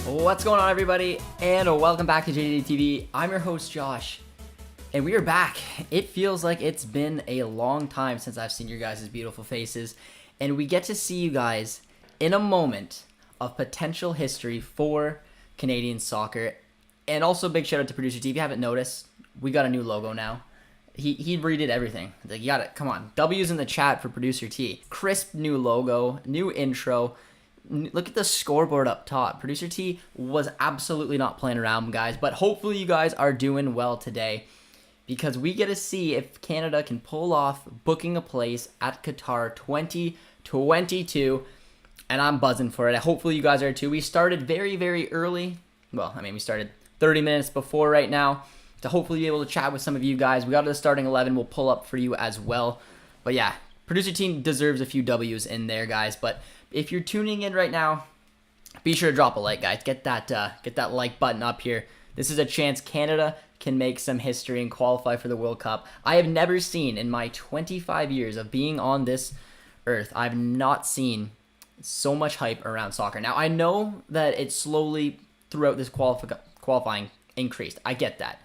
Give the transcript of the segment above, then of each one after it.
What's going on, everybody, and welcome back to JJD TV. I'm your host, Josh, and we are back. It feels like it's been a long time since I've seen your guys' beautiful faces, and we get to see you guys in a moment of potential history for Canadian soccer. And also, big shout out to Producer T. If you haven't noticed, we got a new logo now. He redid everything. Like, you got it. Come on. W's in the chat for Producer T. Crisp new logo, new intro. Look at the scoreboard up top. Producer T was absolutely not playing around, guys. But hopefully you guys are doing well today, because we get to see if Canada can pull off booking a place at Qatar 2022. And I'm buzzing for it. Hopefully you guys are too. We started very, very early. Well, I mean, we started 30 minutes before right now to hopefully be able to chat with some of you guys. We got to the starting 11. We'll pull up for you as well. But yeah, Producer Team deserves a few W's in there, guys. But if you're tuning in right now, be sure to drop a like, guys. Get that like button up here. This is a chance Canada can make some history and qualify for the World Cup. I have never seen, in my 25 years of being on this earth, I've not seen so much hype around soccer. Now, I know that it slowly throughout this qualifying increased. I get that.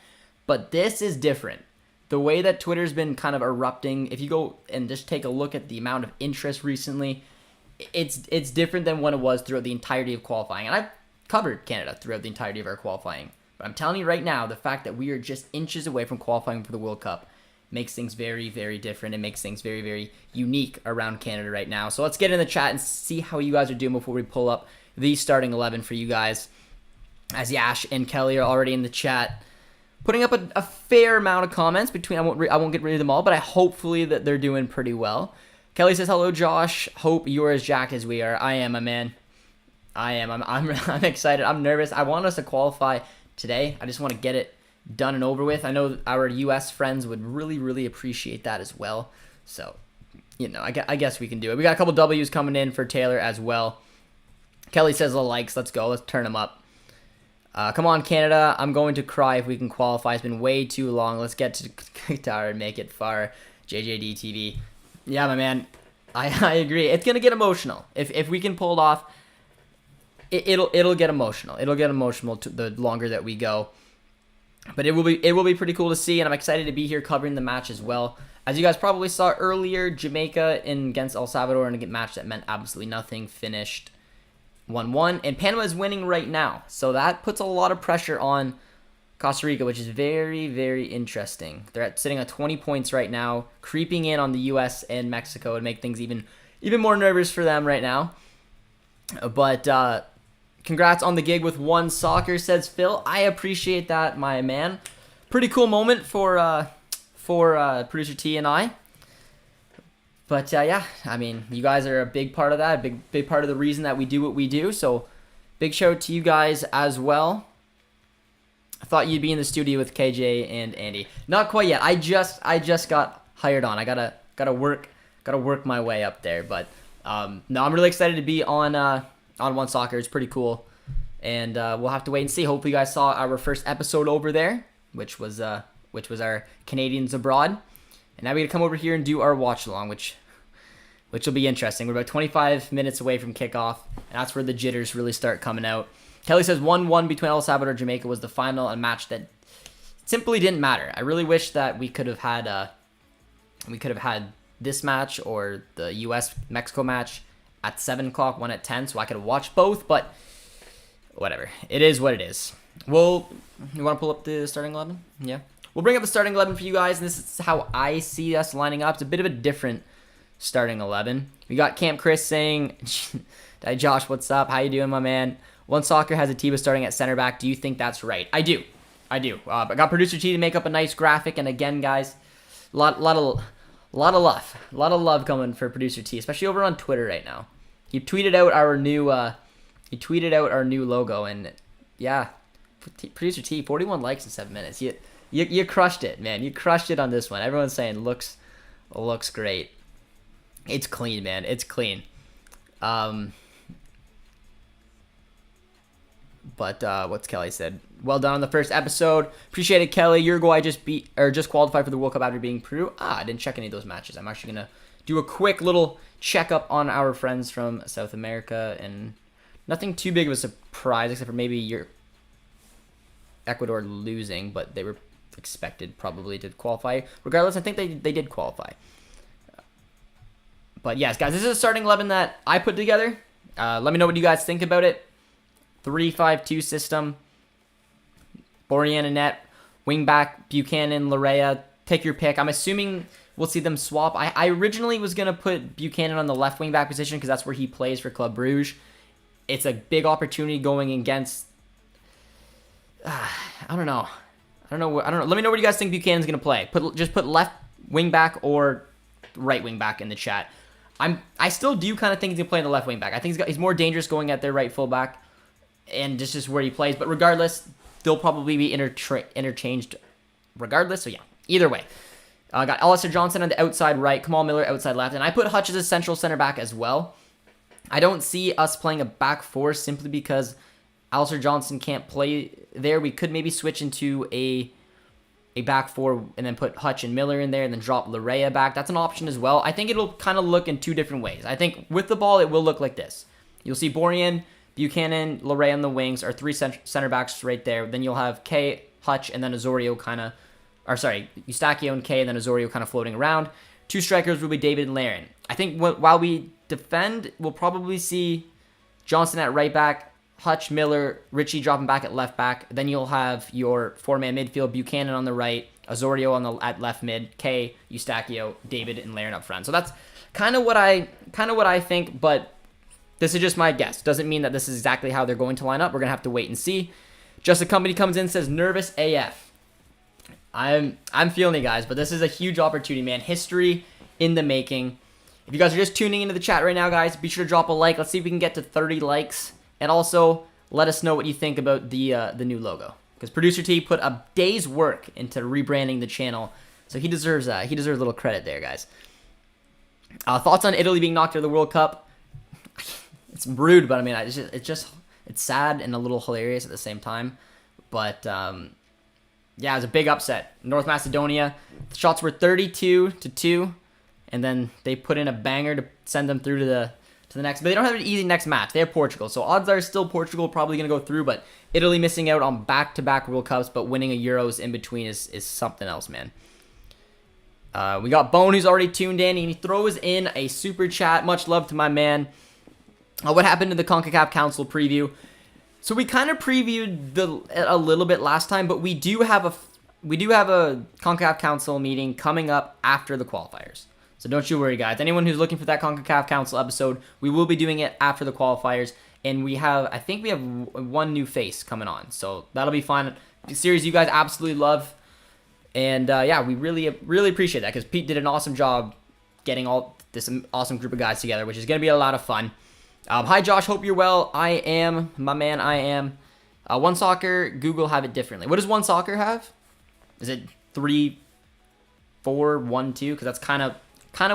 But this is different. The way that Twitter's been kind of erupting, if you go and just take a look at the amount of interest recently, it's different than what it was throughout the entirety of qualifying. And I've covered Canada throughout the entirety of our qualifying. But I'm telling you right now, the fact that we are just inches away from qualifying for the World Cup makes things very, very different. It makes things very, very unique around Canada right now. So let's get in the chat and see how you guys are doing before we pull up the starting 11 for you guys. As Yash and Kelly are already in the chat, putting up a fair amount of comments. I won't get rid of them all, but hopefully that they're doing pretty well. Kelly says, hello, Josh. Hope you're as jacked as we are. I am, my man. I am. I'm excited. I'm nervous. I want us to qualify today. I just want to get it done and over with. I know our U.S. friends would really, really appreciate that as well. So, you know, I guess we can do it. We got a couple W's coming in for Taylor as well. Kelly says the likes. Let's go. Let's turn them up. Come on, Canada. I'm going to cry if we can qualify. It's been way too long. Let's get to Qatar and make it far. JJD TV. Yeah, my man. I agree. It's going to get emotional. If we can pull it off, it'll get emotional. It'll get emotional the longer that we go. But it will be pretty cool to see, and I'm excited to be here covering the match as well. As you guys probably saw earlier, Jamaica against El Salvador in a match that meant absolutely nothing finished 1-1, and Panama is winning right now. So that puts a lot of pressure on Costa Rica, which is very, very interesting. They're sitting at 20 points right now, creeping in on the U.S. and Mexico, and make things even more nervous for them right now. But congrats on the gig with One Soccer, says Phil. I appreciate that, my man. Pretty cool moment for Producer T and I. But yeah, I mean, you guys are a big part of that, a big part of the reason that we do what we do. So big shout out to you guys as well. I thought you'd be in the studio with KJ and Andy. Not quite yet. I just got hired on. I gotta work my way up there. But no, I'm really excited to be on One Soccer. It's pretty cool, and we'll have to wait and see. Hopefully, you guys saw our first episode over there, which was our Canadians abroad. And now we gotta come over here and do our watch along, which will be interesting. We're about 25 minutes away from kickoff, and that's where the jitters really start coming out. Kelly says 1-1 between El Salvador and Jamaica was the final, a match that simply didn't matter. I really wish that we could have had this match or the U.S. Mexico match at 7 o'clock, one at 10, so I could have watched both. But whatever, it is what it is. You want to pull up the starting 11? Yeah. We'll bring up the starting 11 for you guys, and this is how I see us lining up. It's a bit of a different starting 11. We got Camp Chris saying, "Hey Josh, what's up? How you doing, my man? One Soccer has Atiba starting at center back. Do you think that's right?" I do. I got Producer T to make up a nice graphic, and again, guys, lot of love coming for Producer T, especially over on Twitter right now. He tweeted out our new logo, and yeah, Producer T, 41 likes in 7 minutes. You crushed it, man. You crushed it on this one. Everyone's saying looks great. It's clean, man. It's clean. But what's Kelly said? Well done on the first episode. Appreciate it, Kelly. Uruguay just qualified for the World Cup after beating Peru. I didn't check any of those matches. I'm actually gonna do a quick little checkup on our friends from South America, and nothing too big of prize, except for maybe your Ecuador losing, but they were expected probably to qualify. Regardless, I think they did qualify. But yes, guys, this is a starting 11 that I put together. Let me know what you guys think about it. 3-5-2 system. Borjan and net. Wingback, Buchanan, Larea. Take your pick. I'm assuming we'll see them swap. I originally was going to put Buchanan on the left wingback position because that's where he plays for Club Brugge. It's a big opportunity going against... I don't know. Let me know what you guys think Buchanan's going to play. Just put left wingback or right wingback in the chat. I still do kind of think he's going to play in the left wingback. I think he's more dangerous going at their right fullback, and just where he plays. But regardless, they'll probably be interchanged regardless. So yeah, either way. I got Alistair Johnson on the outside right, Kamal Miller outside left, and I put Hutch as a central center back as well. I don't see us playing a back four simply because Alistair Johnson can't play there. We could maybe switch into a back four and then put Hutch and Miller in there and then drop Larea back. That's an option as well. I think it'll kind of look in two different ways. I think with the ball, it will look like this. You'll see Borjan, Buchanan, Larea on the wings, or three center backs right there. Then you'll have K, Hutch, and then Osorio Eustachio and K, and then Osorio kind of floating around. Two strikers will be David and Laren. I think while we defend, we'll probably see Johnson at right back, Hutch, Miller, Richie dropping back at left back. Then you'll have your four-man midfield, Buchanan on the right, Osorio at left mid, K, Eustachio, David, and Laren up front. So that's kind of what I think, but this is just my guess. Doesn't mean that this is exactly how they're going to line up. We're gonna have to wait and see. Just a company comes in and says nervous AF. I'm feeling it, guys, but this is a huge opportunity, man. History in the making. If you guys are just tuning into the chat right now, guys, be sure to drop a like. Let's see if we can get to 30 likes. And also, let us know what you think about the new logo. Because Producer T put a day's work into rebranding the channel. So he deserves a little credit there, guys. Thoughts on Italy being knocked out of the World Cup? It's rude, but I mean, it's sad and a little hilarious at the same time. But yeah, it was a big upset. North Macedonia, the shots were 32-2, and then they put in a banger to send them through to the next. But they don't have an easy next match. They have Portugal, so odds are still Portugal probably going to go through. But Italy missing out on back-to-back World Cups, but winning a Euros in between is something else, man. We got Bone, who's already tuned in, and he throws in a super chat. Much love to my man. What happened to the CONCACAF Council preview? So we kind of previewed a little bit last time, but we do have a CONCACAF Council meeting coming up after the qualifiers. So don't you worry, guys. Anyone who's looking for that CONCACAF Council episode, we will be doing it after the qualifiers, and I think we have one new face coming on, so that'll be fun. A series you guys absolutely love, and yeah, we really appreciate that because Pete did an awesome job getting all this awesome group of guys together, which is going to be a lot of fun. Hi, Josh. Hope you're well. I am, my man. I am. One Soccer, Google have it differently. What does One Soccer have? Is it 3-4-1-2? Because that's kind of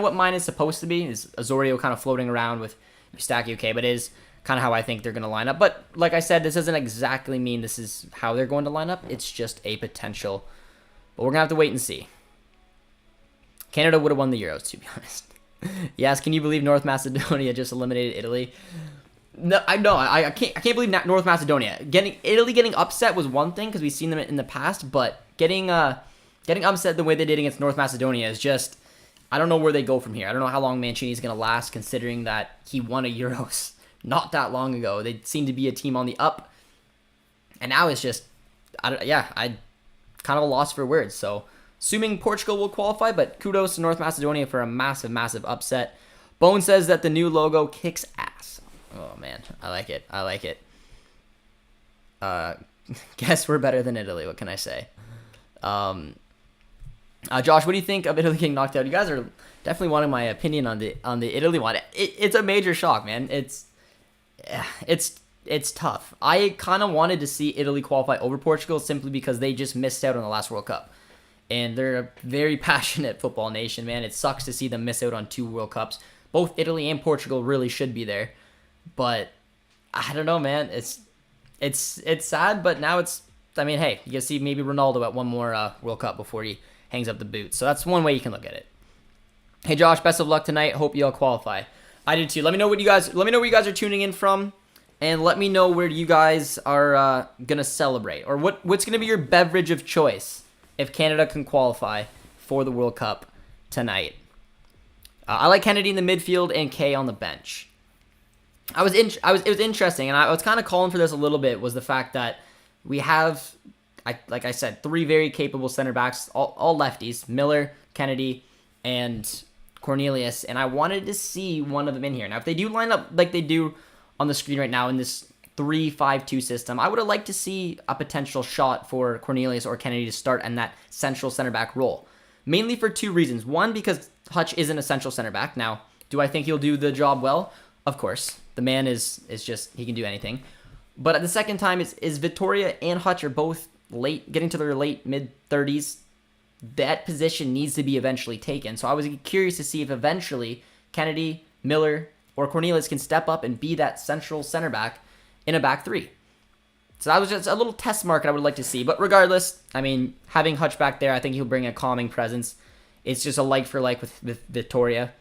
what mine is supposed to be. Is Osorio kind of floating around with Eustachio, okay, but it is kind of how I think they're going to line up. But like I said, this doesn't exactly mean this is how they're going to line up. It's just a potential. But we're going to have to wait and see. Canada would have won the Euros, to be honest. Yes, can you believe North Macedonia just eliminated Italy? No, I can't believe North Macedonia. Italy getting upset was one thing because we've seen them in the past, but getting upset the way they did against North Macedonia is just, I don't know where they go from here. I don't know how long Mancini's going to last, considering that he won a Euros not that long ago. They seem to be a team on the up, and now it's just, I kind of a loss for words. So assuming Portugal will qualify, but kudos to North Macedonia for a massive, massive upset. Bone says that the new logo kicks ass. Oh, man. I like it. Guess we're better than Italy. What can I say? Josh, what do you think of Italy getting knocked out? You guys are definitely wanting my opinion on the Italy one. It's a major shock, man. It's tough. I kind of wanted to see Italy qualify over Portugal simply because they just missed out on the last World Cup. And they're a very passionate football nation, man. It sucks to see them miss out on 2 World Cups. Both Italy and Portugal really should be there. But I don't know, man. It's sad, but now hey, you can see maybe Ronaldo at one more World Cup before he hangs up the boots. So that's one way you can look at it. Hey Josh, best of luck tonight. Hope you all qualify. I do too. Let me know what you guys are tuning in from. and let me know where you guys are going to celebrate, or what's going to be your beverage of choice if Canada can qualify for the World Cup tonight. I like Kennedy in the midfield and Kay on the bench. It was interesting, and I was kind of calling for this a little bit, was the fact that we have, like I said, 3 very capable center backs, all lefties, Miller, Kennedy, and Cornelius, and I wanted to see one of them in here. Now, if they do line up like they do on the screen right now in this 3-5-2 system, I would have liked to see a potential shot for Cornelius or Kennedy to start in that central center back role. Mainly for 2 reasons. One, because Hutch isn't a central center back. Now, do I think he'll do the job well? Of course. The man is just, he can do anything. But at the second time, is Victoria and Hutch are both getting to their late mid-30s. That position needs to be eventually taken. So I was curious to see if eventually Kennedy, Miller, or Cornelius can step up and be that central center back in a back 3. So that was just a little test market I would like to see. But regardless, I mean, having Hutch back there, I think he'll bring a calming presence. It's just a like for like with Victoria.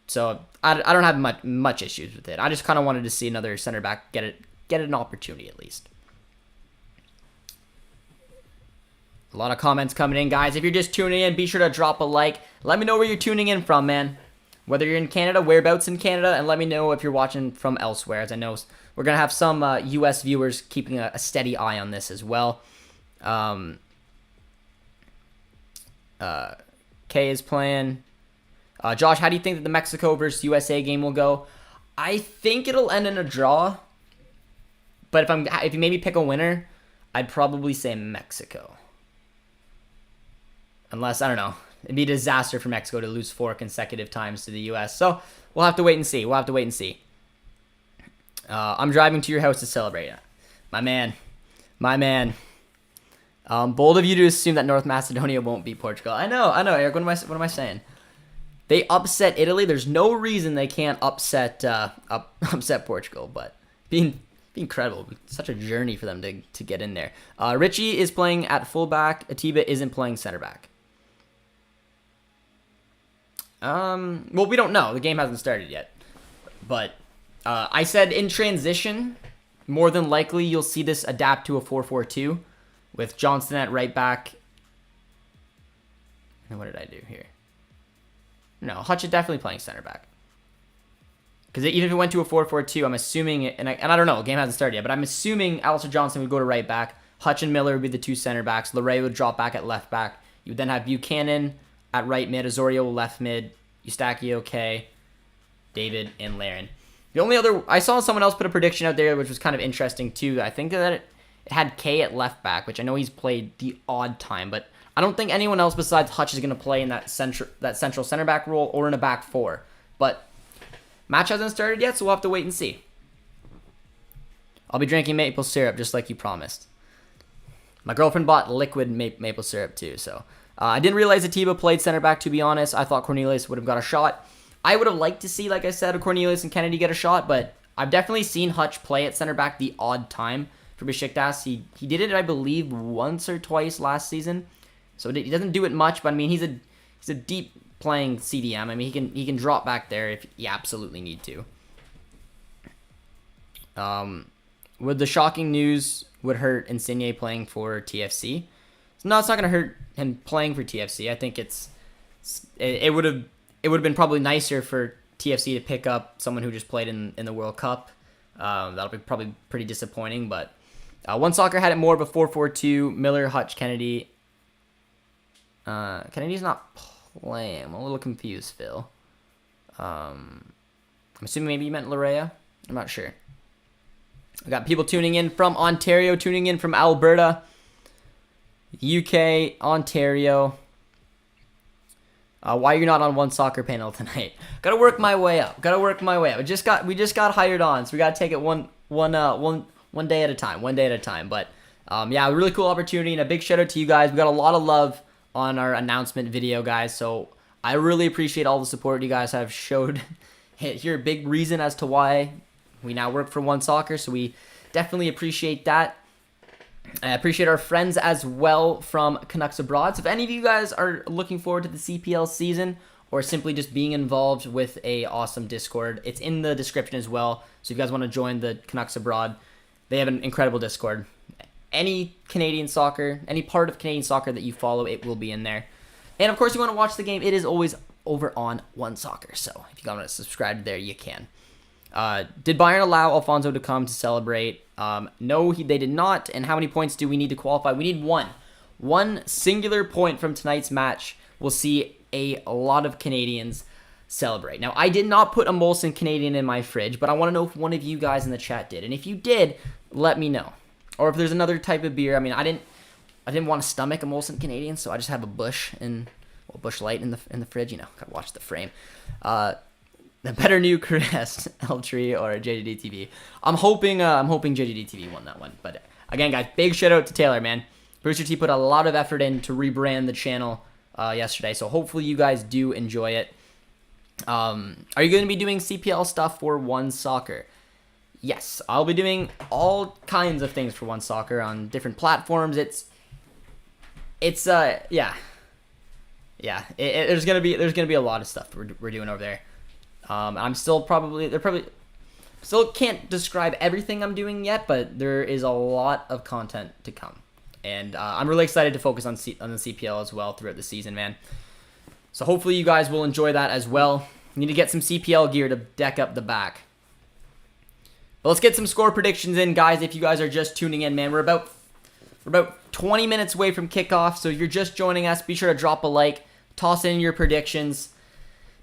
So I don't have much issues with it. I just kind of wanted to see another center back get an opportunity at least. A lot of comments coming in, guys. If you're just tuning in, be sure to drop a like. Let me know where you're tuning in from, man. Whether you're in Canada, whereabouts in Canada, and let me know if you're watching from elsewhere, as I know we're going to have some U.S. viewers keeping a steady eye on this as well. Kay is playing. Josh, how do you think that the Mexico versus USA game will go? I think it'll end in a draw. But if you maybe pick a winner, I'd probably say Mexico. Unless, I don't know, it'd be a disaster for Mexico to lose 4 consecutive times to the U.S. So we'll have to wait and see. I'm driving to your house to celebrate. My man. Bold of you to assume that North Macedonia won't beat Portugal. I know, Eric. What am I saying? They upset Italy. There's no reason they can't upset Portugal. But be incredible. Such a journey for them to get in there. Richie is playing at fullback. Atiba isn't playing center back. Well, we don't know. The game hasn't started yet. But I said in transition, more than likely you'll see this adapt to a 4-4-2 with Johnston at right back. And what did I do here? No, Hutch is definitely playing center back. Because even if it went to a 4-4-2, I'm assuming, and I don't know, the game hasn't started yet, but I'm assuming Alistair Johnston would go to right back. Hutch and Miller would be the 2 center backs. Larray would drop back at left back. You would then have Buchanan at right mid, Osorio left mid, Eustachio, Kay, David, and Laren. The only other, I saw someone else put a prediction out there, which was kind of interesting too. I think that it had Kay at left back, which I know he's played the odd time, but I don't think anyone else besides Hutch is going to play in that central center back role or in a back 4. But match hasn't started yet, so we'll have to wait and see. I'll be drinking maple syrup just like you promised. My girlfriend bought liquid maple syrup too, so I didn't realize Atiba played center back, to be honest. I thought Cornelius would have got a shot. I would have liked to see, like I said, Cornelius and Kennedy get a shot, but I've definitely seen Hutch play at center back the odd time for Besiktas. He did it, I believe, once or twice last season, so he doesn't do it much. But I mean, he's a deep playing CDM. I mean, he can drop back there if you absolutely need to. Would the shocking news would hurt Insigne playing for TFC? No, it's not going to hurt him playing for TFC. I think it would have been probably nicer for TFC to pick up someone who just played in the World Cup. That'll be probably pretty disappointing. But One Soccer had it more of a 4-4-2. Miller, Hutch, Kennedy. Kennedy's not playing. I'm a little confused, Phil. I'm assuming maybe you meant Larea. I'm not sure. I got people tuning in from Ontario, tuning in from Alberta, UK, Ontario. Why you're not on One Soccer panel tonight? Gotta work my way up. We just got hired on, so we gotta take it one day at a time. But yeah, a really cool opportunity, and a big shout out to you guys. We got a lot of love on our announcement video, guys. So I really appreciate all the support you guys have showed. You're a big reason as to why we now work for One Soccer, so we definitely appreciate that. I appreciate our friends as well from Canucks Abroad. So if any of you guys are looking forward to the CPL season or simply just being involved with a awesome Discord. It's in the description as well. So if you guys want to join the Canucks Abroad, they have an incredible Discord. Any Canadian soccer, any part of Canadian soccer that you follow, it will be in there. And of course, you want to watch the game, it is always over on One Soccer. So if you want to subscribe there, you can. Did Bayern allow Alfonso to come to celebrate? No, they did not. And how many points do we need to qualify? We need one. One singular point from tonight's match will see a lot of Canadians celebrate. Now, I did not put a Molson Canadian in my fridge, but I want to know if one of you guys in the chat did. And if you did, let me know. Or if there's another type of beer. I mean, I didn't want to stomach a Molson Canadian, so I just have a Busch Busch Light in the fridge. You know, gotta watch the frame. The better new Crest, L-Tree, or JJD TV. I'm hoping JJD TV won that one. But again, guys, big shout out to Taylor, man. Brewster T put a lot of effort in to rebrand the channel yesterday, so hopefully you guys do enjoy it. Are you going to be doing CPL stuff for One Soccer? Yes, I'll be doing all kinds of things for One Soccer on different platforms. There's gonna be a lot of stuff we're doing over there. I'm still still can't describe everything I'm doing yet, but there is a lot of content to come, and I'm really excited to focus on the CPL as well throughout the season, man. So hopefully you guys will enjoy that as well. You need to get some CPL gear to deck up the back. But let's get some score predictions in, guys. If you guys are just tuning in, man, we're about 20 minutes away from kickoff. So if you're just joining us, be sure to drop a like, toss in your predictions.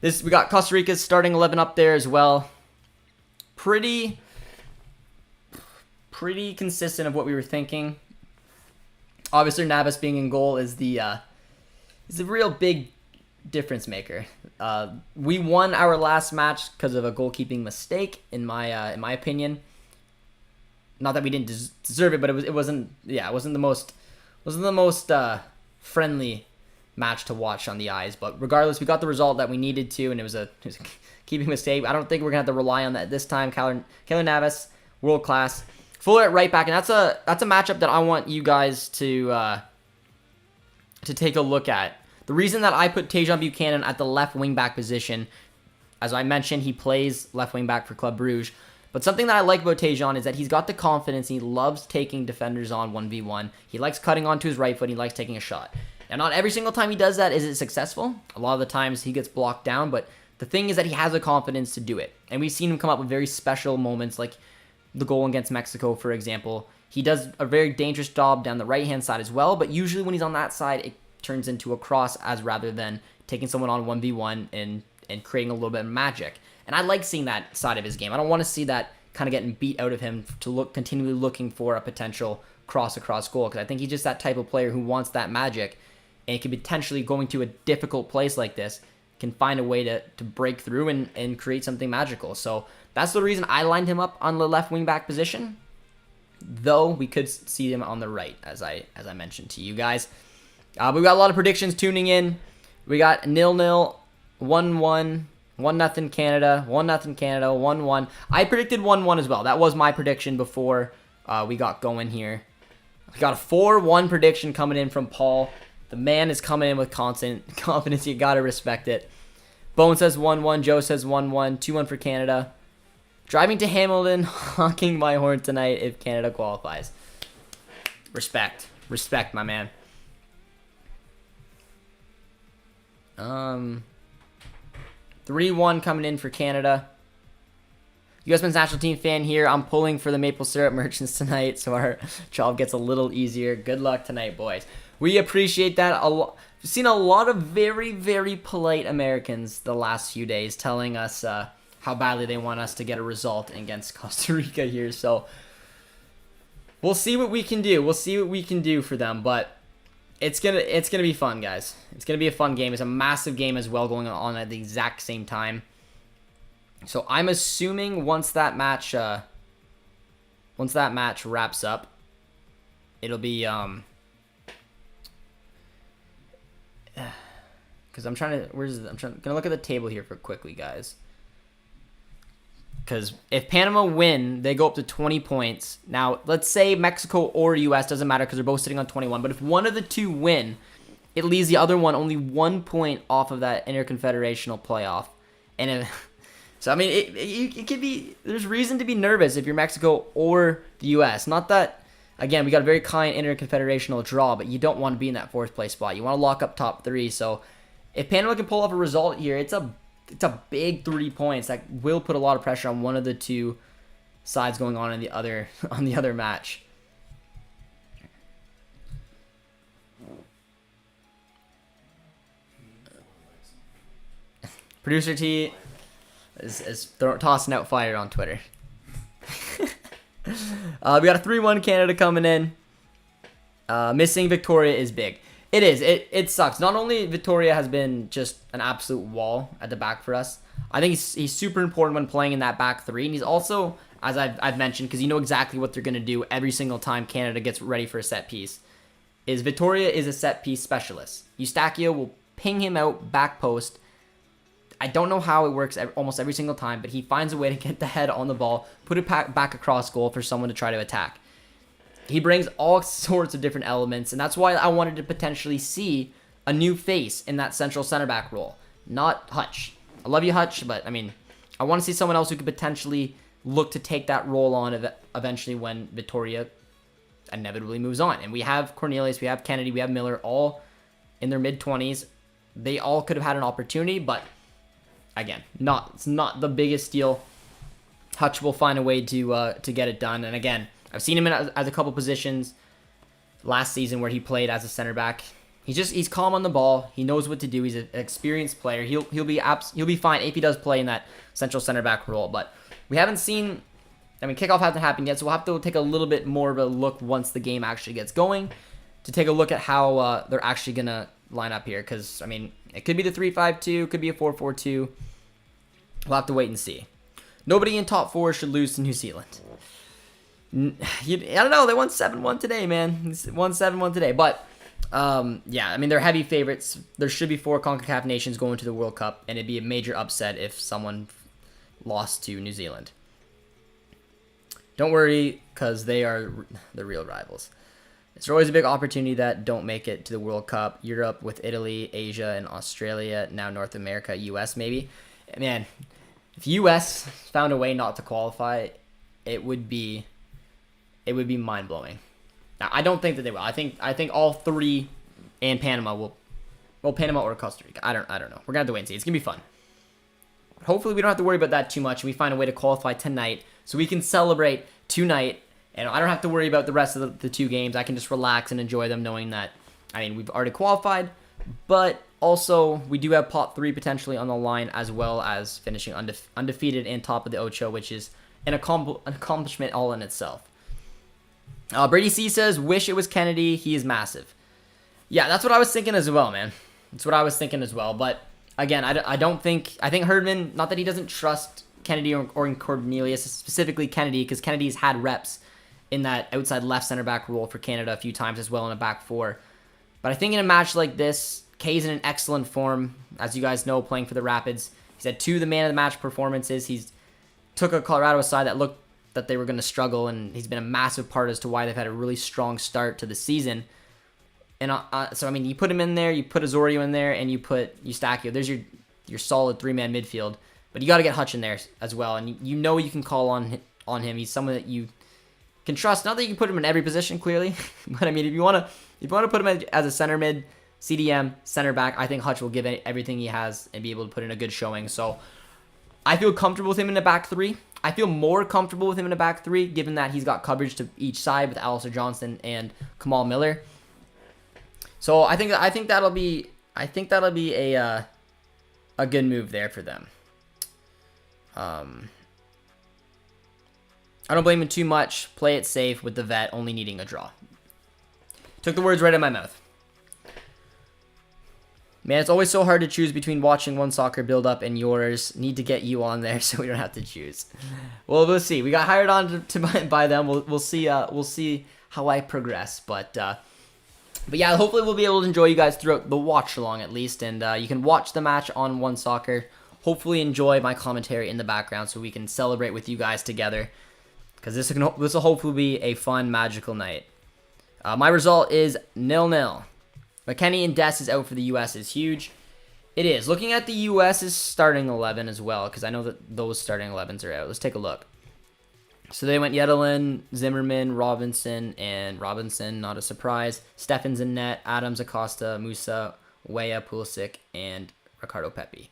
We got Costa Rica's starting 11 up there as well. Pretty consistent of what we were thinking. Obviously, Navas being in goal is a real big difference maker. We won our last match because of a goalkeeping mistake, in my opinion. Not that we didn't deserve it, but it wasn't the most friendly match to watch on the eyes. But regardless, we got the result that we needed to, and it was a keeping mistake. I don't think we're gonna have to rely on that this time. Keylor Navas, world class. Fuller at right back, and that's a matchup that I want you guys to take a look at. The reason that I put Tajon Buchanan at the left wing back position, as I mentioned, he plays left wing back for Club Brugge. But something that I like about Tajon is that he's got the confidence. He loves taking defenders on 1v1. He likes cutting onto his right foot. He likes taking a shot. Now, not every single time he does that is it successful. A lot of the times he gets blocked down, but the thing is that he has the confidence to do it. And we've seen him come up with very special moments, like the goal against Mexico, for example. He does a very dangerous job down the right-hand side as well, but usually when he's on that side, it turns into a cross as rather than taking someone on 1v1 and creating a little bit of magic. And I like seeing that side of his game. I don't want to see that kind of getting beat out of him to continually looking for a potential cross-across goal, because I think he's just that type of player who wants that magic, and can potentially, going to a difficult place like this, can find a way to break through and create something magical. So that's the reason I lined him up on the left wing back position, though we could see him on the right, as I mentioned to you guys. We got a lot of predictions tuning in. We got 0-0, 1-1, 1-0 Canada, 1-0 Canada, 1-1. I predicted 1-1 as well. That was my prediction before we got going here. We got a 4-1 prediction coming in from Paul. The man is coming in with constant confidence. You got to respect it. Bone says 1-1. Joe says 1-1. 2-1 for Canada. Driving to Hamilton, honking my horn tonight if Canada qualifies. Respect. Respect, my man. 3-1 coming in for Canada. U.S. men's national team fan here. I'm pulling for the maple syrup merchants tonight, so our job gets a little easier. Good luck tonight, boys. We appreciate that a lot. We've seen a lot of very, very polite Americans the last few days telling us how badly they want us to get a result against Costa Rica here. So we'll see what we can do. We'll see what we can do for them, but it's gonna be fun, guys. It's gonna be a fun game. It's a massive game as well, going on at the exact same time. So I'm assuming once that match wraps up, it'll be because I'm gonna look at the table here for quickly, guys. Because if Panama win, they go up to 20 points. Now, let's say Mexico or U.S. doesn't matter because they're both sitting on 21. But if one of the two win, it leaves the other one only 1 point off of that interconfederational playoff. And so, I mean, it could be, there's reason to be nervous if you're Mexico or the U.S. Not that, again, we got a very kind interconfederational draw, but you don't want to be in that 4th place spot. You want to lock up top 3. So if Panama can pull off a result here, it's a big 3 points that will put a lot of pressure on one of the two sides going on in the other match. Producer T is tossing out fire on Twitter. We got a 3-1 Canada coming in. Missing Victoria is big. It is. It sucks. Not only Victoria has been just an absolute wall at the back for us. I think he's super important when playing in that back 3, and he's also, as I've mentioned, because you know exactly what they're gonna do every single time Canada gets ready for a set piece. Is Victoria is a set piece specialist. Eustachio will ping him out back post. I don't know how it works almost every single time, but he finds a way to get the head on the ball, put it back across goal for someone to try to attack. He brings all sorts of different elements, and that's why I wanted to potentially see a new face in that central center back role. Not Hutch. I love you, Hutch, but I mean, I want to see someone else who could potentially look to take that role on eventually when Victoria inevitably moves on. And we have Cornelius, we have Kennedy, we have Miller, all in their mid-20s. They all could have had an opportunity, but again, it's not the biggest deal. Hutch will find a way to get it done. And again, I've seen him as a couple positions last season where he played as a center back. He's calm on the ball. He knows what to do. He's an experienced player. He'll be fine if he does play in that central center back role. But we haven't seen. I mean, kickoff hasn't happened yet, so we'll have to take a little bit more of a look once the game actually gets going to take a look at how they're actually gonna line up here. Because I mean, it could be the 3-5-2, could be a 4-4-2. We'll have to wait and see. Nobody in top 4 should lose to New Zealand. I don't know. They won 7-1 today, man. Won 7-1 today. But, yeah, I mean, they're heavy favorites. There should be 4 CONCACAF nations going to the World Cup, and it'd be a major upset if someone lost to New Zealand. Don't worry, because they are the real rivals. It's always a big opportunity that don't make it to the World Cup. Europe with Italy, Asia, and Australia. Now North America, U.S. maybe. Man, if U.S. found a way not to qualify, it would be mind-blowing. Now, I don't think that they will. I think all 3 and Panama will. Well, Panama or Costa Rica. I don't know. We're gonna have to wait and see. It's gonna be fun. But hopefully, we don't have to worry about that too much, and we find a way to qualify tonight, so we can celebrate tonight, and I don't have to worry about the rest of the 2 games. I can just relax and enjoy them, knowing that, I mean, we've already qualified, but also we do have pot 3 potentially on the line, as well as finishing undefeated and top of the Ocho, which is an accomplishment all in itself. Brady C says, wish it was Kennedy. He is massive. Yeah, that's what I was thinking as well, man. That's what I was thinking as well. But again, I think Herdman, not that he doesn't trust Kennedy or Cornelius, specifically Kennedy, because Kennedy's had reps in that outside left center back role for Canada a few times as well in a back 4. But I think in a match like this, Kay's in an excellent form, as you guys know, playing for the Rapids. He's had 2 of the man of the match performances. He's took a Colorado side that looked that they were going to struggle, and he's been a massive part as to why they've had a really strong start to the season. And so, I mean, you put him in there, you put Osorio in there, and you put Eustachio. There's your solid 3-man midfield. But you got to get Hutch in there as well, and you know you can call on him. He's someone that you can trust. Not that you can put him in every position, clearly, but I mean, if you want to put him as a center mid, CDM, center back, I think Hutch will give everything he has and be able to put in a good showing. So I feel comfortable with him in the back 3. I feel more comfortable with him in the back 3, given that he's got coverage to each side with Alistair Johnston and Kamal Miller. So I think that'll be a good move there for them. I don't blame him too much. Play it safe with the vet only needing a draw. Took the words right out of my mouth. Man, it's always so hard to choose between watching One Soccer build up and yours. Need to get you on there so we don't have to choose. Well, we'll see. We got hired on by them. We'll see. We'll see how I progress. But yeah, hopefully we'll be able to enjoy you guys throughout the watch along at least, and you can watch the match on One Soccer. Hopefully enjoy my commentary in the background so we can celebrate with you guys together, because this will hopefully be a fun, magical night. My result is 0-0. McKennie and Dess is out for the U.S. is huge. It is. Looking at the U.S.'s starting 11 as well, because I know that those starting 11s are out. Let's take a look. So they went Yedelin, Zimmerman, Robinson, not a surprise. Steffens in net, Adams, Acosta, Musa, Weah, Pulisic, and Ricardo Pepi.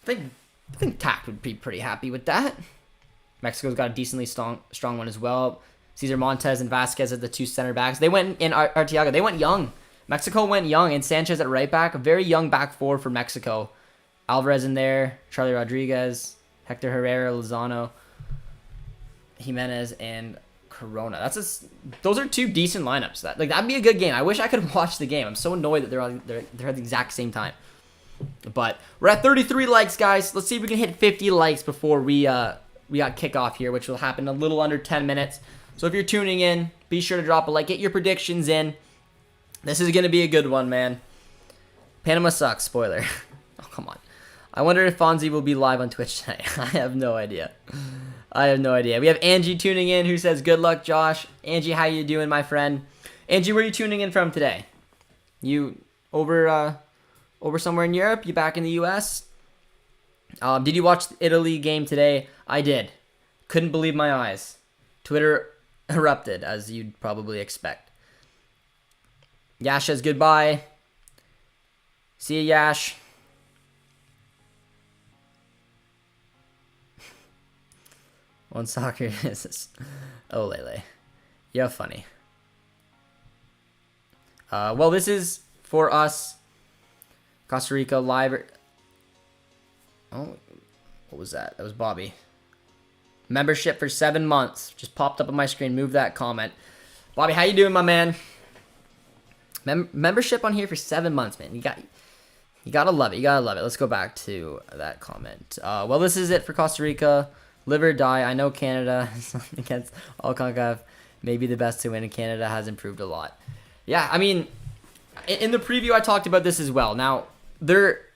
I think TAC would be pretty happy with that. Mexico's got a decently strong one as well. Cesar Montes and Vasquez at the 2 center backs. They went in Arteaga. They went young. Mexico went young, and Sanchez at right back. A very young back four for Mexico. Alvarez in there, Charlie Rodriguez, Hector Herrera, Lozano, Jimenez, and Corona. Those are 2 decent lineups. That'd be a good game. I wish I could watch the game. I'm so annoyed that they're at the exact same time. But we're at 33 likes, guys. Let's see if we can hit 50 likes before we got kickoff here, which will happen in a little under 10 minutes. So if you're tuning in, be sure to drop a like. Get your predictions in. This is gonna be a good one, man. Panama sucks. Spoiler. Oh, come on. I wonder if Fonzie will be live on Twitch tonight. I have no idea. We have Angie tuning in who says, good luck, Josh. Angie, how you doing, my friend? Angie, where are you tuning in from today? You over somewhere in Europe? You back in the U.S.? Did you watch the Italy game today? I did. Couldn't believe my eyes. Twitter erupted, as you'd probably expect. Yash says goodbye. See ya, Yash. One soccer is this. Oh, Lele. You're funny. Well, this is for us. Costa Rica live. Oh, what was that? That was Bobby. Membership for 7 months. Just popped up on my screen. Move that comment. Bobby, how you doing, my man? Membership on here for 7 months, man. You gotta love it. Let's go back to that comment. Well, this is it for Costa Rica. Live or die. I know Canada against all CONCACAF. Maybe the best to win, and Canada has improved a lot. Yeah, I mean, in the preview, I talked about this as well. Now, there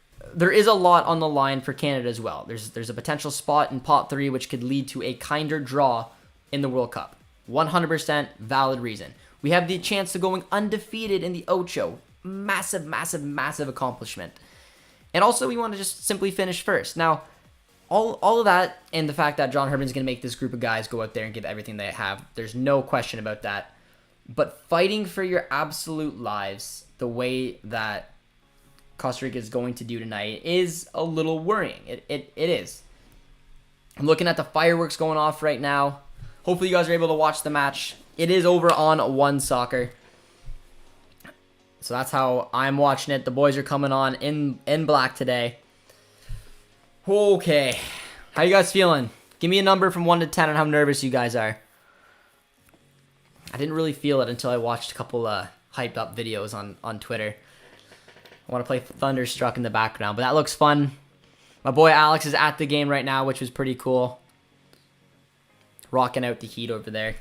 is a lot on the line for Canada as well. There's a potential spot in pot 3 which could lead to a kinder draw in the World Cup. 100% valid reason. We have the chance to going undefeated in the Ocho. Massive, massive, massive accomplishment. And also, we want to just simply finish first. Now, all of that and the fact that John Herman's going to make this group of guys go out there and give everything they have, there's no question about that. But fighting for your absolute lives the way that Costa Rica is going to do tonight is a little worrying. It is. I'm looking at the fireworks going off right now. Hopefully you guys are able to watch the match. It is over on One Soccer. So that's how I'm watching it. The boys are coming on in black today. Okay. How you guys feeling? Give me a number from 1 to 10 on how nervous you guys are. I didn't really feel it until I watched a couple hyped up videos on Twitter. I want to play Thunderstruck in the background, but that looks fun. My boy Alex is at the game right now, which was pretty cool. Rocking out the heat over there.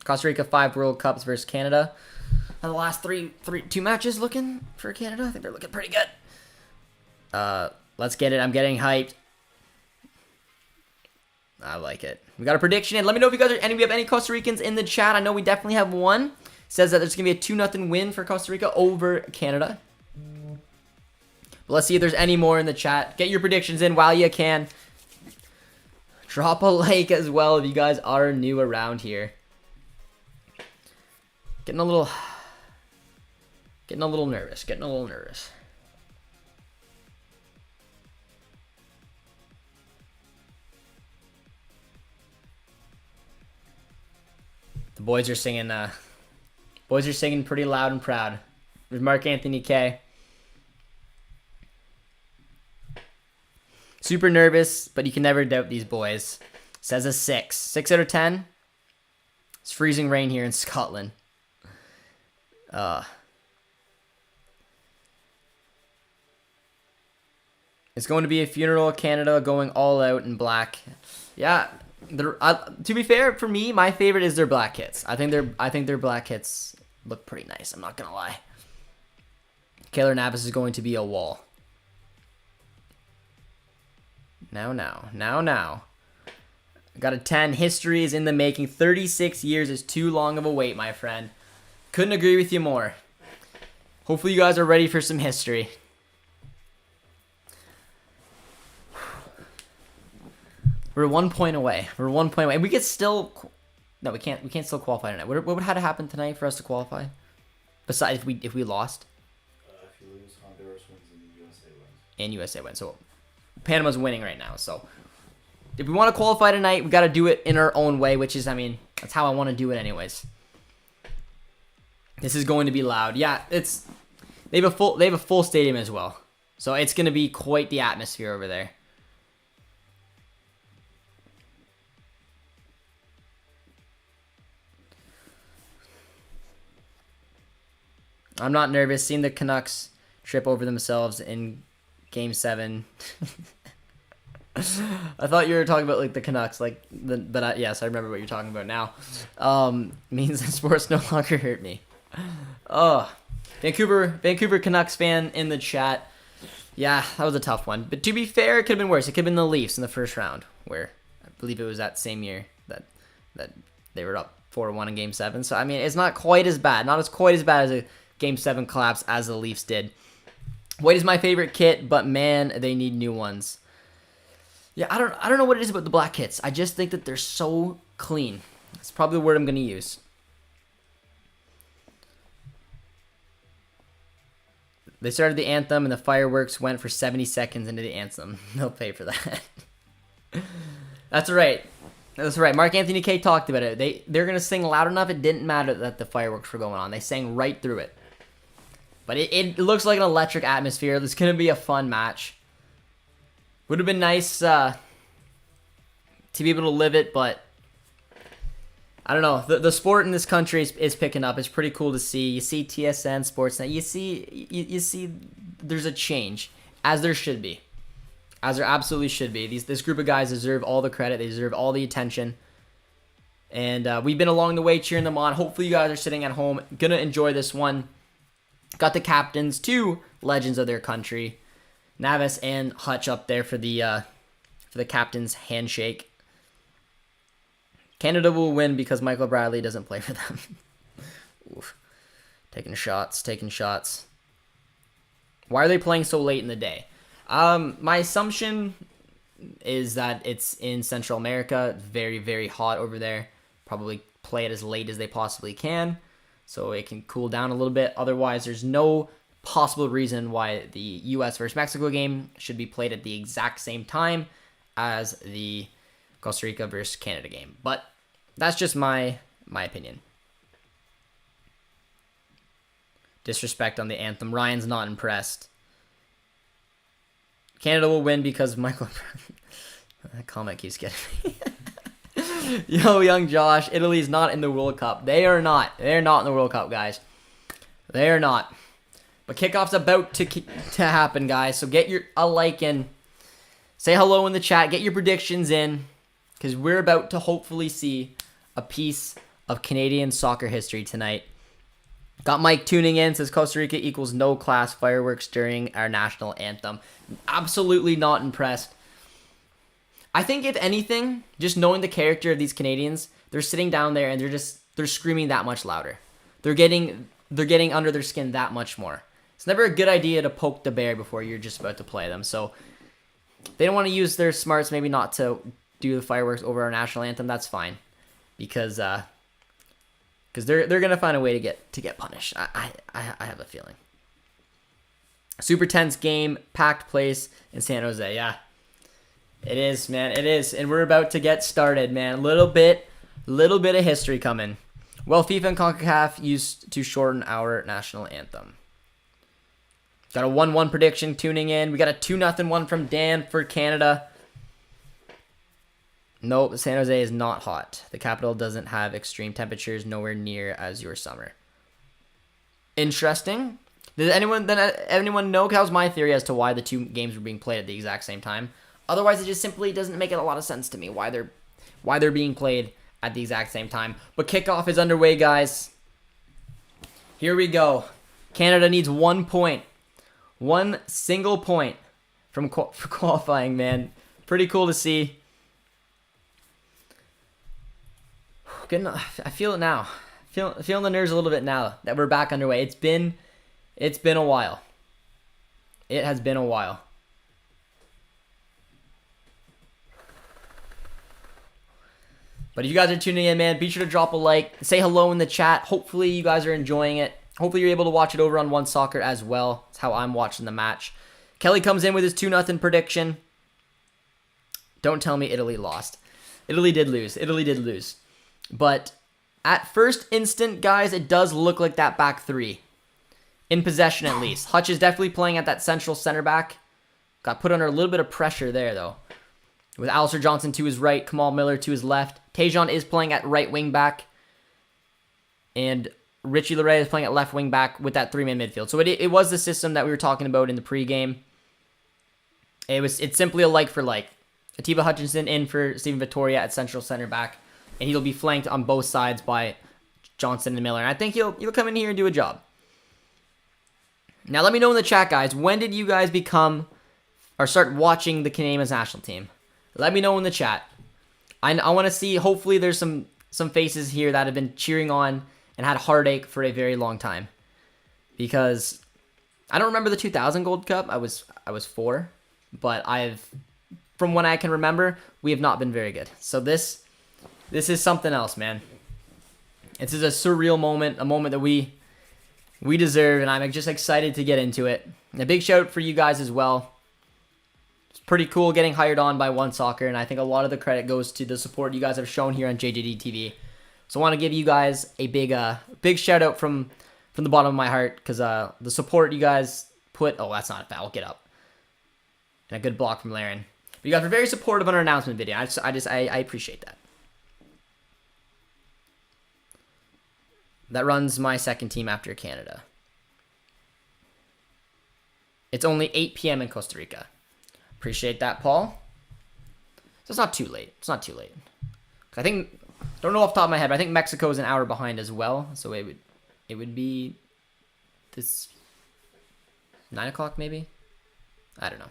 Costa Rica 5 World Cups versus Canada. And the last two matches looking for Canada. I think they're looking pretty good. Let's get it. I'm getting hyped. I like it. We got a prediction in. Let me know if you guys we have any Costa Ricans in the chat. I know we definitely have one. Says that there's going to be a 2-0 win for Costa Rica over Canada. But let's see if there's any more in the chat. Get your predictions in while you can. Drop a like as well if you guys are new around here. Getting a little nervous. The boys are singing. Boys are singing pretty loud and proud. There's Mark Anthony K. Super nervous, but you can never doubt these boys. Says a 6. 6 out of 10. It's freezing rain here in Scotland. It's going to be a funeral. Canada going all out in black. Yeah, to be fair, for me, my favorite is their black kits. I think their black kits look pretty nice. I'm not gonna lie. Keylor Navas is going to be a wall. Now. Got a 10. History is in the making. 36 years is too long of a wait, my friend. Couldn't agree with you more. Hopefully you guys are ready for some history. We're 1 point away. We're 1 point away. We could still... No, we can't. We can't still qualify tonight. What would have to happen tonight for us to qualify? Besides, if we lost. If you lose, Honduras wins and USA wins. And USA wins. So Panama's winning right now. So if we want to qualify tonight, we got to do it in our own way, which is, I mean, that's how I want to do it anyways. This is going to be loud. Yeah, it's they have a full stadium as well. So it's going to be quite the atmosphere over there. I'm not nervous. Seeing the Canucks trip over themselves in Game 7. I thought you were talking about like the Canucks, yes, I remember what you're talking about now. Means that sports no longer hurt me. Oh, Vancouver Canucks fan in the chat. Yeah, that was a tough one. But to be fair, it could have been worse. It could have been the Leafs in the first round, where I believe it was that same year that they were up 4-1 in Game 7. So I mean, it's not quite as bad. Not as quite as bad as a Game 7 collapse as the Leafs did. White is my favorite kit, but man, they need new ones. Yeah, I don't know what it is about the black kits. I just think that they're so clean. That's probably the word I'm going to use. They started the anthem and the fireworks went for 70 seconds into the anthem. They'll pay for that. That's right. That's right. Mark Anthony K talked about it. They're going to sing loud enough. It didn't matter that the fireworks were going on. They sang right through it. But it looks like an electric atmosphere. It's going to be a fun match. Would have been nice to be able to live it, but I don't know. The sport in this country is picking up. It's pretty cool to see. You see TSN, Sportsnet. You see there's a change, as there should be. As there absolutely should be. This group of guys deserve all the credit. They deserve all the attention. And we've been along the way cheering them on. Hopefully you guys are sitting at home. Going to enjoy this one. Got the captains, 2 legends of their country. Navas and Hutch up there for the captain's handshake. Canada will win because Michael Bradley doesn't play for them. Oof. Taking shots. Why are they playing so late in the day? My assumption is that it's in Central America. Very, very hot over there. Probably play it as late as they possibly can, so it can cool down a little bit. Otherwise, there's no possible reason why the U.S. versus Mexico game should be played at the exact same time as the Costa Rica versus Canada game. But that's just my opinion. Disrespect on the anthem. Ryan's not impressed. Canada will win because Michael... That comment keeps getting me. Yo, young Josh, Italy's not in the World Cup. They are not. They're not in the World Cup, guys. They are not. But kickoff's about to happen, guys. So get a like in. Say hello in the chat. Get your predictions in. Because we're about to hopefully see a piece of Canadian soccer history tonight. Got Mike tuning in. Says Costa Rica equals no class fireworks during our national anthem. Absolutely not impressed. I think if anything, just knowing the character of these Canadians, they're sitting down there and they're screaming that much louder. They're getting under their skin that much more. It's never a good idea to poke the bear before you're just about to play them. So if they don't want to use their smarts, maybe not to do the fireworks over our national anthem, that's fine. Because they're gonna find a way to get punished. I have a feeling. Super tense game, packed place in San Jose. Yeah, it is, man. It is, and we're about to get started, man. Little bit of history coming. Well, FIFA and CONCACAF used to shorten our national anthem. Got a 1-1 prediction tuning in. We got a 2-0 one from Dan for Canada. Nope, San Jose is not hot. The capital doesn't have extreme temperatures, nowhere near as your summer. Interesting. Does anyone know? That was my theory as to why the 2 games were being played at the exact same time. Otherwise, it just simply doesn't make a lot of sense to me why they're being played at the exact same time. But kickoff is underway, guys. Here we go. Canada needs 1 point. 1 single point for qualifying, man. Pretty cool to see. Good enough. I feel it now. Feeling the nerves a little bit now that we're back underway. It's been a while. It has been a while. But if you guys are tuning in, man, be sure to drop a like. Say hello in the chat. Hopefully you guys are enjoying it. Hopefully you're able to watch it over on One Soccer as well. That's how I'm watching the match. Kelly comes in with his 2-0 prediction. Don't tell me Italy lost. Italy did lose. Italy did lose. But at first instant, guys, it does look like that back three. In possession, at least. Hutch is definitely playing at that central center back. Got put under a little bit of pressure there, though. With Alistair Johnson to his right, Kamal Miller to his left. Tejan is playing at right wing back. And Richie Laret is playing at left wing back with that three-man midfield. So it was the system that we were talking about in the pregame. It's simply a like for like. Atiba Hutchinson in for Steven Vittoria at central center back. And he'll be flanked on both sides by Johnson and Miller. And I think he'll come in here and do a job. Now let me know in the chat, guys. When did you guys become or start watching the Canadian national team? Let me know in the chat. I want to see, hopefully there's some faces here that have been cheering on and had heartache for a very long time. Because I don't remember the 2000 Gold Cup. I was 4. But from when I can remember, we have not been very good. So this is something else, man. This is a surreal moment, a moment that we deserve, and I'm just excited to get into it. And a big shout out for you guys as well. It's pretty cool getting hired on by One Soccer, and I think a lot of the credit goes to the support you guys have shown here on JJD TV. So I want to give you guys a big shout out from the bottom of my heart, because the support you guys put. Oh, that's not a foul. Get up. And a good block from Laren. But you guys were very supportive on our announcement video. I appreciate that. That runs my second team after Canada. It's only 8 p.m. in Costa Rica. Appreciate that, Paul. So it's not too late. It's not too late. I think, don't know off the top of my head, but I think Mexico is an hour behind as well. So it would be this 9 o'clock maybe? I don't know.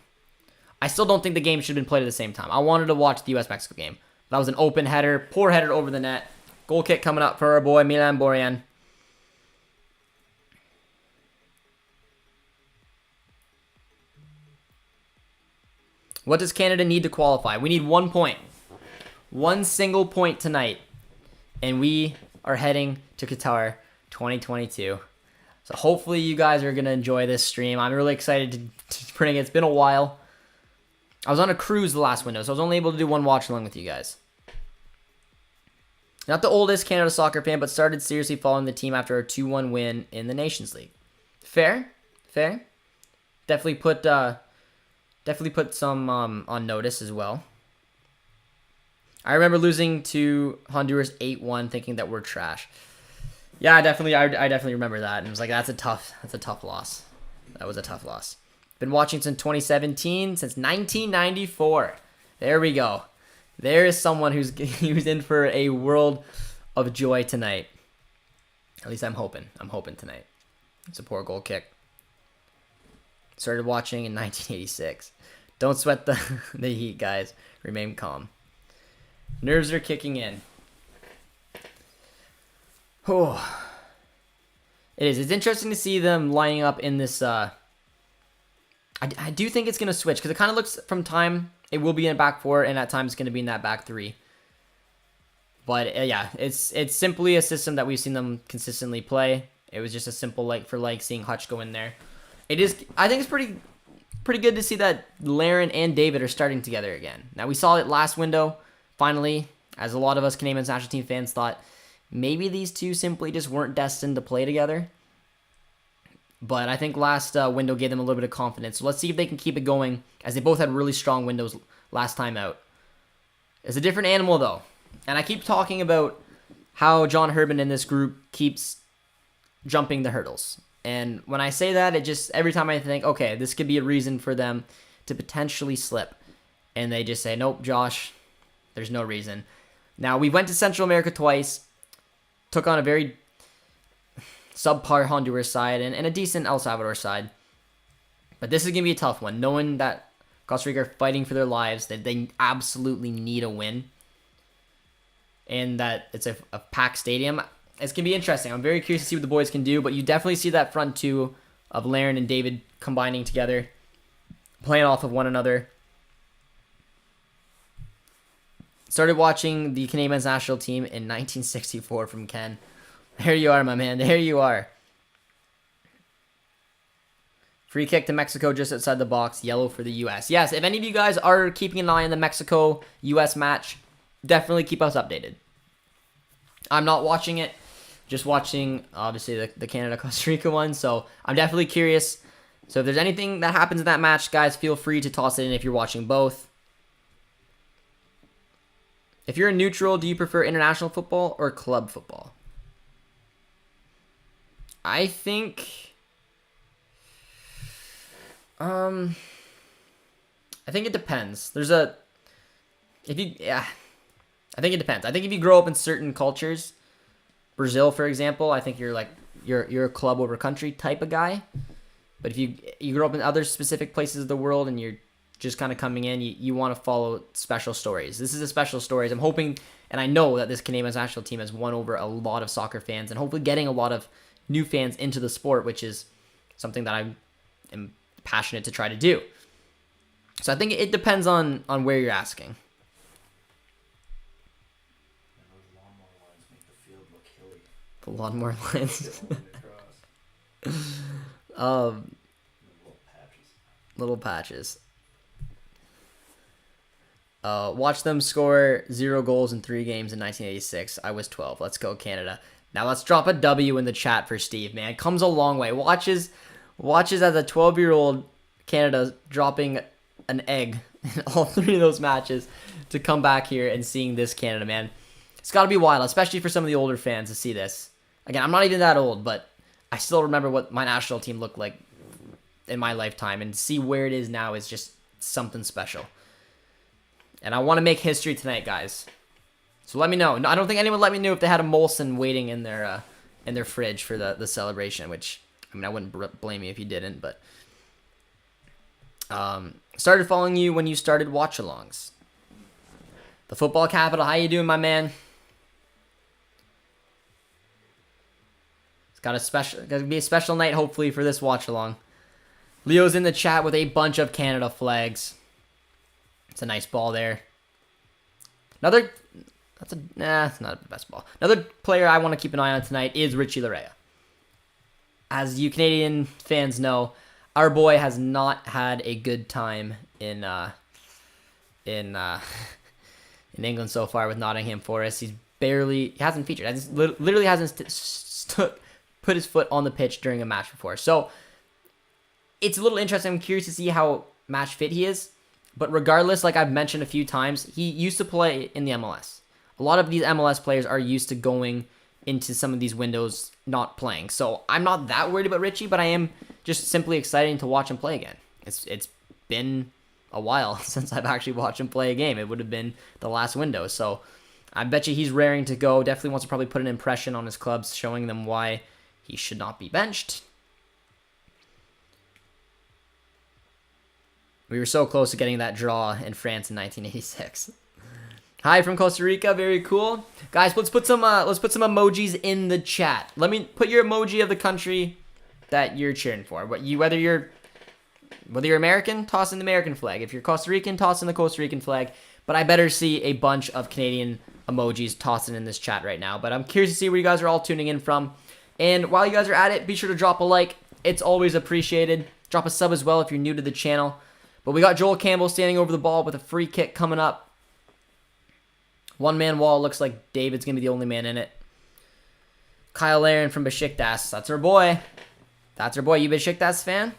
I still don't think the game should have been played at the same time. I wanted to watch the U.S.-Mexico game. That was an open header. Poor header over the net. Goal kick coming up for our boy Milan Borjan. What does Canada need to qualify? We need 1 point. 1 single point tonight. And we are heading to Qatar 2022. So hopefully you guys are going to enjoy this stream. I'm really excited to bring it. It's been a while. I was on a cruise the last window, so I was only able to do one watch along with you guys. Not the oldest Canada soccer fan, but started seriously following the team after a 2-1 win in the Nations League. Fair. Definitely put some on notice as well. I remember losing to Honduras 8-1, thinking that we're trash. Yeah, I definitely remember that, and it was like that's a tough loss. That was a tough loss. Been watching since 2017, since 1994. There we go. There is someone who's in for a world of joy tonight. At least I'm hoping. I'm hoping tonight. It's a poor goal kick. Started watching in 1986. Don't sweat the heat, guys. Remain calm. Nerves are kicking in. Oh. It is. It's interesting to see them lining up in this. I do think it's going to switch because it kind of looks from time it will be in back 4 and at times it's going to be in that back 3. But yeah, it's simply a system that we've seen them consistently play. It was just a simple like for like seeing Hutch go in there. It is. I think it's pretty good to see that Laren and David are starting together again. Now we saw it last window finally, as a lot of us Canadian national team fans thought maybe these two simply just weren't destined to play together. But I think last window gave them a little bit of confidence. So let's see if they can keep it going, as they both had really strong windows last time out. It's a different animal, though. And I keep talking about how John Herdman in this group keeps jumping the hurdles. And when I say that, it just, every time I think, okay, this could be a reason for them to potentially slip. And they just say, nope, Josh, there's no reason. Now, we went to Central America twice, took on a very subpar Honduras side and a decent El Salvador side. But this is going to be a tough one, knowing that Costa Rica are fighting for their lives, that they absolutely need a win, and that it's a packed stadium. It's going to be interesting. I'm very curious to see what the boys can do, but you definitely see that front two of Laren and David combining together, playing off of one another. Started watching the Canadian men's national team in 1964 from Ken. There you are, my man. There you are. Free kick to Mexico just outside the box. Yellow for the U.S. Yes, if any of you guys are keeping an eye on the Mexico-U.S. match, definitely keep us updated. I'm not watching it. Just watching, obviously, the Canada-Costa Rica one. So I'm definitely curious. So if there's anything that happens in that match, guys, feel free to toss it in if you're watching both. If you're a neutral, do you prefer international football or club football? I think it depends. I think it depends. I think if you grow up in certain cultures, Brazil, for example, I think you're a club over country type of guy. But if you grow up in other specific places of the world and you're just kind of coming in, you want to follow special stories. This is a special stories. I'm hoping, and I know that this Canadian national team has won over a lot of soccer fans and hopefully getting a lot of new fans into the sport, which is something that I am passionate to try to do. So I think it depends on where you're asking. The lawnmower lines. Little patches. Watch them score 0 goals in 3 games in 1986. I was 12. Let's go, Canada. Now let's drop a W in the chat for Steve, man. Comes a long way. Watches as a 12-year-old Canada dropping an egg in all 3 of those matches to come back here and seeing this Canada, man. It's got to be wild, especially for some of the older fans to see this. Again, I'm not even that old, but I still remember what my national team looked like in my lifetime, and see where it is now is just something special. And I want to make history tonight, guys. So let me know. I don't think anyone let me know if they had a Molson waiting in their fridge for the celebration, which, I mean, I wouldn't blame you if you didn't, but started following you when you started watch-alongs. The football capital, how you doing, my man? It's got to be a special night, hopefully, for this watch-along. Leo's in the chat with a bunch of Canada flags. It's a nice ball there. It's not the best ball. Another player I want to keep an eye on tonight is Richie Larea. As you Canadian fans know, our boy has not had a good time in England so far with Nottingham Forest. He hasn't featured. Literally hasn't put his foot on the pitch during a match before. So it's a little interesting. I'm curious to see how match fit he is. But regardless, like I've mentioned a few times, he used to play in the MLS. A lot of these MLS players are used to going into some of these windows not playing. So I'm not that worried about Richie, but I am just simply excited to watch him play again. It's been a while since I've actually watched him play a game. It would have been the last window. So I bet you he's raring to go. Definitely wants to probably put an impression on his clubs, showing them why he should not be benched. We were so close to getting that draw in France in 1986. Hi from Costa Rica, very cool, guys. Let's put some emojis in the chat. Let me put your emoji of the country that you're cheering for. Whether you're American, toss in the American flag. If you're Costa Rican, toss in the Costa Rican flag. But I better see a bunch of Canadian emojis tossing in this chat right now. But I'm curious to see where you guys are all tuning in from. And while you guys are at it, be sure to drop a like. It's always appreciated. Drop a sub as well if you're new to the channel. But we got Joel Campbell standing over the ball with a free kick coming up. One-man wall. Looks like David's going to be the only man in it. Kyle Laren from Besiktas. That's our boy. That's our boy. You Besiktas fan?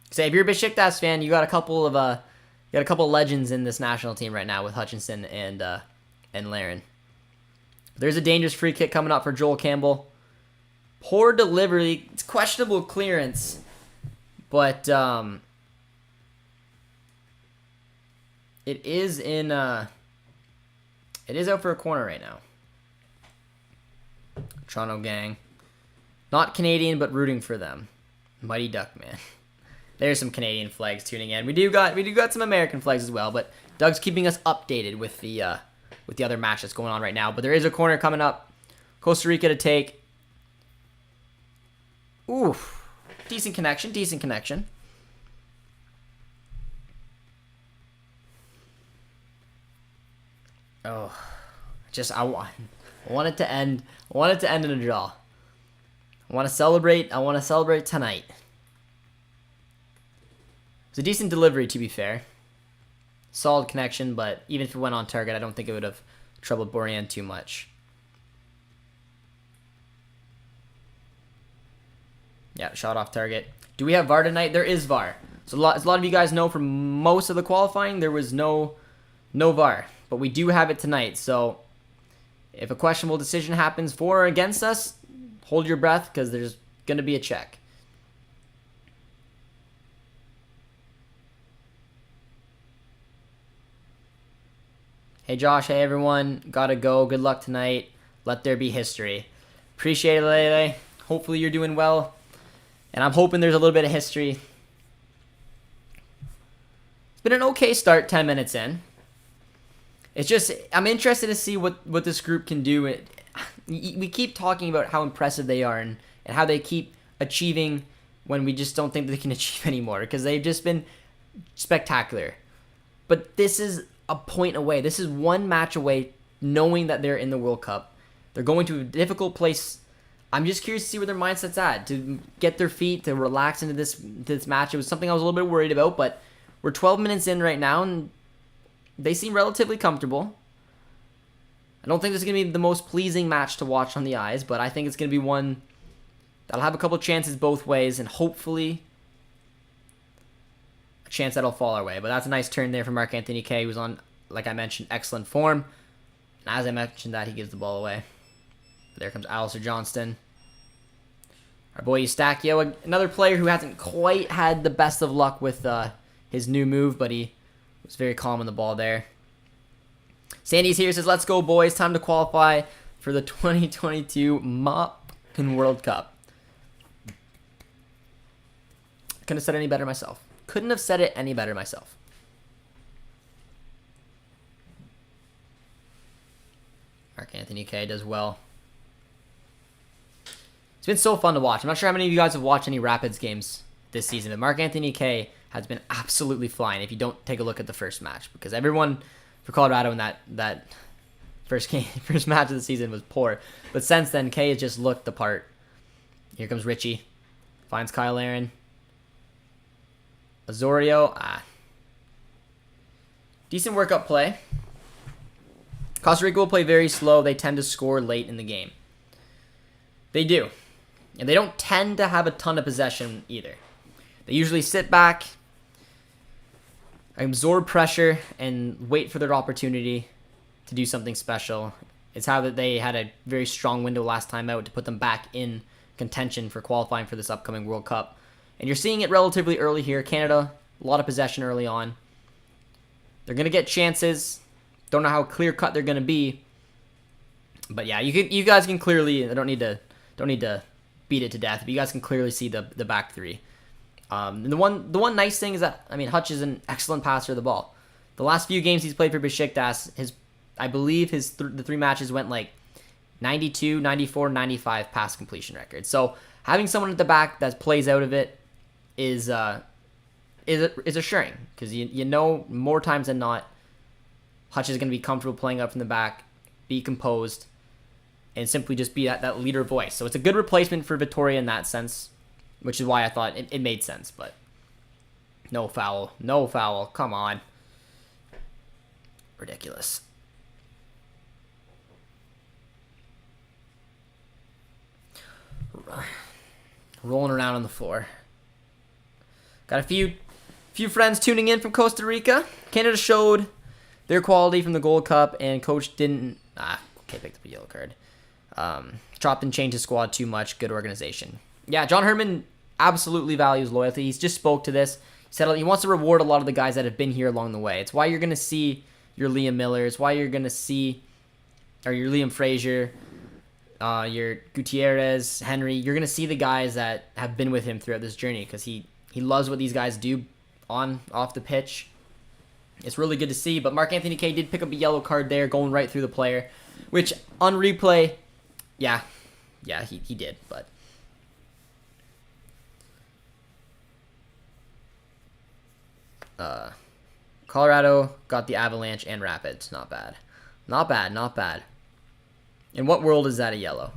Say, if you're a Besiktas fan, you got a couple of legends in this national team right now with Hutchinson and Laren. There's a dangerous free kick coming up for Joel Campbell. Poor delivery. It's questionable clearance. But it is out for a corner right now. Toronto gang. Not Canadian, but rooting for them. Mighty Duck, man. There's some Canadian flags tuning in. We do got some American flags as well, but Doug's keeping us updated with the with the other match that's going on right now. But there is a corner coming up. Costa Rica to take. Oof. Decent connection, decent connection. Oh, I want it to end. I want it to end in a draw. I want to celebrate. I want to celebrate tonight. It's a decent delivery, to be fair. Solid connection, but even if it went on target, I don't think it would have troubled Borjan too much. Yeah, shot off target. Do we have VAR tonight? There is VAR. So as a lot of you guys know, for most of the qualifying, there was no VAR. But we do have it tonight. So if a questionable decision happens for or against us, hold your breath because there's going to be a check. Hey Josh, hey everyone. Gotta go. Good luck tonight. Let there be history. Appreciate it, Lele. Hopefully you're doing well. And I'm hoping there's a little bit of history. It's been an okay start 10 minutes in. It's just, I'm interested to see what this group can do. We keep talking about how impressive they are and how they keep achieving when we just don't think they can achieve anymore because they've just been spectacular. But this is a point away. This is one match away, knowing that they're in the World Cup. They're going to a difficult place. I'm just curious to see where their mindset's at, to get their feet, to relax into this match. It was something I was a little bit worried about, but we're 12 minutes in right now, and they seem relatively comfortable. I don't think this is going to be the most pleasing match to watch on the eyes, but I think it's going to be one that'll have a couple chances both ways, and hopefully a chance that'll fall our way. But that's a nice turn there from Marc-Anthony Kaye, who's on, like I mentioned, excellent form. And as I mentioned that, he gives the ball away. There comes Alistair Johnston. Our boy Eustachio, another player who hasn't quite had the best of luck with his new move, but he was very calm on the ball there. Sandy's here, says, let's go, boys. Time to qualify for the 2022 Mopkin World Cup. Couldn't have said it any better myself. Couldn't have said it any better myself. Marc-Anthony Kaye does well. It's been so fun to watch. I'm not sure how many of you guys have watched any Rapids games this season, but Marc-Anthony Kaye has been absolutely flying if you don't take a look at the first match, because everyone for Colorado in that first match of the season was poor. But since then, Kaye has just looked the part. Here comes Richie. Finds Kyle Aaron. Osorio. Decent workup play. Costa Rica will play very slow. They tend to score late in the game. They do. And they don't tend to have a ton of possession either. They usually sit back, absorb pressure, and wait for their opportunity to do something special. It's how that they had a very strong window last time out to put them back in contention for qualifying for this upcoming World Cup. And you're seeing it relatively early here. Canada, a lot of possession early on. They're going to get chances. Don't know how clear-cut they're going to be. But yeah, you guys can clearly, I don't need to beat it to death, but you guys can clearly see the back three. And the one nice thing is that, I mean, Hutch is an excellent passer of the ball. The last few games he's played for Besiktas, I believe the three matches went like 92, 94, 95 pass completion record. So having someone at the back that plays out of it is assuring, because you know more times than not Hutch is going to be comfortable playing up from the back, be composed, and simply just be that leader voice. So it's a good replacement for Vittoria in that sense, which is why I thought it made sense. But no foul. No foul. Come on. Ridiculous. Rolling around on the floor. Got a few friends tuning in from Costa Rica. Canada showed their quality from the Gold Cup, and coach didn't... picked up a yellow card. Chopped and changed his squad too much. Good organization. Yeah, John Herman absolutely values loyalty. He's just spoke to this. He said he wants to reward a lot of the guys that have been here along the way. It's why you're going to see your Liam Millers, why you're going to see your Liam Frazier, your Gutierrez, Henry. You're going to see the guys that have been with him throughout this journey, because he loves what these guys do off the pitch. It's really good to see, but Mark Anthony K did pick up a yellow card there, going right through the player, which on replay, yeah, he did, but. Colorado got the Avalanche and Rapids. Not bad. Not bad, not bad. In what world is that a yellow?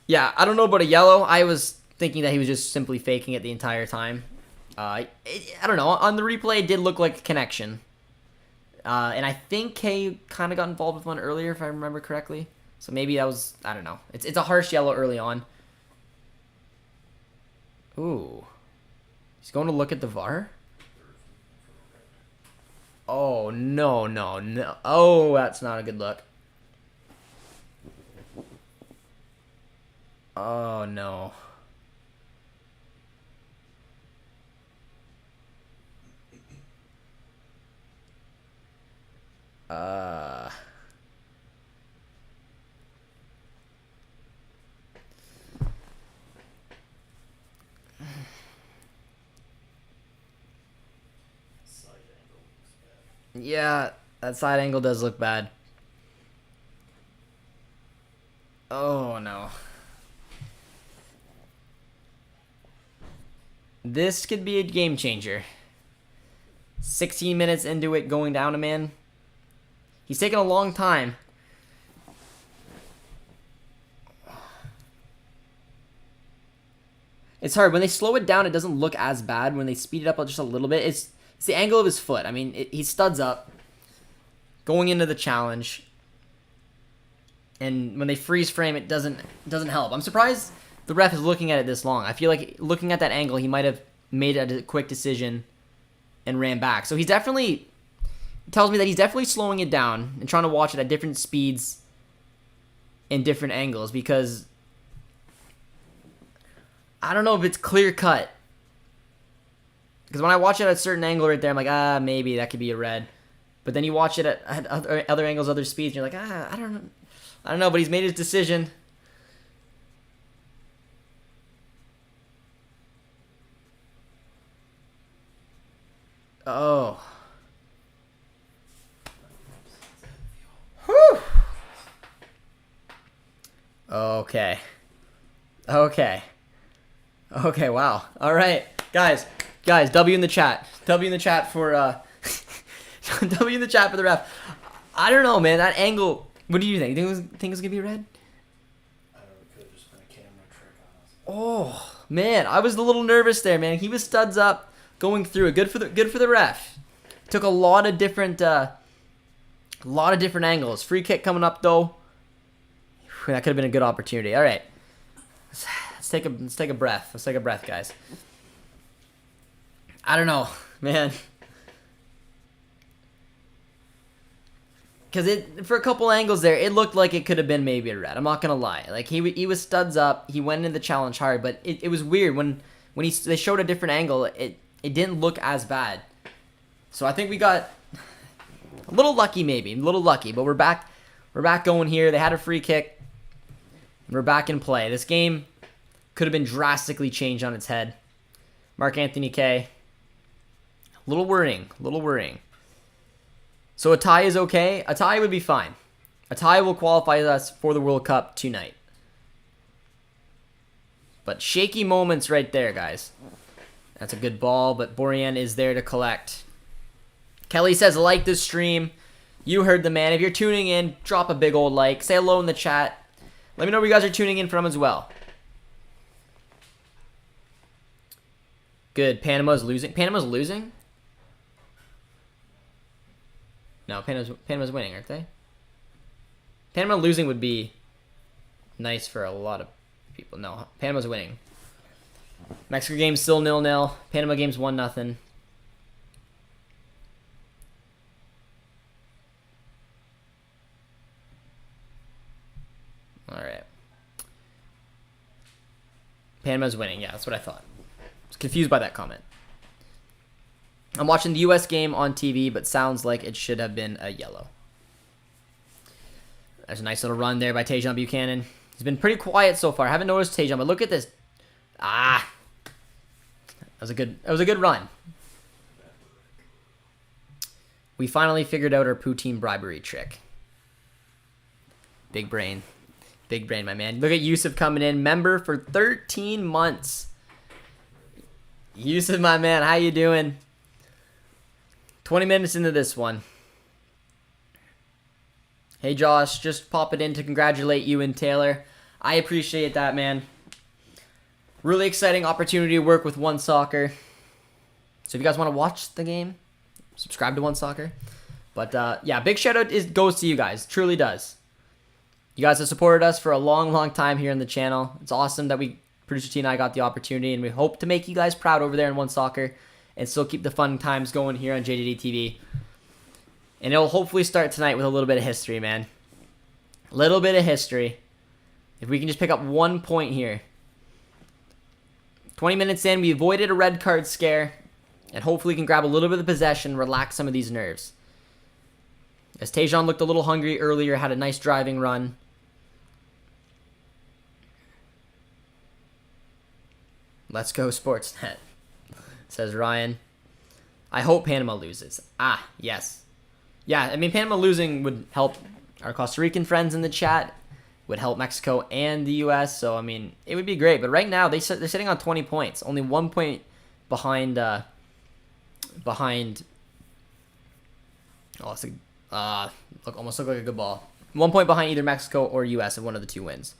Yeah, I don't know about a yellow. I was thinking that he was just simply faking it the entire time. I don't know. On the replay, it did look like a connection. And I think K kind of got involved with one earlier, if I remember correctly. So maybe that was, I don't know. It's a harsh yellow early on. Ooh. He's going to look at the VAR? Oh, no. Oh, that's not a good look. Oh, no. Yeah, that side angle does look bad. Oh, no. This could be a game changer. 16 minutes into it, going down a man. He's taking a long time. It's hard. When they slow it down, it doesn't look as bad. When they speed it up just a little bit, it's the angle of his foot. I mean, he studs up going into the challenge. And when they freeze frame, it doesn't help. I'm surprised the ref is looking at it this long. I feel like looking at that angle, he might have made a quick decision and ran back. So he's definitely, tells me that he's definitely slowing it down and trying to watch it at different speeds and different angles, because I don't know if it's clear cut. Because when I watch it at a certain angle right there, I'm like, maybe that could be a red. But then you watch it at other angles, other speeds, and you're like, I don't know, but he's made his decision. Oh. Whew. Okay, wow. All right. Guys, W in the chat. W in the chat for W in the chat for the ref. I don't know, man. That angle. What do you think? You think it was gonna be red? I don't know. It could have just been a camera trick on us. Oh man, I was a little nervous there, man. He was studs up, going through it. Good for the ref. Took a lot of different angles. Free kick coming up though. That could have been a good opportunity. All right, let's take a breath. Let's take a breath, guys. I don't know, man. Because for a couple angles there, it looked like it could have been maybe a red. I'm not gonna lie. Like he was studs up. He went into the challenge hard, but it was weird when they showed a different angle. It didn't look as bad. So I think we got a little lucky, maybe a little lucky. But we're back going here. They had a free kick, and we're back in play. This game could have been drastically changed on its head. Mark Anthony K. A little worrying. So a tie is okay. A tie would be fine. A tie will qualify us for the World Cup tonight. But shaky moments right there, guys. That's a good ball, but Borjan is there to collect. Kelly says, like this stream. You heard the man. If you're tuning in, drop a big old like. Say hello in the chat. Let me know where you guys are tuning in from as well. Good. Panama's losing. Panama's losing? No, Panama's winning, aren't they? Panama losing would be nice for a lot of people. No, Panama's winning. Mexico game's still 0-0. Panama game's 1-0. All right. Panama's winning. Yeah, that's what I thought. I was confused by that comment. I'm watching the U.S. game on TV, but sounds like it should have been a yellow. There's a nice little run there by Tajon Buchanan. He's been pretty quiet so far. I haven't noticed Tajon, but look at this. That was a good run. We finally figured out our poutine bribery trick. Big brain. Big brain, my man. Look at Yusuf coming in. Member for 13 months. Yusuf, my man. How you doing? 20 minutes into this one. Hey, Josh. Just pop it in to congratulate you and Taylor. I appreciate that, man. Really exciting opportunity to work with One Soccer. So if you guys want to watch the game, subscribe to One Soccer. But yeah, big shout out goes to you guys. Truly does. You guys have supported us for a long, long time here on the channel. It's awesome that producer T and I got the opportunity, and we hope to make you guys proud over there in One Soccer and still keep the fun times going here on JJD TV. And it'll hopefully start tonight with a little bit of history, man. A little bit of history. If we can just pick up 1 point here. 20 minutes in, we avoided a red card scare, and hopefully we can grab a little bit of possession, relax some of these nerves. As Tejan looked a little hungry earlier, had a nice driving run. Let's go, Sportsnet, says Ryan. I hope Panama loses. Ah, yes. Yeah, I mean, Panama losing would help our Costa Rican friends in the chat, would help Mexico and the U.S., so, I mean, it would be great. But right now, they're sitting on 20 points, only 1 point behind, oh, it's almost looked like a good ball. 1 point behind either Mexico or U.S. if one of the two wins.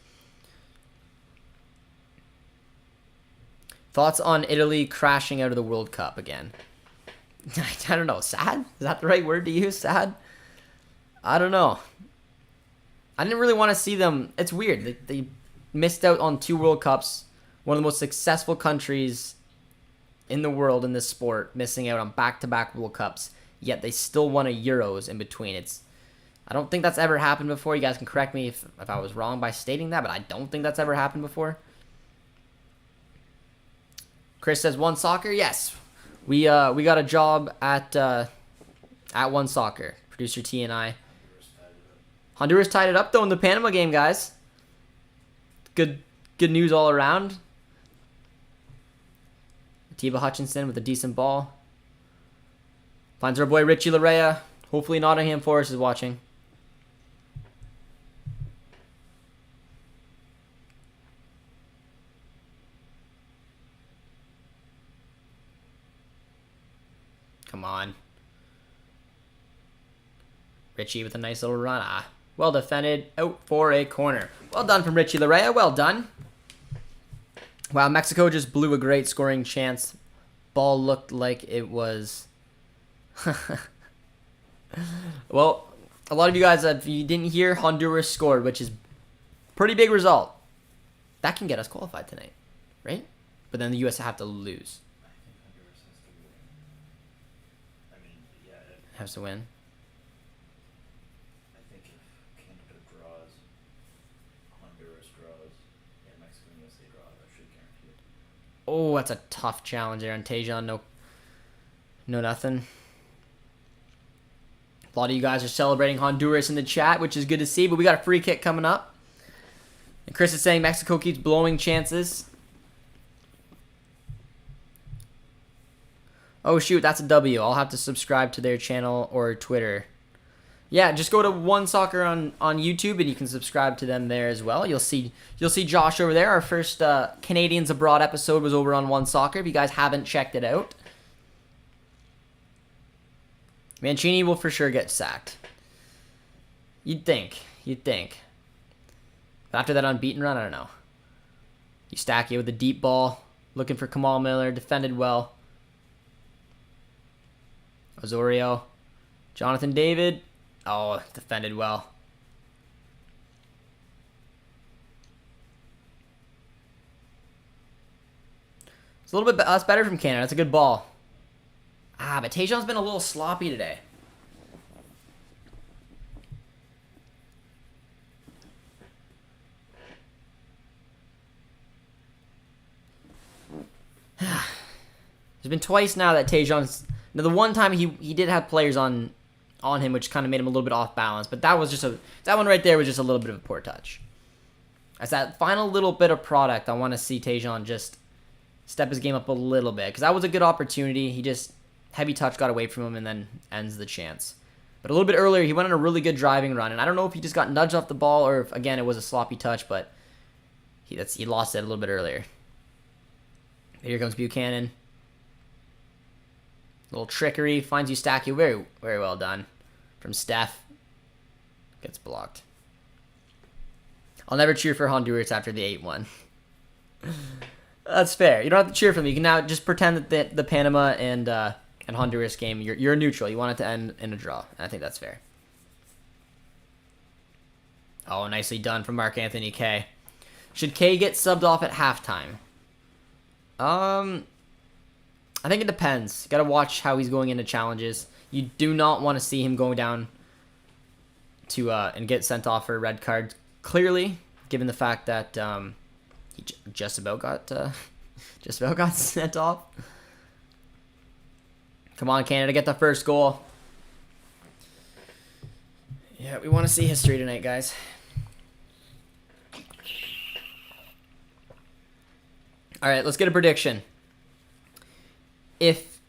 Thoughts on Italy crashing out of the World Cup again? I don't know. Sad? Is that the right word to use? Sad? I don't know. I didn't really want to see them. It's weird. They missed out on 2 World Cups. One of the most successful countries in the world in this sport, missing out on back-to-back World Cups. Yet they still won a Euros in between. I don't think that's ever happened before. You guys can correct me if I was wrong by stating that, but I don't think that's ever happened before. Chris says One Soccer. Yes, we got a job at One Soccer. Producer T and I. Honduras tied it up though in the Panama game, guys. Good news all around. Atiba Hutchinson with a decent ball. Finds our boy Richie Larea. Hopefully Nottingham Forest is watching. Come on. Richie with a nice little run. Ah, well defended. Out for a corner. Well done from Richie Larea. Well done. Wow, Mexico just blew a great scoring chance. Ball looked like it was... Well, a lot of you guys, if you didn't hear, Honduras scored, which is pretty big result. That can get us qualified tonight, right? But then the U.S. have to lose. Has to win. I think if Canada draws, Honduras draws, and Mexico and USA draw, that should guarantee it. Oh, that's a tough challenge there on Tejan. No nothing. A lot of you guys are celebrating Honduras in the chat, which is good to see, but we got a free kick coming up. And Chris is saying Mexico keeps blowing chances. Oh, shoot, that's a W. I'll have to subscribe to their channel or Twitter. Yeah, just go to One Soccer on YouTube, and you can subscribe to them there as well. You'll see Josh over there. Our first Canadians Abroad episode was over on One Soccer, if you guys haven't checked it out. Mancini will for sure get sacked. You'd think. But after that unbeaten run, I don't know. Eustaquio with a deep ball, looking for Kamal Miller, defended well. Osorio. Jonathan David. Oh, defended well. It's a little bit that's better from Canada. That's a good ball. Ah, but Tejan's been a little sloppy today. There's been twice now that Tejan's... Now, the one time he did have players on him, which kind of made him a little bit off balance. But that was just that one right there was just a little bit of a poor touch. As that final little bit of product, I want to see Tejan just step his game up a little bit. Because that was a good opportunity. He just heavy touch got away from him and then ends the chance. But a little bit earlier, he went on a really good driving run, and I don't know if he just got nudged off the ball or if, again, it was a sloppy touch, but he lost it a little bit earlier. Here comes Buchanan. Little trickery, finds Eustachio. Very, very well done from Steph. Gets blocked. I'll never cheer for Honduras after the 8-1. That's fair. You don't have to cheer for them. You can now just pretend that the Panama and Honduras game, you're neutral. You want it to end in a draw. And I think that's fair. Oh, nicely done from Mark Anthony K. Should K get subbed off at halftime? I think it depends. Got to watch how he's going into challenges. You do not want to see him going down to and get sent off for a red card. Clearly, given the fact that he just about got sent off. Come on, Canada, get the first goal. Yeah, we want to see history tonight, guys. All right, let's get a prediction. If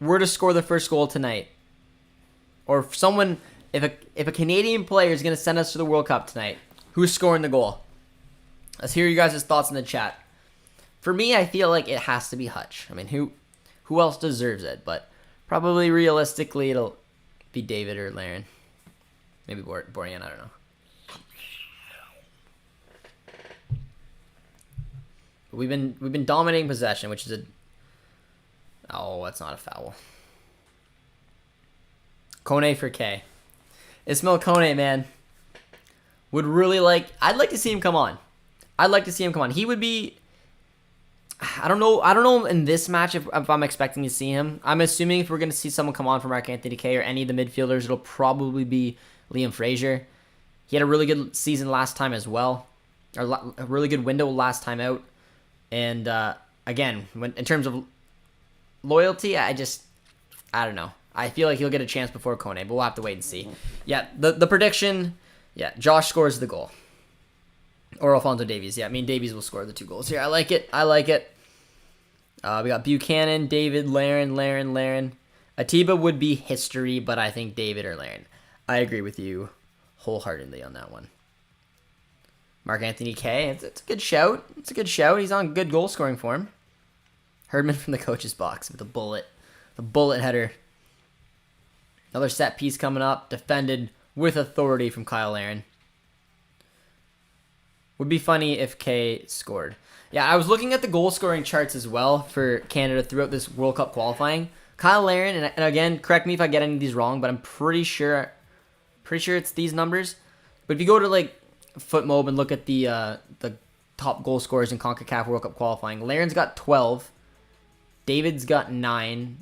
we're to score the first goal tonight, or if a Canadian player is going to send us to the World Cup tonight, who's scoring the goal? Let's hear you guys' thoughts in the chat. For me, I feel like it has to be Hutch. I mean, who else deserves it? But probably realistically, it'll be David or Laren. Maybe Borjan, I don't know. We've been dominating possession, which is oh, that's not a foul. Kone for K. Ismail Kone, man. I'd like to see him come on. He would be, I don't know in this match if I'm expecting to see him. I'm assuming if we're going to see someone come on from Mark Anthony K or any of the midfielders, it'll probably be Liam Fraser. He had a really good season last time as well. Or a really good window last time out. And again, in terms of loyalty, I don't know. I feel like he'll get a chance before Kone, but we'll have to wait and see. Yeah, the prediction, yeah, Josh scores the goal. Or Alphonso Davies. Yeah, I mean, Davies will score the 2 goals here. I like it. We got Buchanan, David, Laren. Atiba would be history, but I think David or Laren. I agree with you wholeheartedly on that one. Mark Anthony K. It's a good shout. He's on good goal scoring form. Herdman from the coach's box with the bullet header. Another set piece coming up, defended with authority from Kyle Laren. Would be funny if K scored. Yeah, I was looking at the goal scoring charts as well for Canada throughout this World Cup qualifying. Kyle Laren, and again, correct me if I get any of these wrong, but I'm pretty sure it's these numbers. But if you go to like FootMob and look at the top goal scorers in CONCACAF World Cup qualifying, Laren's got 12, David's got 9,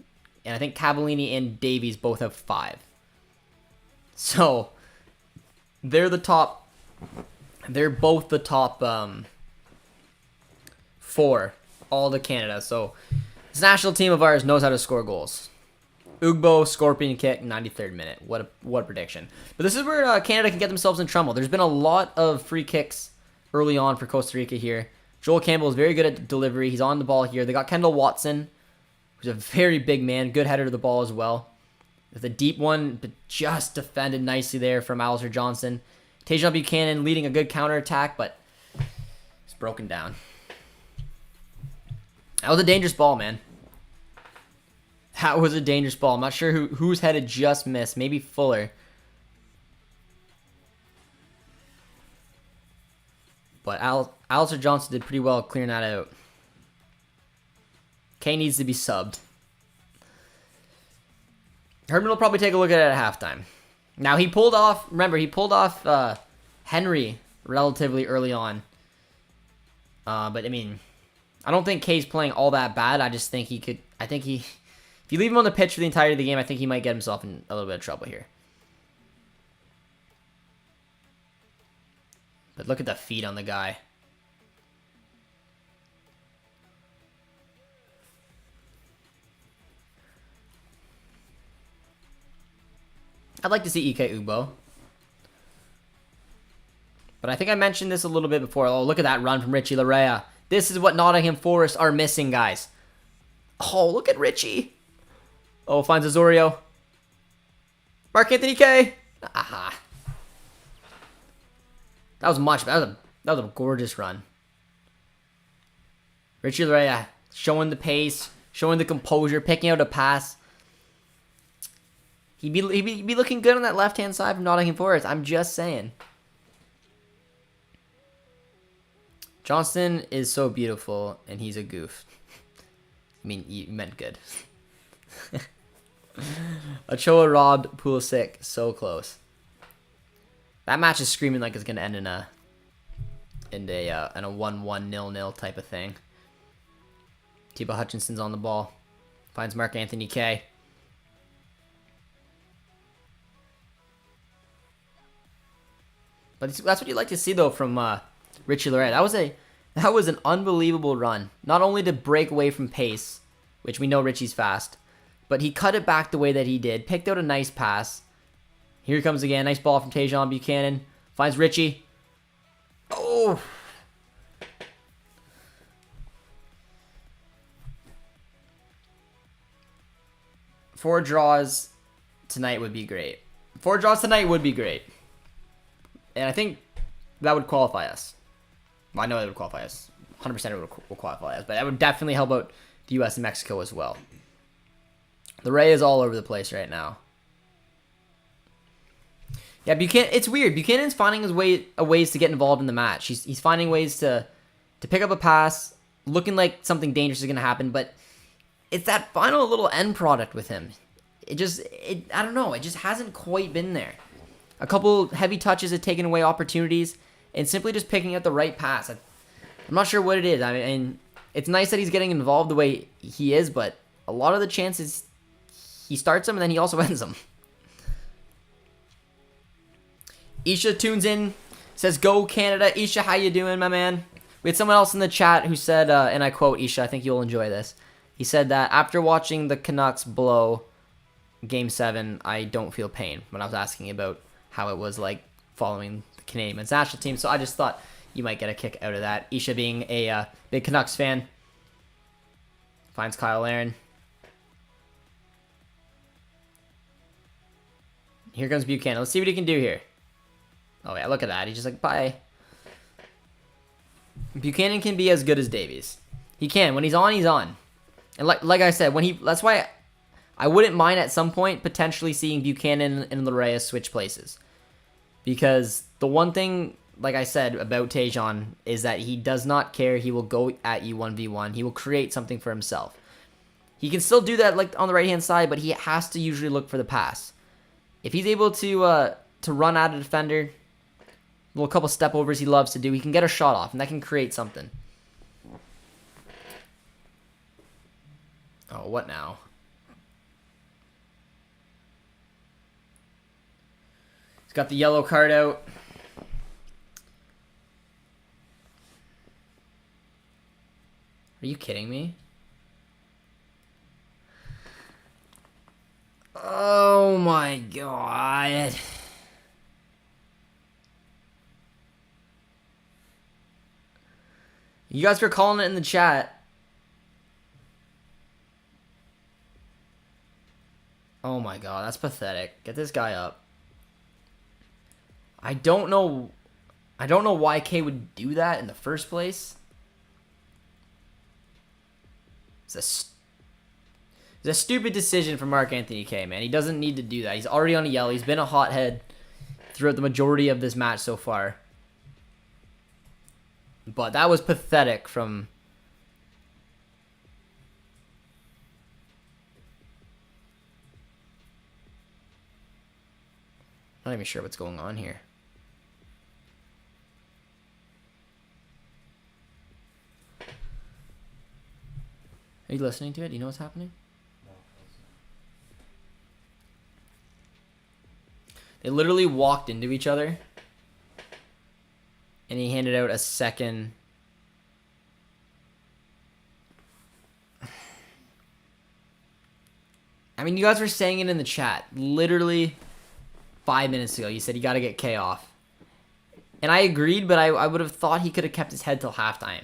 and I think Cavallini and Davies both have 5. So they're both the top 4 all to Canada. So this national team of ours knows how to score goals. Ugbo, scorpion kick, 93rd minute. What a prediction. But this is where Canada can get themselves in trouble. There's been a lot of free kicks early on for Costa Rica here. Joel Campbell is very good at delivery. He's on the ball here. They got Kendall Watson, who's a very big man. Good header to the ball as well. With a deep one, but just defended nicely there from Alistair Johnson. Tajon Buchanan leading a good counterattack, but it's broken down. That was a dangerous ball, man. That was a dangerous ball. I'm not sure whose head had just missed. Maybe Fuller. But Alistair Johnson did pretty well clearing that out. K needs to be subbed. Herdman will probably take a look at it at halftime. Now, he pulled off Henry relatively early on. But, I mean, I don't think K's playing all that bad. I just think if you leave him on the pitch for the entirety of the game, I think he might get himself in a little bit of trouble here. But look at the feet on the guy. I'd like to see Ike Ugbo. But I think I mentioned this a little bit before. Oh, look at that run from Richie Larea. This is what Nottingham Forest are missing, guys. Oh, look at Richie. Oh, finds Azorio. Mark Anthony K. Aha. That was much. That was a gorgeous run. Richie Larea showing the pace, showing the composure, picking out a pass. He'd be looking good on that left-hand side from Nottingham Forest. I'm just saying. Johnston is so beautiful, and he's a goof. I mean, you meant good. Ochoa robbed Pulisic so close. That match is screaming like it's gonna end in a 1-1 0-0 type of thing. Tiba Hutchinson's on the ball, finds Mark Anthony K. But that's what you like to see though from Richie Larea. That was an unbelievable run. Not only to break away from pace, which we know Richie's fast, but he cut it back the way that he did. Picked out a nice pass. Here he comes again. Nice ball from Tajon Buchanan. Finds Richie. Oh! Four draws tonight would be great. And I think that would qualify us. Well, I know that would qualify us. 100% it will qualify us. But that would definitely help out the U.S. and Mexico as well. The Ray is all over the place right now. Yeah, Buchanan. It's weird. Buchanan's finding his ways to get involved in the match. He's finding ways to pick up a pass, looking like something dangerous is going to happen. But it's that final little end product with him. I don't know. It just hasn't quite been there. A couple heavy touches have taken away opportunities, and simply just picking out the right pass. I'm not sure what it is. I mean, it's nice that he's getting involved the way he is, but a lot of the chances he starts them and then he also ends them. Isha tunes in, says, "Go Canada." Isha, how you doing, my man? We had someone else in the chat who said, and I quote, Isha, I think you'll enjoy this. He said that after watching the Canucks blow Game 7, I don't feel pain, when I was asking about how it was like following the Canadian men's national team. So I just thought you might get a kick out of that. Isha being a big Canucks fan. Finds Kyle Aaron. Here comes Buchanan. Let's see what he can do here. Oh yeah, look at that. He's just like, bye. Buchanan can be as good as Davies. He can. When he's on, he's on. And like I said, that's why I wouldn't mind at some point potentially seeing Buchanan and Larea switch places. Because the one thing, like I said, about Tajon is that he does not care. He will go at you 1v1. He will create something for himself. He can still do that like on the right-hand side, but he has to usually look for the pass. If he's able to run at a defender, little couple step overs he loves to do, he can get a shot off, and that can create something. Oh, what now? He's got the yellow card out. Are you kidding me? Oh my god. You guys were calling it in the chat. Oh my god, that's pathetic. Get this guy up. I don't know why K would do that in the first place. It's a stupid decision for Mark Anthony K, man. He doesn't need to do that. He's already on a yellow. He's been a hothead throughout the majority of this match so far. But that was pathetic from... I'm not even sure what's going on here. Are you listening to it? Do you know what's happening? They literally walked into each other. And he handed out a second. I mean, you guys were saying it in the chat. Literally 5 minutes ago, you said you got to get K off. And I agreed, but I would have thought he could have kept his head till halftime.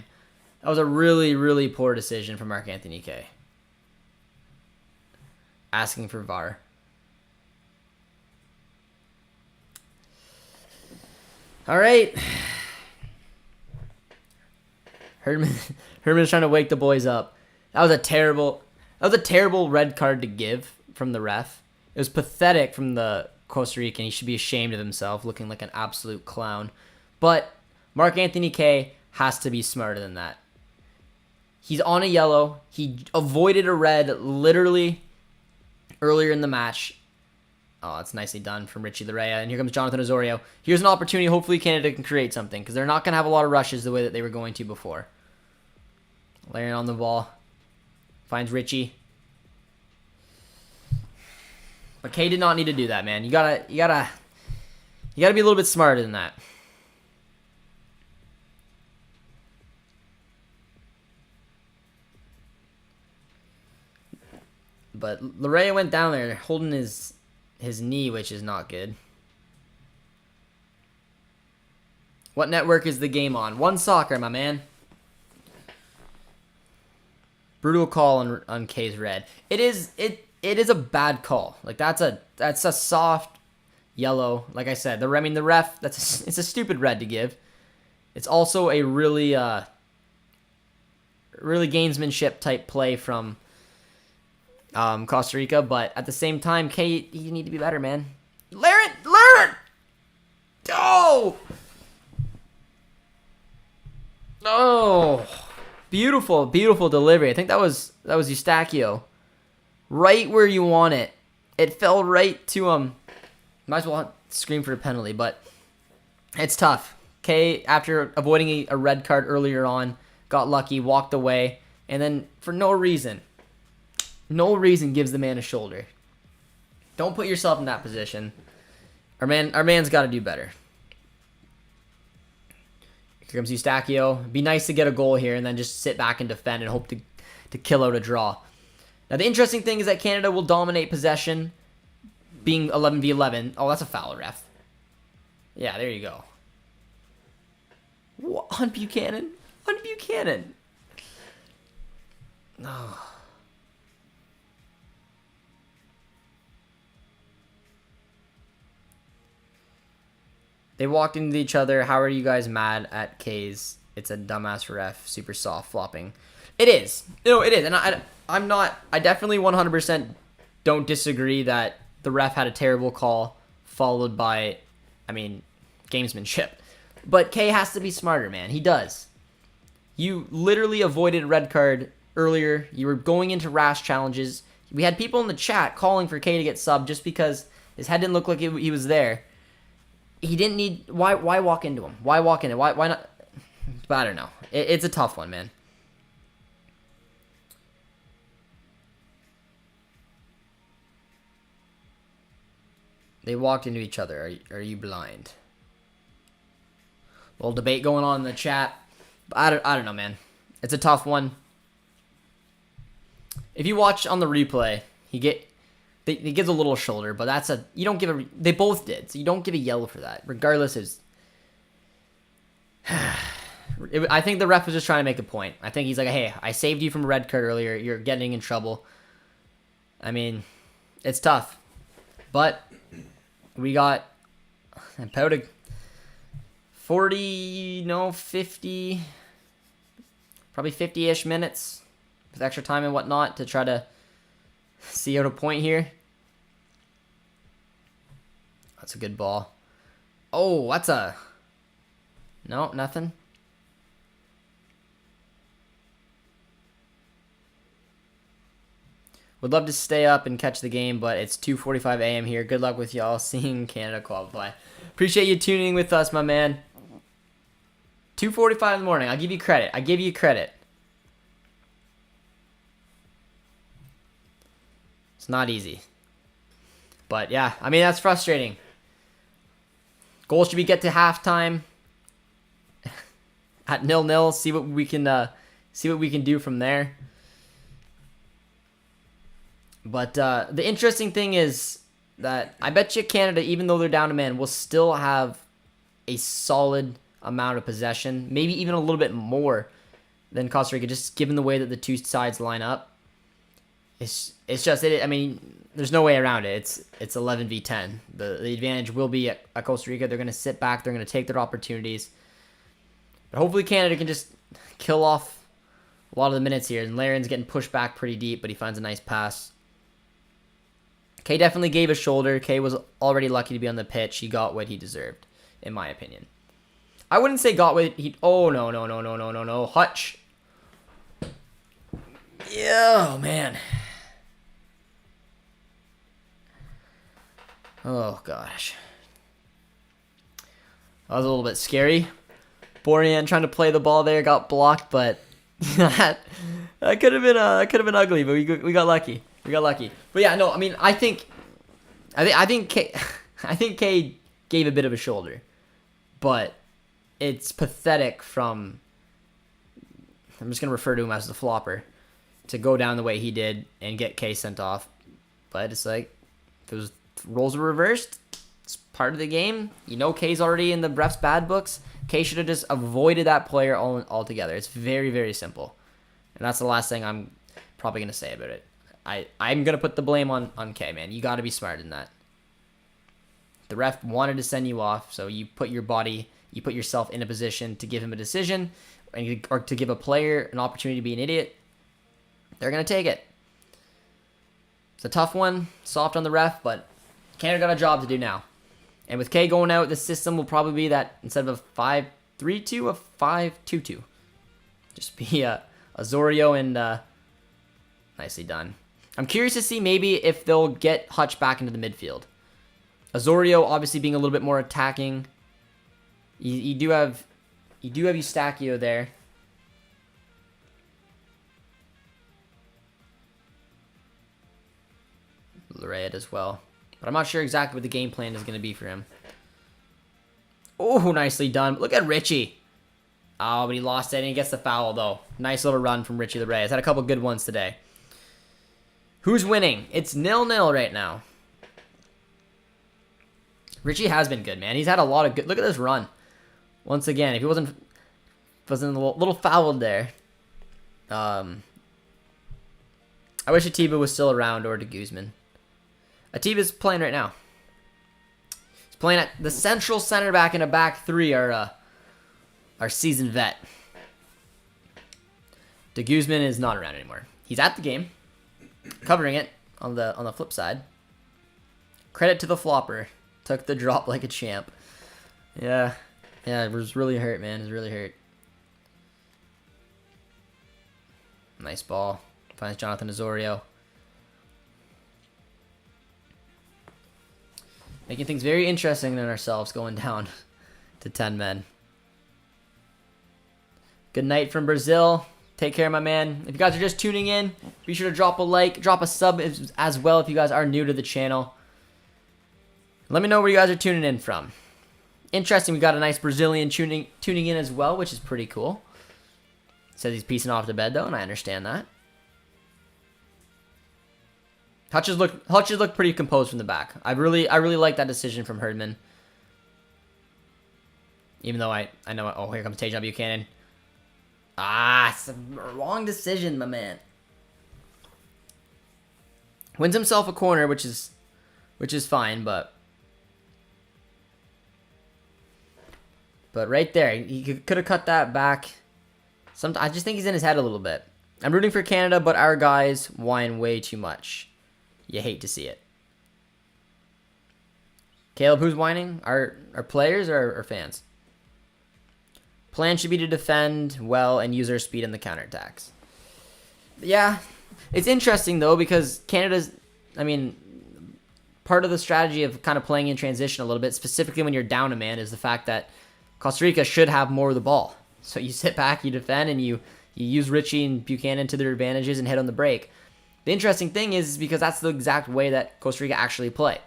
That was a really, really poor decision from Mark Anthony K. asking for VAR. All right. Herman's trying to wake the boys up. That was a terrible red card to give from the ref. It was pathetic from the Costa Rican. He should be ashamed of himself, looking like an absolute clown. But Mark Anthony Kaye has to be smarter than that. He's on a yellow. He avoided a red literally earlier in the match. Oh, that's nicely done from Richie Larea. And here comes Jonathan Osorio. Here's an opportunity. Hopefully Canada can create something because they're not going to have a lot of rushes the way that they were going to before. Layering on the ball. Finds Richie. But Kaye did not need to do that, man. You gotta be a little bit smarter than that. But Larea went down there holding his knee, which is not good. What network is the game on? One Soccer, my man. Brutal call on Kaye's red. It is a bad call. Like that's a soft yellow. Like I said, the ref. It's a stupid red to give. It's also a really gamesmanship type play from Costa Rica. But at the same time, Kaye, you need to be better, man. Learn. Oh. Oh. Beautiful delivery. I think that was Eustachio. Right where you want it. It fell right to him. Might as well scream for a penalty, but it's tough. Kaye, after avoiding a red card earlier on, got lucky, walked away, and then for no reason gives the man a shoulder. Don't put yourself in that position. Our man's got to do better. Here comes Eustachio. Be nice to get a goal here and then just sit back and defend and hope to kill out a draw. Now, the interesting thing is that Canada will dominate possession, being 11v11. Oh, that's a foul, ref. Yeah, there you go. Hunt Buchanan. Oh. They walked into each other. How are you guys mad at Kaye's? It's a dumbass ref. Super soft flopping. It is. No, it is. And I definitely 100% don't disagree that the ref had a terrible call followed by, gamesmanship. But Kaye has to be smarter, man. He does. You literally avoided a red card earlier. You were going into rash challenges. We had people in the chat calling for Kaye to get subbed just because his head didn't look like he was there. He didn't need... Why walk into him? Why walk into... Why not... But I don't know. It's a tough one, man. They walked into each other. Are you blind? Little debate going on in the chat. But I don't know, man. It's a tough one. If you watch on the replay, he gives a little shoulder, but that's a... You don't give a... They both did, so you don't give a yellow for that. Regardless, it's... I think the ref was just trying to make a point. I think he's like, hey, I saved you from a red card earlier. You're getting in trouble. It's tough. But we got about 50... Probably 50-ish minutes with extra time and whatnot to try to see out a point here. That's a good ball. Oh, that's a... No, nothing. Would love to stay up and catch the game, but it's 2:45 a.m. here. Good luck with y'all seeing Canada qualify. Appreciate you tuning with us, my man. 2:45 in the morning. I'll give you credit. I give you credit. It's not easy. But yeah, that's frustrating. Goal should be get to halftime at 0-0. See what we can do from there. But the interesting thing is that I bet you Canada, even though they're down a man, will still have a solid amount of possession, maybe even a little bit more than Costa Rica, just given the way that the two sides line up. It's just it. I mean, there's no way around it. It's 11v10. The advantage will be at Costa Rica. They're gonna sit back. They're gonna take their opportunities. But hopefully Canada can just kill off a lot of the minutes here. And Laren's getting pushed back pretty deep, but he finds a nice pass. Kay definitely gave a shoulder. Kay was already lucky to be on the pitch. He got what he deserved, in my opinion. I wouldn't say got what he... Oh, no. Hutch. Yeah, oh, man. Oh, gosh. That was a little bit scary. Borjan trying to play the ball there, got blocked, but that could have been ugly, but we got lucky. But yeah, no, I mean, I think Kay gave a bit of a shoulder, but it's pathetic from, I'm just gonna refer to him as the flopper, to go down the way he did and get Kay sent off. But it's like, if roles were reversed, it's part of the game. You know, Kay's already in the ref's bad books. Kay should have just avoided that player altogether. It's very, very simple. And that's the last thing I'm probably going to say about it. I'm going to put the blame on Kay, man. You got to be smarter than that. The ref wanted to send you off, so you put yourself in a position to give him a decision or to give a player an opportunity to be an idiot. They're going to take it. It's a tough one, soft on the ref, but Canada got a job to do now. And with Kay going out, the system will probably be that instead of a 5-3-2, a 5-2-2. Just be Osorio and nicely done. I'm curious to see maybe if they'll get Hutch back into the midfield. Osorio obviously being a little bit more attacking. You do have Eustachio there. Lorraine as well. But I'm not sure exactly what the game plan is going to be for him. Oh, nicely done. Look at Richie. Oh, but he lost it and he gets the foul, though. Nice little run from Richie Lorraine. He's had a couple good ones today. Who's winning? It's 0-0 right now. Richie has been good, man. He's had a lot of good... Look at this run. Once again, if he wasn't a little fouled there. I wish Atiba was still around, or de Guzman. Atiba's playing right now. He's playing at the central center back in a back three, our seasoned vet. De Guzman is not around anymore. He's at the game, covering it on the flip side. Credit to the flopper. Took the drop like a champ. Yeah, it was really hurt, man. It was really hurt. Nice ball. Finds Jonathan Osorio. Making things very interesting in ourselves going down to 10 men. Good night from Brazil. Take care, my man. If you guys are just tuning in, be sure to drop a like, drop a sub as well if you guys are new to the channel. Let me know where you guys are tuning in from. Interesting, we got a nice Brazilian tuning in as well, which is pretty cool. Says he's piecing off the bed though, and I understand that. Hutches look pretty composed from the back. I really like that decision from Herdman. Even though I know, oh, here comes Tajon Buchanan. It's a wrong decision, my man. Wins himself a corner, which is fine, but right there, he could have cut that back. I just think he's in his head a little bit. I'm rooting for Canada, but our guys whine way too much. You hate to see it. Caleb, who's whining? Our players or our fans? Plan should be to defend well and use our speed in the counterattacks. Yeah, it's interesting though because Canada's, part of the strategy of kind of playing in transition a little bit, specifically when you're down a man, is the fact that Costa Rica should have more of the ball. So you sit back, you defend, and you use Richie and Buchanan to their advantages and hit on the break. The interesting thing is because that's the exact way that Costa Rica actually play.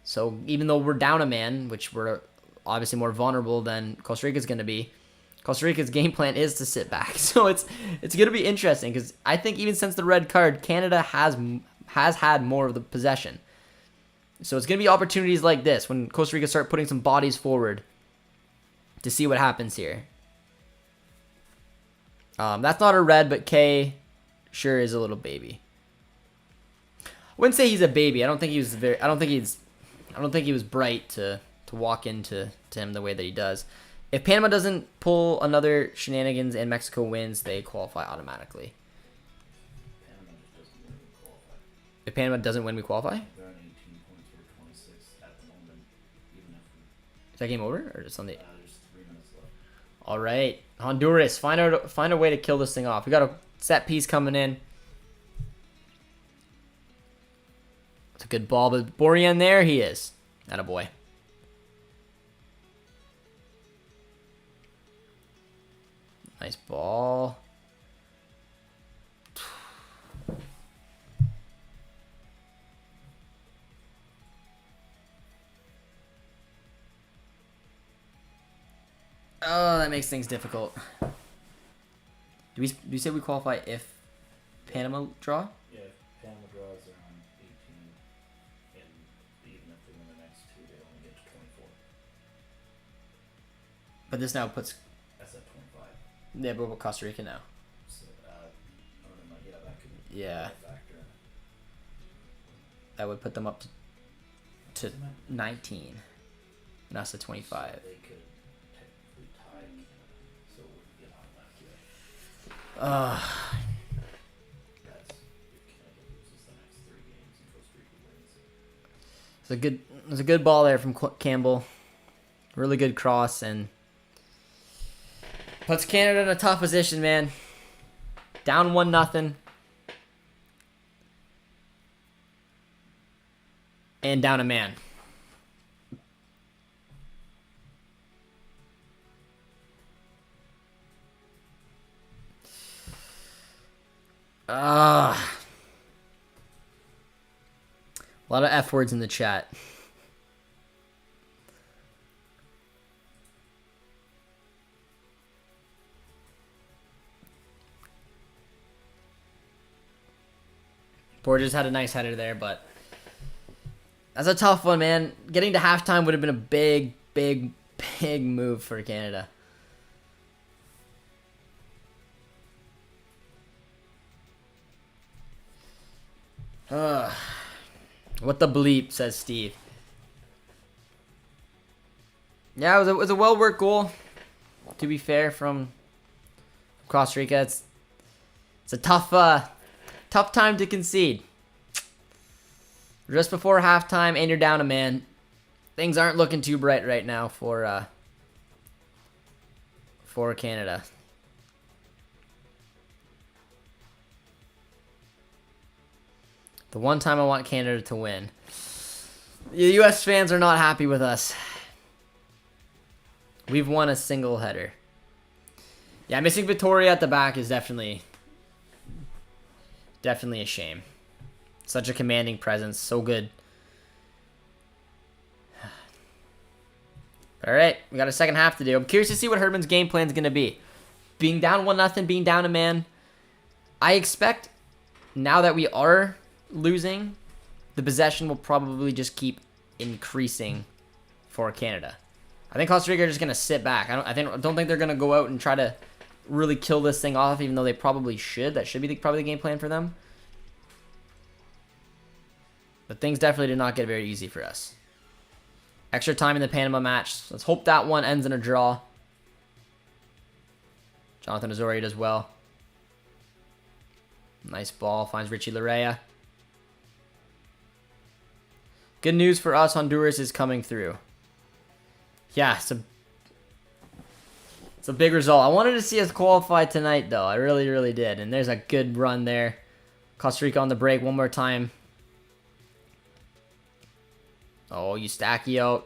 So even though we're down a man, which we're obviously more vulnerable than Costa Rica's going to be, Costa Rica's game plan is to sit back. So it's going to be interesting because I think even since the red card, Canada has had more of the possession. So it's going to be opportunities like this when Costa Rica start putting some bodies forward to see what happens here. That's not a red, but K sure is a little baby. wouldn't say he's a baby. I don't think he was very. I don't think he was bright to walk into him the way that he does. If Panama doesn't pull another shenanigans and Mexico wins, they qualify automatically. Panama just doesn't win, we qualify. If Panama doesn't win, we qualify. They're on 18 points. We're 26 at the moment. Even if we, Is that game over or just on the? there's 3 minutes left. All right, Honduras, find a way to kill this thing off. We got a set piece coming in. It's a good ball, but Borjan there, he is. Attaboy. Nice ball. Oh, that makes things difficult. Do we say we qualify if Panama draw? Yeah, if Panama draws, they're on 18. And even if they win the next 2, they only get to 24. But this now puts That's at 25. yeah, but what Costa Rica now? So, yeah, that could be Yeah. a factor. That would put them up to Isn't it? 19. And us to 25. So they could technically tie Canada, so it wouldn't get automatic yet. That's if Canada loses the next 3 games and Costa Rica wins. It's a good ball there from Campbell. Really good cross and puts Canada in a tough position, man. Down 1-0. And down a man. A lot of F words in the chat. Borges had a nice header there, but that's a tough one, man. Getting to halftime would have been a big, big, big move for Canada. What the bleep, says Steve. Yeah, it was a well-worked goal, to be fair, from Costa Rica. It's a tough time to concede. Just before halftime, and you're down a man. Things aren't looking too bright right now for Canada. The one time I want Canada to win. The U.S. fans are not happy with us. We've won a single header. Yeah, missing Vittoria at the back is definitely a shame. Such a commanding presence. So good. All right, we got a second half to do. I'm curious to see what Herdman's game plan is going to be. Being down 1-0, being down a man. I expect now that we are losing, the possession will probably just keep increasing for Canada. I think Costa Rica are just going to sit back. I don't think they're going to go out and try to really kill this thing off, even though they probably should. That should be probably the game plan for them. But things definitely did not get very easy for us. Extra time in the Panama match. Let's hope that one ends in a draw. Jonathan Azoria does well. Nice ball. Finds Richie Larea. Good news for us. Honduras is coming through. Yeah, it's a big result. I wanted to see us qualify tonight, though. I really, really did. And there's a good run there. Costa Rica on the break one more time. Oh, Eustachio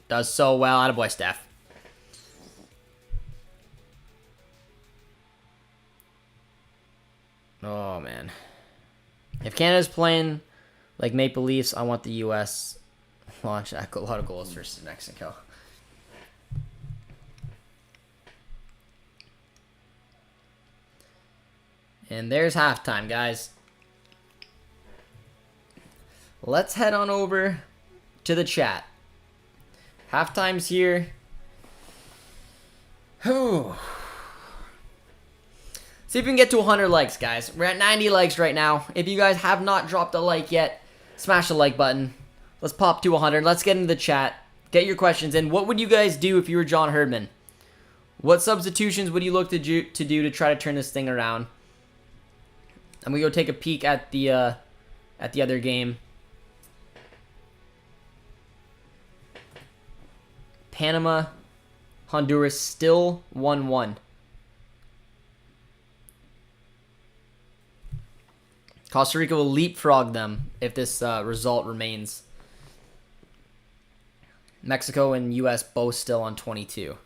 does so well. Attaboy, Steph. Oh, man. If Canada's playing like Maple Leafs, I want the U.S. launch a lot of goals versus Mexico. And there's halftime, guys. Let's head on over to the chat. Halftime's here. Whew. See if we can get to 100 likes, guys. We're at 90 likes right now. If you guys have not dropped a like yet, smash the like button. Let's pop to 100. Let's get into the chat. Get your questions in. What would you guys do if you were John Herdman? What substitutions would you look to do to try to turn this thing around? I'm gonna go take a peek at the other game. Panama, Honduras still 1-1. Costa Rica will leapfrog them if this result remains. Mexico and U.S. both still on 22.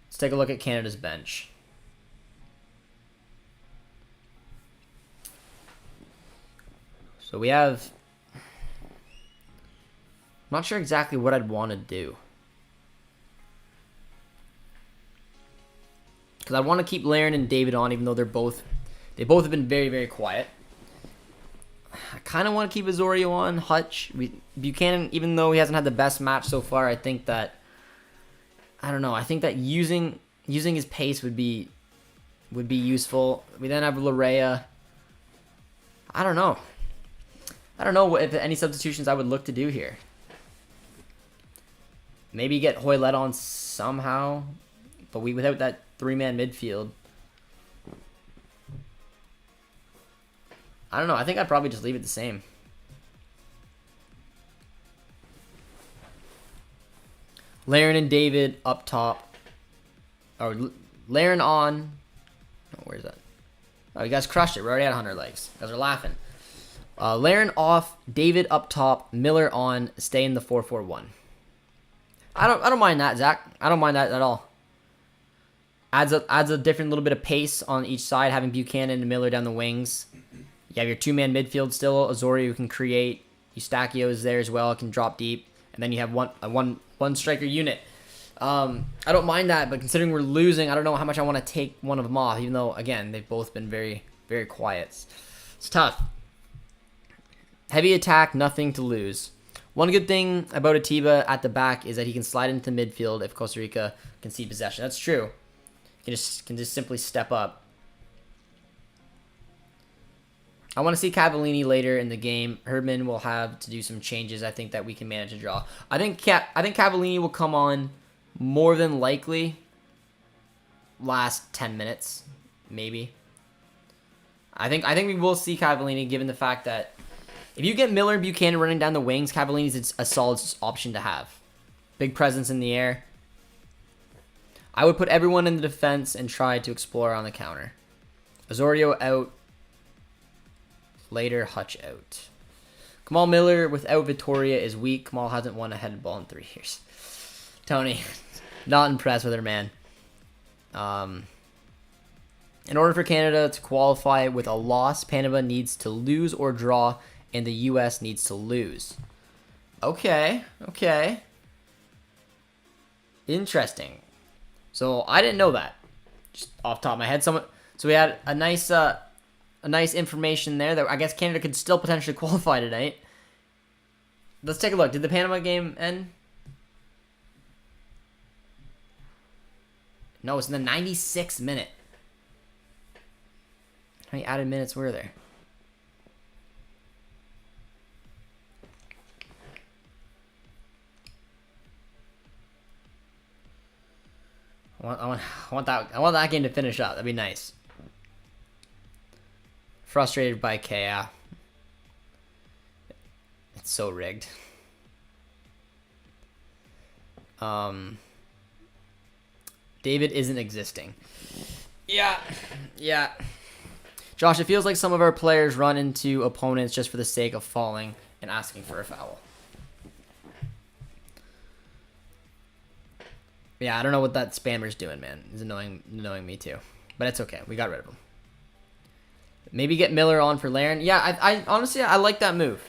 Let's take a look at Canada's bench. So we have... I'm not sure exactly what I'd want to do. Because I want to keep Larin and David on, even though they both have been very, very quiet. I kind of want to keep Osorio on. Hutch, Buchanan, even though he hasn't had the best match so far, I think that using his pace would be useful. We then have Larea. I don't know if any substitutions I would look to do here. Maybe get Hoylett on somehow, but without that three-man midfield. I don't know. I think I'd probably just leave it the same. Larin and David up top. Or Larin on. Oh, where's that? Oh, you guys crushed it. We're already at 100 likes. You guys are laughing. Larin off. David up top. Miller on. Stay in the 4-4-1. I don't mind that, Zach. I don't mind that at all. Adds a different little bit of pace on each side, having Buchanan and Miller down the wings. You have your two-man midfield still. Osorio can create. Eustachio is there as well. Can drop deep. And then you have one striker unit. I don't mind that, but considering we're losing, I don't know how much I want to take one of them off, even though, again, they've both been very, very quiet. It's tough. Heavy attack, nothing to lose. One good thing about Atiba at the back is that he can slide into midfield if Costa Rica can see possession. That's true. He can just simply step up. I want to see Cavallini later in the game. Herdman will have to do some changes. I think that we can manage a draw. I think Cavallini will come on more than likely last 10 minutes, maybe. I think we will see Cavallini, given the fact that if you get Miller and Buchanan running down the wings, Cavallini's a solid option to have. Big presence in the air. I would put everyone in the defense and try to explore on the counter. Osorio out. Later, Hutch out. Kamal Miller without Vittoria is weak. Kamal hasn't won a headed ball in 3 years. Tony, not impressed with her, man. In order for Canada to qualify with a loss, Panama needs to lose or draw, and the U.S. needs to lose. Okay. Interesting. So I didn't know that. Just off the top of my head, so we had a nice information there that I guess Canada could still potentially qualify tonight. Let's take a look. Did the Panama game end? No, it's in the 96th minute. How many added minutes were there? I want that game to finish up. That'd be nice. Frustrated by Kea. It's so rigged. David isn't existing. Yeah. Josh, it feels like some of our players run into opponents just for the sake of falling and asking for a foul. Yeah, I don't know what that spammer's doing, man. He's annoying me too. But it's okay. We got rid of him. Maybe get Miller on for Larin. Yeah, I honestly, I like that move.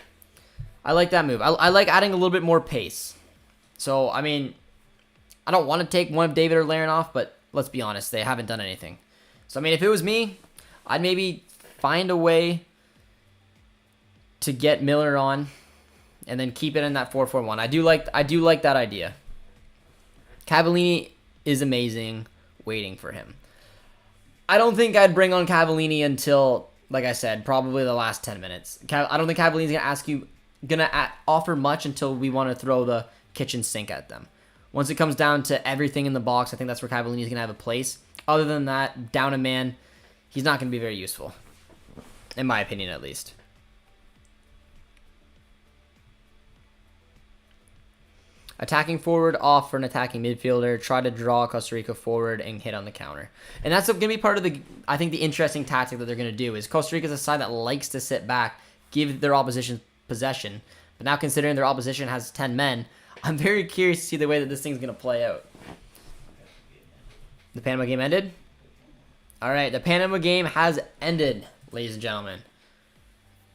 I like adding a little bit more pace. So, I mean, I don't want to take one of David or Larin off, but let's be honest, they haven't done anything. So, I mean, if it was me, I'd maybe find a way to get Miller on and then keep it in that 4-4-1. I do like that idea. Cavallini is amazing waiting for him. I don't think I'd bring on Cavallini until, like I said, probably the last 10 minutes. I don't think Cavallini's gonna offer much until we want to throw the kitchen sink at them. Once it comes down to everything in the box, I think that's where Cavallini's gonna have a place. Other than that, down a man, he's not gonna be very useful, in my opinion at least. Attacking forward off for an attacking midfielder. Try to draw Costa Rica forward and hit on the counter. And that's going to be part of I think the interesting tactic that they're going to do is Costa Rica's a side that likes to sit back, give their opposition possession. But now considering their opposition has 10 men, I'm very curious to see the way that this thing's going to play out. The Panama game ended? All right, the Panama game has ended, ladies and gentlemen.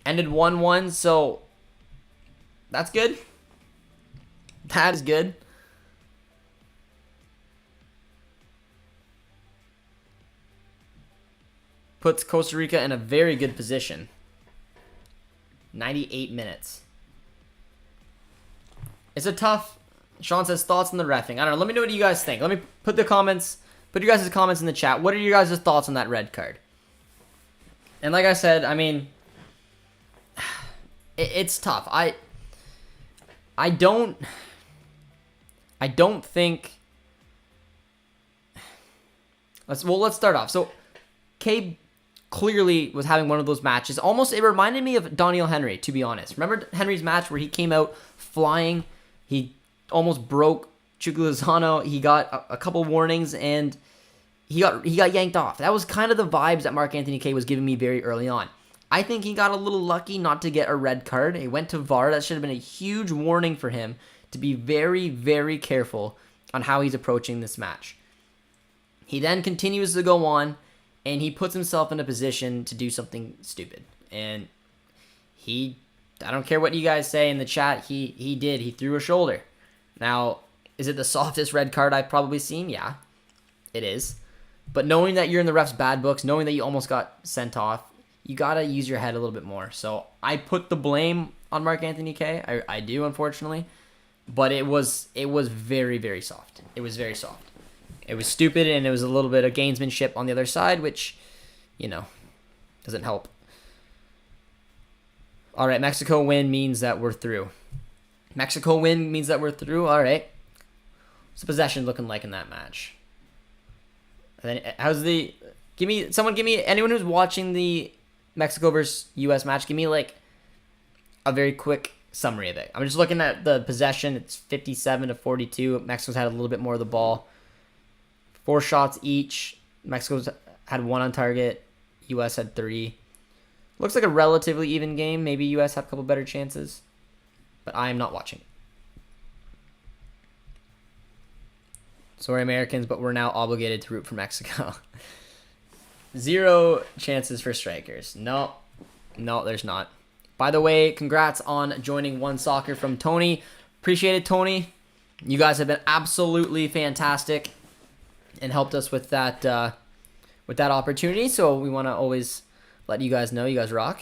Ended 1-1, so that's good. That is good. Puts Costa Rica in a very good position. 98 minutes. It's a tough... Sean says, thoughts on the reffing. I don't know. Let me know what you guys think. Let me put your guys' comments in the chat. What are your guys' thoughts on that red card? And like I said, I mean... It's tough. I don't think... Let's start off. So, K clearly was having one of those matches. Almost, it reminded me of Daniel Henry, to be honest. Remember Henry's match where he came out flying? He almost broke Chukwulazano. He got a couple warnings, and he got yanked off. That was kind of the vibes that Mark Anthony K was giving me very early on. I think he got a little lucky not to get a red card. He went to VAR. That should have been a huge warning for him to be very, very careful on how he's approaching this match. He then continues to go on, and he puts himself in a position to do something stupid. And I don't care what you guys say in the chat, he did. He threw a shoulder. Now, is it the softest red card I've probably seen? Yeah, it is. But knowing that you're in the ref's bad books, knowing that you almost got sent off, you got to use your head a little bit more. So I put the blame on Mark Anthony K. I do, unfortunately. But it was very, very soft. It was very soft. It was stupid, and it was a little bit of gamesmanship on the other side, which, doesn't help. All right, Mexico win means that we're through. Mexico win means that we're through. All right. What's the possession looking like in that match? And then anyone who's watching the Mexico versus U.S. match, give me like a very quick summary of it. I'm just looking at the possession. It's 57-42. Mexico's had a little bit more of the ball. 4 shots each. Mexico's had 1 on target. U.S. had 3. Looks like a relatively even game. Maybe U.S. have a couple better chances. But I am not watching. Sorry, Americans, but we're now obligated to root for Mexico. 0 chances for strikers. No, there's not. By the way, congrats on joining One Soccer from Tony. Appreciate it, Tony. You guys have been absolutely fantastic and helped us with that opportunity. So we want to always let you guys know you guys rock.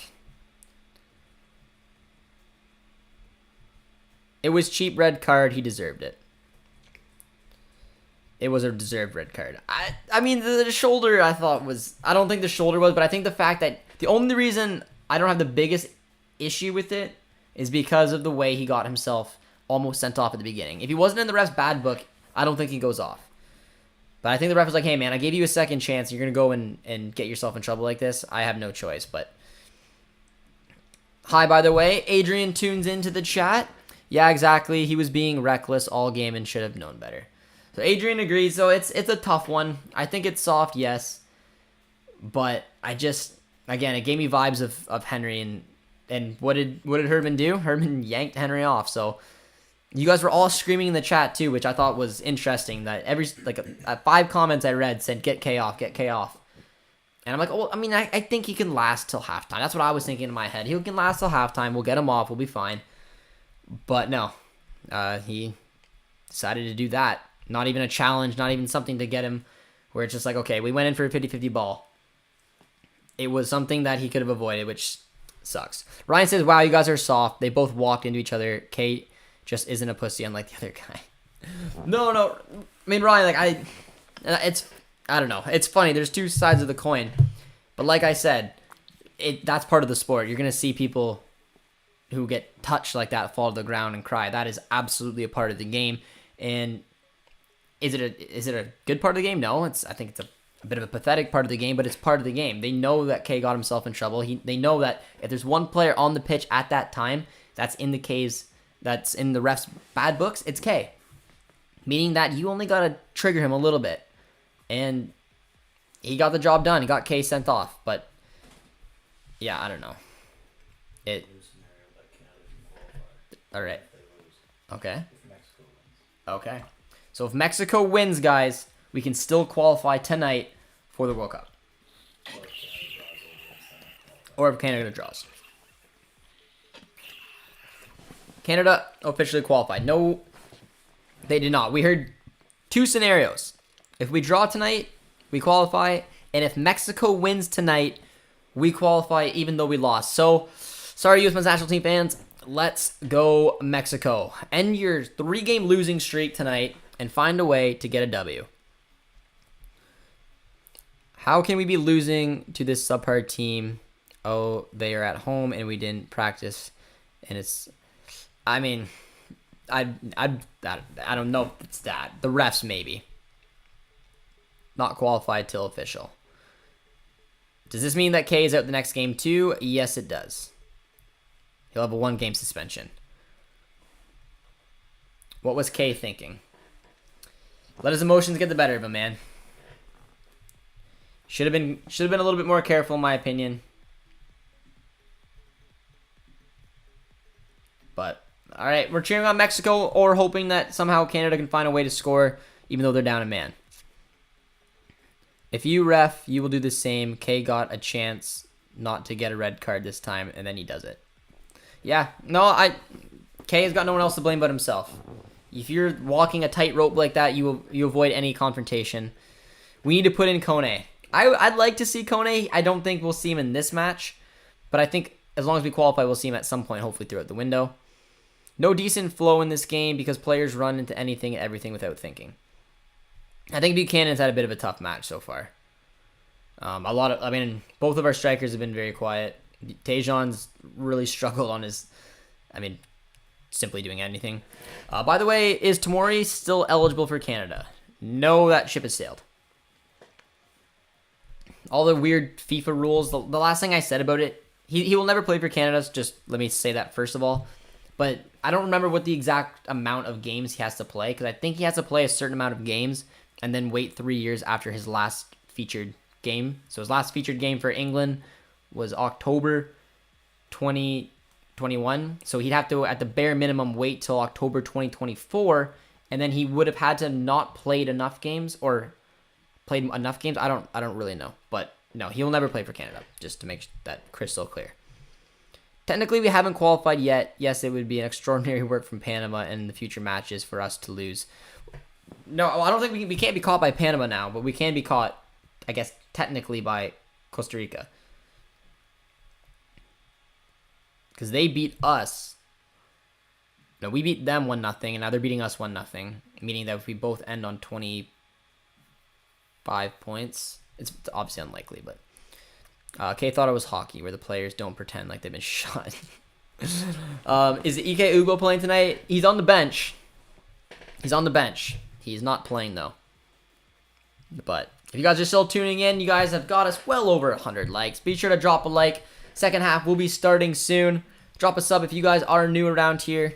It was cheap red card. He deserved it. It was a deserved red card. I mean, the shoulder I thought was... I don't think the shoulder was, but I think the fact that... The only reason I don't have the biggest issue with it is because of the way he got himself almost sent off at the beginning. If he wasn't in the ref's bad book, I don't think he goes off. But I think the ref was like, hey, man, I gave you a second chance. You're going to go and get yourself in trouble like this. I have no choice, but... Hi, by the way. Adrian tunes into the chat. Yeah, exactly. He was being reckless all game and should have known better. So Adrian agrees. So it's a tough one. I think it's soft, yes. But I just... Again, it gave me vibes of Henry. And what did Herman do? Herman yanked Henry off. So... You guys were all screaming in the chat too, which I thought was interesting. That 5 comments I read said, "Get K off, get K off," and I'm like, "Oh, I mean, I think he can last till halftime." That's what I was thinking in my head. He can last till halftime. We'll get him off. We'll be fine. But no, he decided to do that. Not even a challenge. Not even something to get him. Where it's just like, okay, we went in for a 50-50 ball. It was something that he could have avoided, which sucks. Ryan says, "Wow, you guys are soft." They both walked into each other. Kate just isn't a pussy unlike the other guy. No. I mean, Ryan, like I don't know. It's funny. There's two sides of the coin, but like I said, that's part of the sport. You're gonna see people who get touched like that fall to the ground and cry. That is absolutely a part of the game. And is it a good part of the game? No. I think it's a bit of a pathetic part of the game, but it's part of the game. They know that Kay got himself in trouble. They know that if there's one player on the pitch at that time that's in the ref's bad books, it's Kay. Meaning that you only gotta trigger him a little bit. And he got the job done. He got Kay sent off. But yeah, I don't know. All right. Okay. Okay. So if Mexico wins, guys, we can still qualify tonight for the World Cup. Or if Canada draws. Canada officially qualified. No, they did not. We heard two scenarios. If we draw tonight, we qualify. And if Mexico wins tonight, we qualify even though we lost. So, sorry, U.S. Men's National Team fans. Let's go Mexico. End your 3-game losing streak tonight and find a way to get a W. How can we be losing to this subpar team? Oh, they are at home and we didn't practice. And it's, I mean, I don't know if it's that. The refs maybe. Not qualified till official. Does this mean that Kay is out the next game too? Yes, it does. He'll have a 1-game suspension. What was Kay thinking? Let his emotions get the better of him, man. Should have been a little bit more careful, in my opinion. But all right, we're cheering on Mexico or hoping that somehow Canada can find a way to score, even though they're down a man. If you ref, you will do the same. Kay got a chance not to get a red card this time, and then he does it. Yeah, no, Kay has got no one else to blame but himself. If you're walking a tightrope like that, you avoid any confrontation. We need to put in Kone. I'd like to see Kone. I don't think we'll see him in this match, but I think as long as we qualify, we'll see him at some point, hopefully throughout the window. No decent flow in this game because players run into anything and everything without thinking. I think Buchanan's had a bit of a tough match so far. Both of our strikers have been very quiet. Tejan's really struggled on simply doing anything. By the way, is Tomori still eligible for Canada? No, that ship has sailed. All the weird FIFA rules, the last thing I said about it, he will never play for Canada, just let me say that first of all. But I don't remember what the exact amount of games he has to play, because I think he has to play a certain amount of games and then wait 3 years after his last featured game. So his last featured game for England was October 2021. So he'd have to, at the bare minimum, wait till October 2024, and then he would have had to not played enough games or played enough games. I don't really know, but no, he will never play for Canada. Just to make that crystal clear. Technically, we haven't qualified yet. Yes, it would be an extraordinary work from Panama in the future matches for us to lose. No, I don't think we can't be caught by Panama now, but we can be caught, I guess, technically by Costa Rica. Because they beat us. No, we beat them 1-0, and now they're beating us 1-0. Meaning that if we both end on 25 points, it's obviously unlikely, but Kay thought it was hockey, where the players don't pretend like they've been shot. Is Ike Ugo playing tonight? He's on the bench. He's not playing, though. But if you guys are still tuning in, you guys have got us well over 100 likes. Be sure to drop a like. Second half will be starting soon. Drop a sub if you guys are new around here.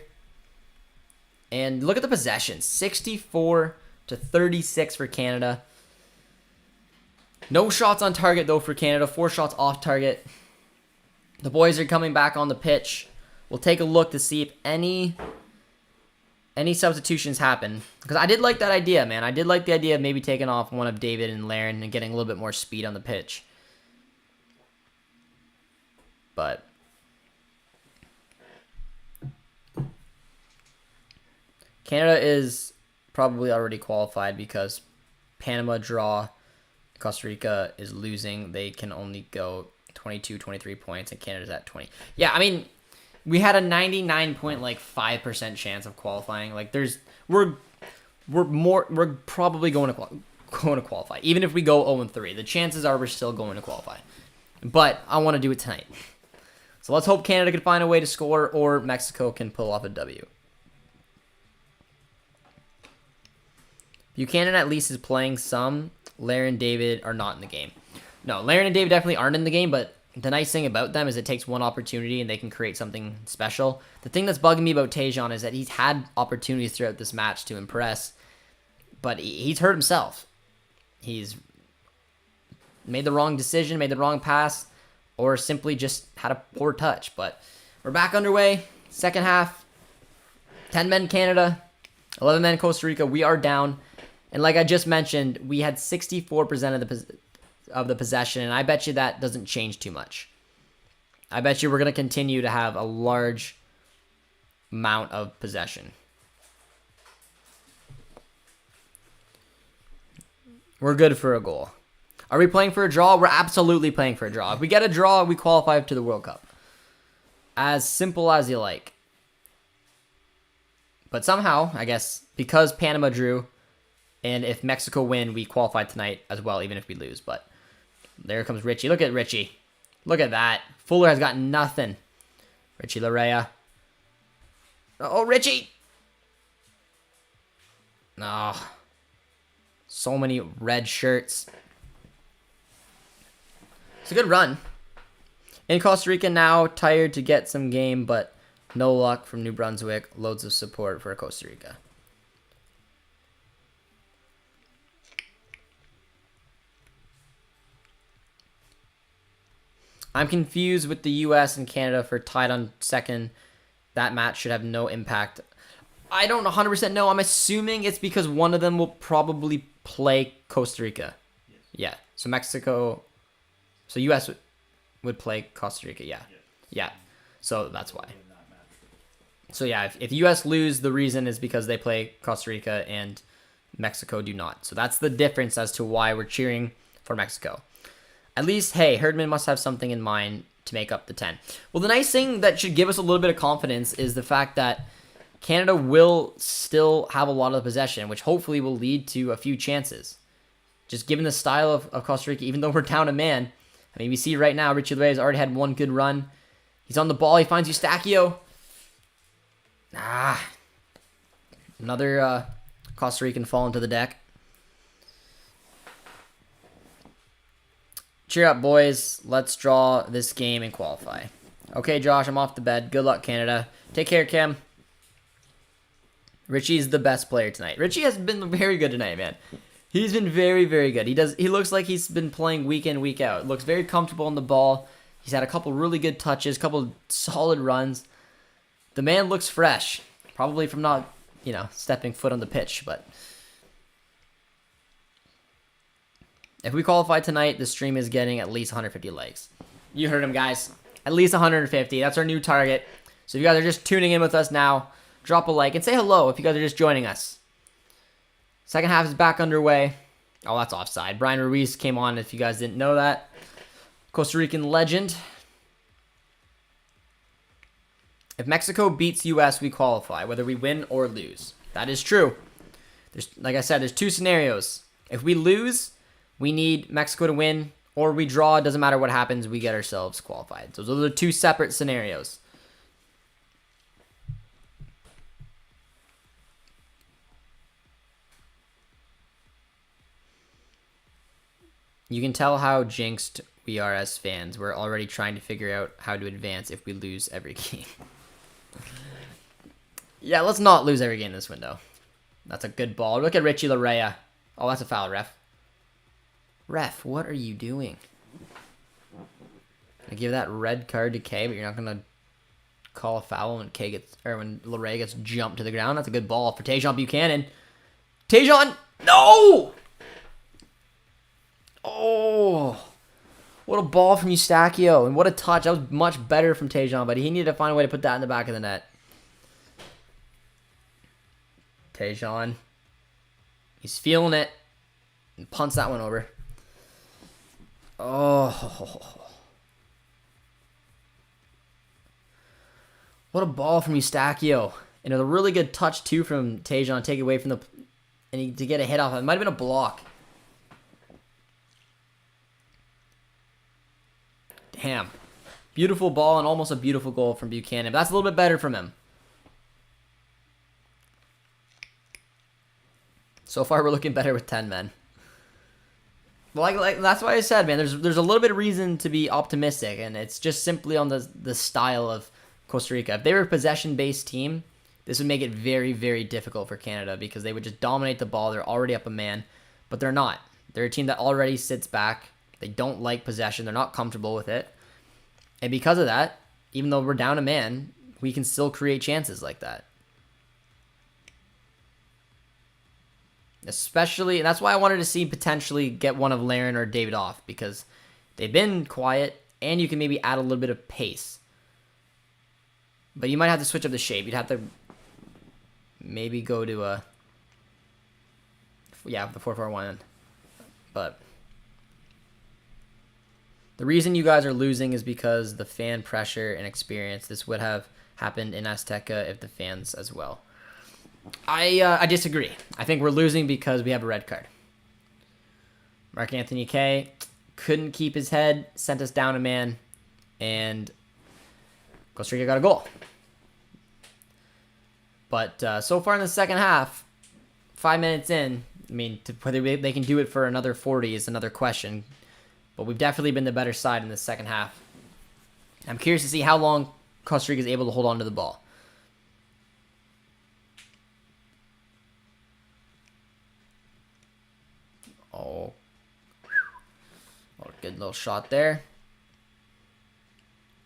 And look at the possessions. 64-36 for Canada. No shots on target, though, for Canada. 4 shots off target. The boys are coming back on the pitch. We'll take a look to see if any substitutions happen. Because I did like that idea, man. I did like the idea of maybe taking off one of David and Laren and getting a little bit more speed on the pitch. But Canada is probably already qualified because Panama draw, Costa Rica is losing. They can only go 22, 23 points, and Canada's at 20. Yeah, I mean, we had a 99.5% chance of qualifying. Like, we're we're probably going to qualify. Even if we go 0-3, the chances are we're still going to qualify. But I want to do it tonight. So let's hope Canada can find a way to score or Mexico can pull off a W. Buchanan at least is playing some. Lair and David are not in the game. No, Lair and David definitely aren't in the game, but the nice thing about them is it takes one opportunity and they can create something special. The thing that's bugging me about Tejan is that he's had opportunities throughout this match to impress, but he's hurt himself. He's made the wrong decision, made the wrong pass, or simply just had a poor touch. But we're back underway. Second half, 10 men Canada, 11 men Costa Rica. We are down. And like I just mentioned, we had 64% of the possession, and I bet you that doesn't change too much. I bet you we're going to continue to have a large amount of possession. We're good for a goal. Are we playing for a draw? We're absolutely playing for a draw. If we get a draw, we qualify to the World Cup. As simple as you like. But somehow, I guess, because Panama drew, and if Mexico win, we qualify tonight as well, even if we lose. But there comes Richie. Look at Richie. Look at that. Fuller has got nothing. Richie Larea. Oh, Richie! Oh, so many red shirts. It's a good run. In Costa Rica now, tired to get some game, but no luck from New Brunswick. Loads of support for Costa Rica. I'm confused with the U.S. and Canada for tied on second. That match should have no impact. I don't 100% know. I'm assuming it's because one of them will probably play Costa Rica. Yes. Yeah. So Mexico... So U.S. would play Costa Rica, yeah. Yes. Yeah. So that's why. In that match. So yeah, if U.S. lose, the reason is because they play Costa Rica and Mexico do not. So that's the difference as to why we're cheering for Mexico. At least, hey, Herdman must have something in mind to make up the 10. Well, the nice thing that should give us a little bit of confidence is the fact that Canada will still have a lot of possession, which hopefully will lead to a few chances. Just given the style of Costa Rica, even though we're down a man. I mean, we see right now, Richie Larea has already had one good run. He's on the ball. He finds Eustachio. Another Costa Rican fall into the deck. Cheer up, boys. Let's draw this game and qualify. Okay, Josh, I'm off the bed. Good luck, Canada. Take care, Kim. Richie's the best player tonight. Richie has been very good tonight, man. He's been very, very good. He looks like he's been playing week in, week out. Looks very comfortable on the ball. He's had a couple really good touches, a couple solid runs. The man looks fresh. Probably from not, stepping foot on the pitch, but if we qualify tonight, the stream is getting at least 150 likes. You heard him, guys. At least 150. That's our new target. So if you guys are just tuning in with us now, drop a like and say hello if you guys are just joining us. Second half is back underway. Oh, that's offside. Brian Ruiz came on if you guys didn't know that. Costa Rican legend. If Mexico beats U.S., we qualify, whether we win or lose. That is true. Like I said, there's two scenarios. If we lose, we need Mexico to win, or we draw. It doesn't matter what happens. We get ourselves qualified. So those are two separate scenarios. You can tell how jinxed we are as fans. We're already trying to figure out how to advance if we lose every game. Yeah, let's not lose every game in this window. That's a good ball. Look at Richie Larea. Oh, that's a foul, ref. Ref, what are you doing? I give that red card to Kay, but you're not gonna call a foul when when Larea gets jumped to the ground. That's a good ball for Tejan Buchanan. Tejan, no! Oh, what a ball from Eustachio, and what a touch. That was much better from Tejan, but he needed to find a way to put that in the back of the net. Tejan, he's feeling it, and punts that one over. Oh, what a ball from Eustachio, and a really good touch too from Tejan. Take it away from and to get a hit off. It might have been a block. Damn. Beautiful ball and almost a beautiful goal from Buchanan. But that's a little bit better from him. So far, we're looking better with 10 men. Like that's why I said, man, there's a little bit of reason to be optimistic, and it's just simply on the style of Costa Rica. If they were a possession-based team, this would make it very, very difficult for Canada because they would just dominate the ball. They're already up a man, but they're not. They're a team that already sits back. They don't like possession. They're not comfortable with it. And because of that, even though we're down a man, we can still create chances like that. Especially, and that's why I wanted to see potentially get one of Laren or David off, because they've been quiet, and you can maybe add a little bit of pace. But you might have to switch up the shape. You'd have to maybe go to a, yeah, the 4-4-1. But the reason you guys are losing is because the fan pressure and experience. This would have happened in Azteca if the fans as well. I disagree. I think we're losing because we have a red card. Mark Anthony K couldn't keep his head, sent us down a man, and Costa Rica got a goal. But so far in the second half, 5 minutes in, I mean, whether they can do it for another 40 is another question. But we've definitely been the better side in the second half. I'm curious to see how long Costa Rica is able to hold on to the ball. Oh, good little shot there.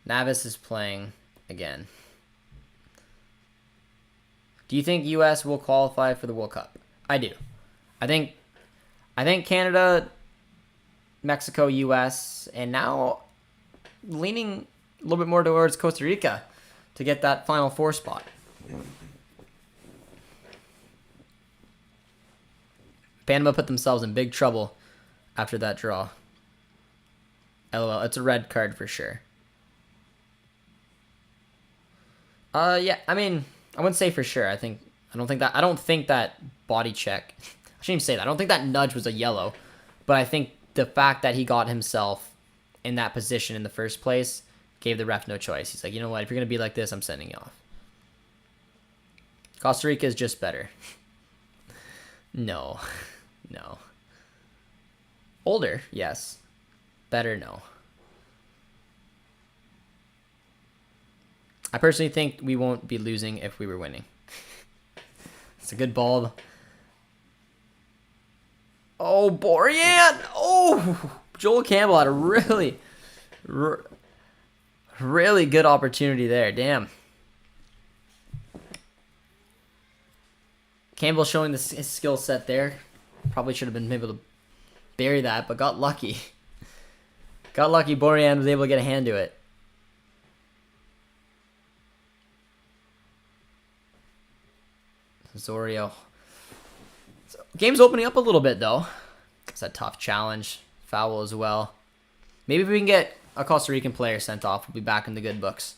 Navis is playing again. Do you think U.S. will qualify for the World Cup? I do. I think Canada, Mexico, U.S., and now leaning a little bit more towards Costa Rica to get that Final Four spot. Panama put themselves in big trouble after that draw. LOL, it's a red card for sure. Yeah, I mean, I wouldn't say for sure. I don't think that body check. I shouldn't even say that. I don't think that nudge was a yellow, but I think the fact that he got himself in that position in the first place gave the ref no choice. He's like, you know what? If you're gonna be like this, I'm sending you off. Costa Rica is just better. No. Older, yes. Better, no. I personally think we won't be losing if we were winning. It's a good ball. Oh, Borjan! Oh! Joel Campbell had a really good opportunity there. Damn. Campbell showing his skill set there. Probably should have been able to bury that, but got lucky. Got lucky. Borjan was able to get a hand to it. Zorio. So, game's opening up a little bit, though. It's a tough challenge. Foul as well. Maybe if we can get a Costa Rican player sent off, we'll be back in the good books.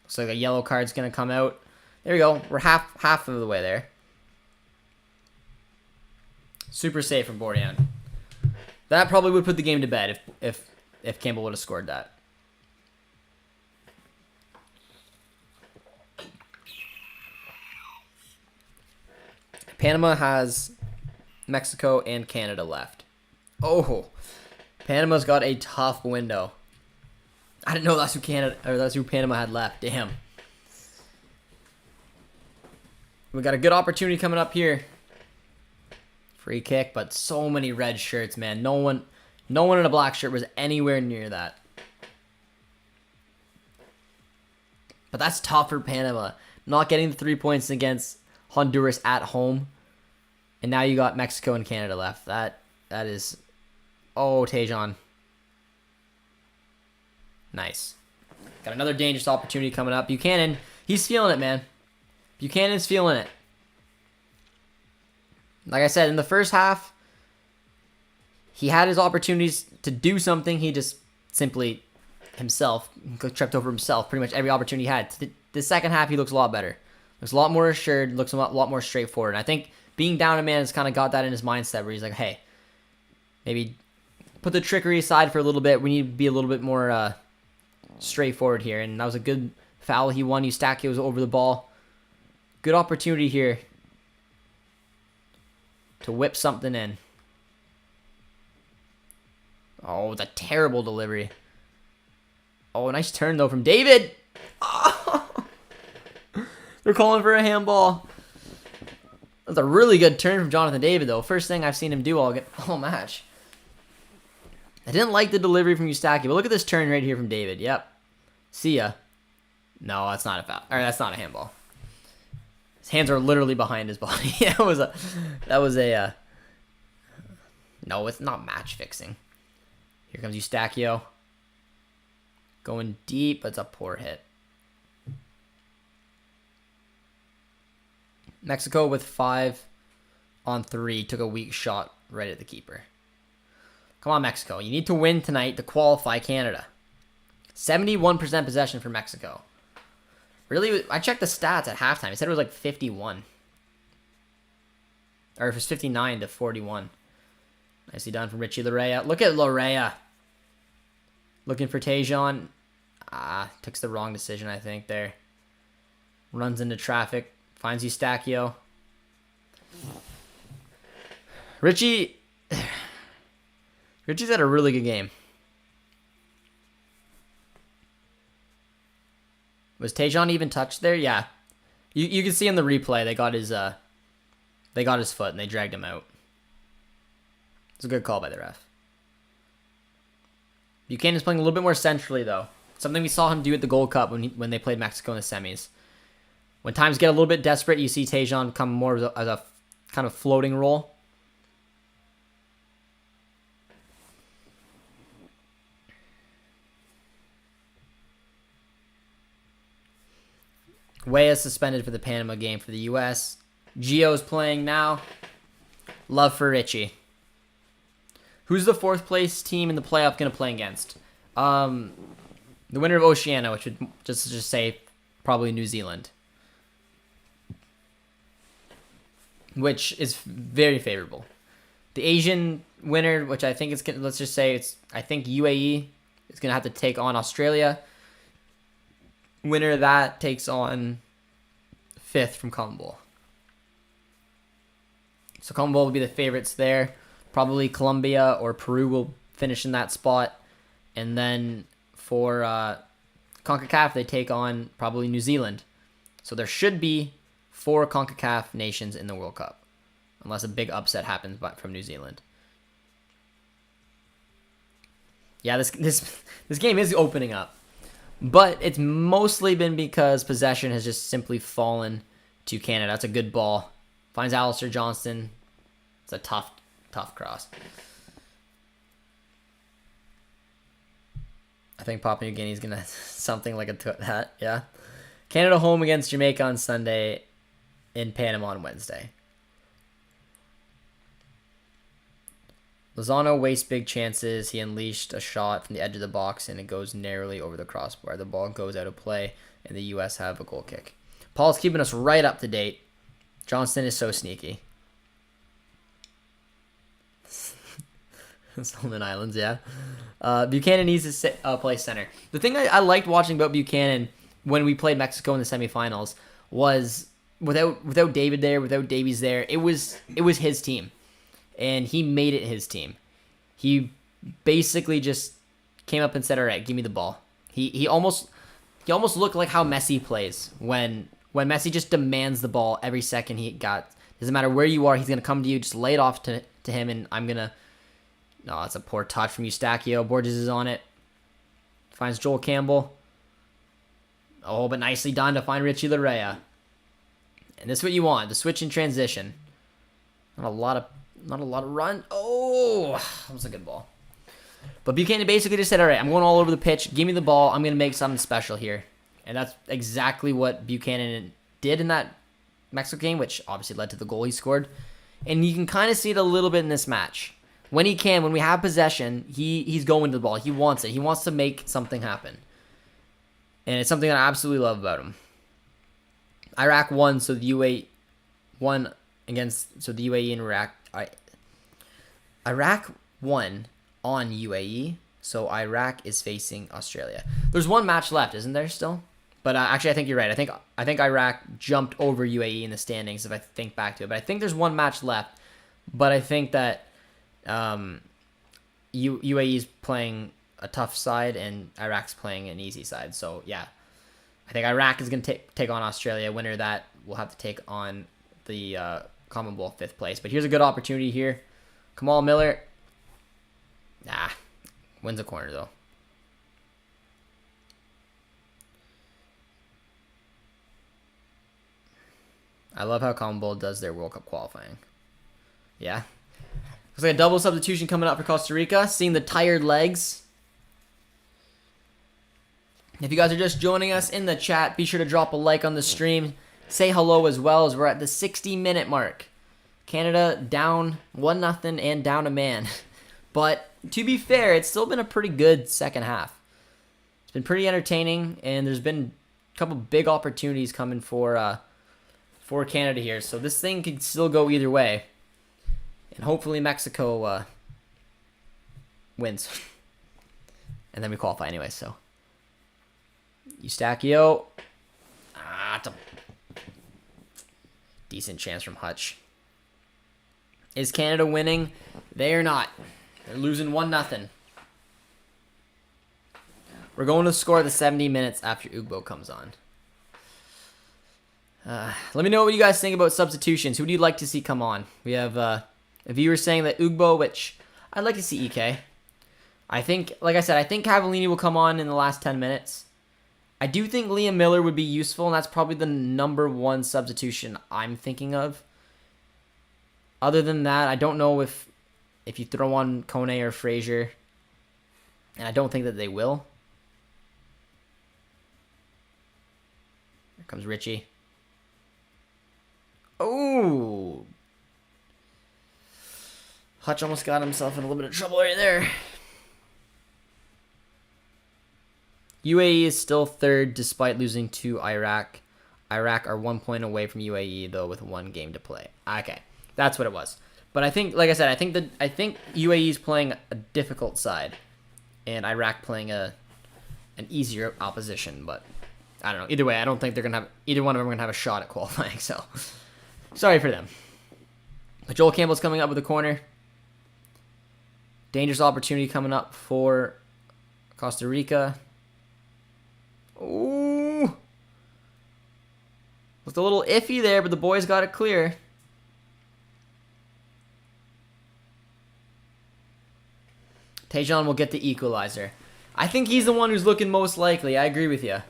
Looks like a yellow card's going to come out. There we go. We're half of the way there. Super safe from Borjan. That probably would put the game to bed if Campbell would have scored that. Panama has Mexico and Canada left. Oh, Panama's got a tough window. I didn't know that's who Panama had left. Damn. We got a good opportunity coming up here. Free kick, but so many red shirts, man. No one in a black shirt was anywhere near that. But that's tough for Panama. Not getting the 3 points against Honduras at home. And now you got Mexico and Canada left. That is... Oh, Tejan. Nice. Got another dangerous opportunity coming up. Buchanan, he's feeling it, man. Buchanan's feeling it. Like I said, in the first half, he had his opportunities to do something. He just simply tripped over himself pretty much every opportunity he had. The second half, he looks a lot better. Looks a lot more assured, looks a lot more straightforward. And I think being down a man has kind of got that in his mindset where he's like, hey, maybe put the trickery aside for a little bit. We need to be a little bit more straightforward here. And that was a good foul he won. Eustachio was over the ball. Good opportunity here to whip something in. Oh, it's a terrible delivery. Oh, nice turn, though, from David. Oh. They're calling for a handball. That's a really good turn from Jonathan David, though. First thing I've seen him do all match. I didn't like the delivery from Eustachio, but look at this turn right here from David. Yep. See ya. No, that's not a foul. Or that's not a handball. His hands are literally behind his body. No, it's not match fixing. Here comes Eustachio. Going deep, but it's a poor hit. Mexico with 5-on-3 took a weak shot right at the keeper. Come on, Mexico. You need to win tonight to qualify Canada. 71% possession for Mexico. Really, I checked the stats at halftime. It said it was like 51. Or if it was 59-41. Nicely done from Richie Larea. Look at Larea. Looking for Tejan. Took the wrong decision, I think, there. Runs into traffic. Finds Eustachio. Richie's had a really good game. Was Tejan even touched there? Yeah. You can see in the replay they got his foot and they dragged him out. It's a good call by the ref. Buchanan's playing a little bit more centrally though. Something we saw him do at the Gold Cup when they played Mexico in the semis. When times get a little bit desperate, you see Tejan come more as a kind of floating role. Weah is suspended for the Panama game for the U.S. Gio's playing now. Love for Richie. Who's the fourth place team in the playoff going to play against? The winner of Oceania, which would just say probably New Zealand. Which is very favorable. The Asian winner, which I think let's just say I think UAE is going to have to take on Australia. Winner of that takes on fifth from CONMEBOL. So CONMEBOL will be the favorites there. Probably Colombia or Peru will finish in that spot. And then for CONCACAF, they take on probably New Zealand. So there should be 4 CONCACAF nations in the World Cup. Unless a big upset happens from New Zealand. Yeah, this game is opening up. But it's mostly been because possession has just simply fallen to Canada. That's a good ball. Finds Alistair Johnston. It's a tough cross. I think Papua New Guinea is going to something like that, yeah. Canada home against Jamaica on Sunday, in Panama on Wednesday. Lozano wastes big chances. He unleashed a shot from the edge of the box, and it goes narrowly over the crossbar. The ball goes out of play, and the U.S. have a goal kick. Paul's keeping us right up to date. Johnston is so sneaky. Solomon Islands, yeah. Buchanan needs to play center. The thing I liked watching about Buchanan when we played Mexico in the semifinals was without David there, without Davies there, it was his team. And he made it his team. He basically just came up and said, "All right, give me the ball." He almost looked like how Messi plays when Messi just demands the ball every second he got. Doesn't matter where you are, he's gonna come to you, just lay it off to him, and I'm gonna. No, that's a poor touch from Eustachio. Borges is on it. Finds Joel Campbell. Oh, but nicely done to find Richie Larea. And this is what you want, the switch in transition. Not a lot of run. Oh, that was a good ball. But Buchanan basically just said, all right, I'm going all over the pitch. Give me the ball. I'm going to make something special here. And that's exactly what Buchanan did in that Mexico game, which obviously led to the goal he scored. And you can kind of see it a little bit in this match. When we have possession, he's going to the ball. He wants it. He wants to make something happen. And it's something that I absolutely love about him. Iraq won, so the U8 won against the UAE and Iraq. Iraq won on UAE, so Iraq is facing Australia. There's one match left, isn't there still? But actually, I think you're right. I think Iraq jumped over UAE in the standings if I think back to it. But I think there's one match left. But I think that UAE is playing a tough side and Iraq's playing an easy side. So yeah, I think Iraq is going to take on Australia. Winner of that will have to take on the Commonwealth 5th place. But here's a good opportunity here. Kamal Miller. Nah, wins a corner though. I love how Commonwealth does their World Cup qualifying. Yeah. Looks like a double substitution coming up for Costa Rica. Seeing the tired legs. If you guys are just joining us in the chat, be sure to drop a like on the stream. Say hello as well, as we're at the 60-minute mark. Canada down 1-0 and down a man. But to be fair, it's still been a pretty good second half. It's been pretty entertaining, and there's been a couple big opportunities coming for Canada here. So this thing could still go either way. And hopefully Mexico wins. And then we qualify anyway, so. Eustachio. It's a decent chance from Hutch. Is Canada winning? They are not. They're losing 1-0. We're going to score the 70 minutes after Ugbo comes on. Let me know what you guys think about substitutions. Who do you like to see come on? We have a viewer saying that Ugbo, which I'd like to see EK. I think, like I said, I think Cavallini will come on in the last 10 minutes. I do think Liam Miller would be useful, and that's probably the number one substitution I'm thinking of. Other than that, I don't know if you throw on Kone or Frazier, and I don't think that they will. Here comes Richie. Oh! Hutch almost got himself in a little bit of trouble right there. UAE is still third despite losing to Iraq. Iraq are 1 point away from UAE though with 1 game to play. Okay, that's what it was. But I think, like I said, I think UAE is playing a difficult side, and Iraq playing an easier opposition. But I don't know. Either way, I don't think they're gonna have either one of them are gonna have a shot at qualifying. So sorry for them. But Joel Campbell's coming up with a corner. Dangerous opportunity coming up for Costa Rica. Ooh. Looked a little iffy there, but the boys got it clear. Tejan will get the equalizer. I think he's the one who's looking most likely. I agree with you. I'm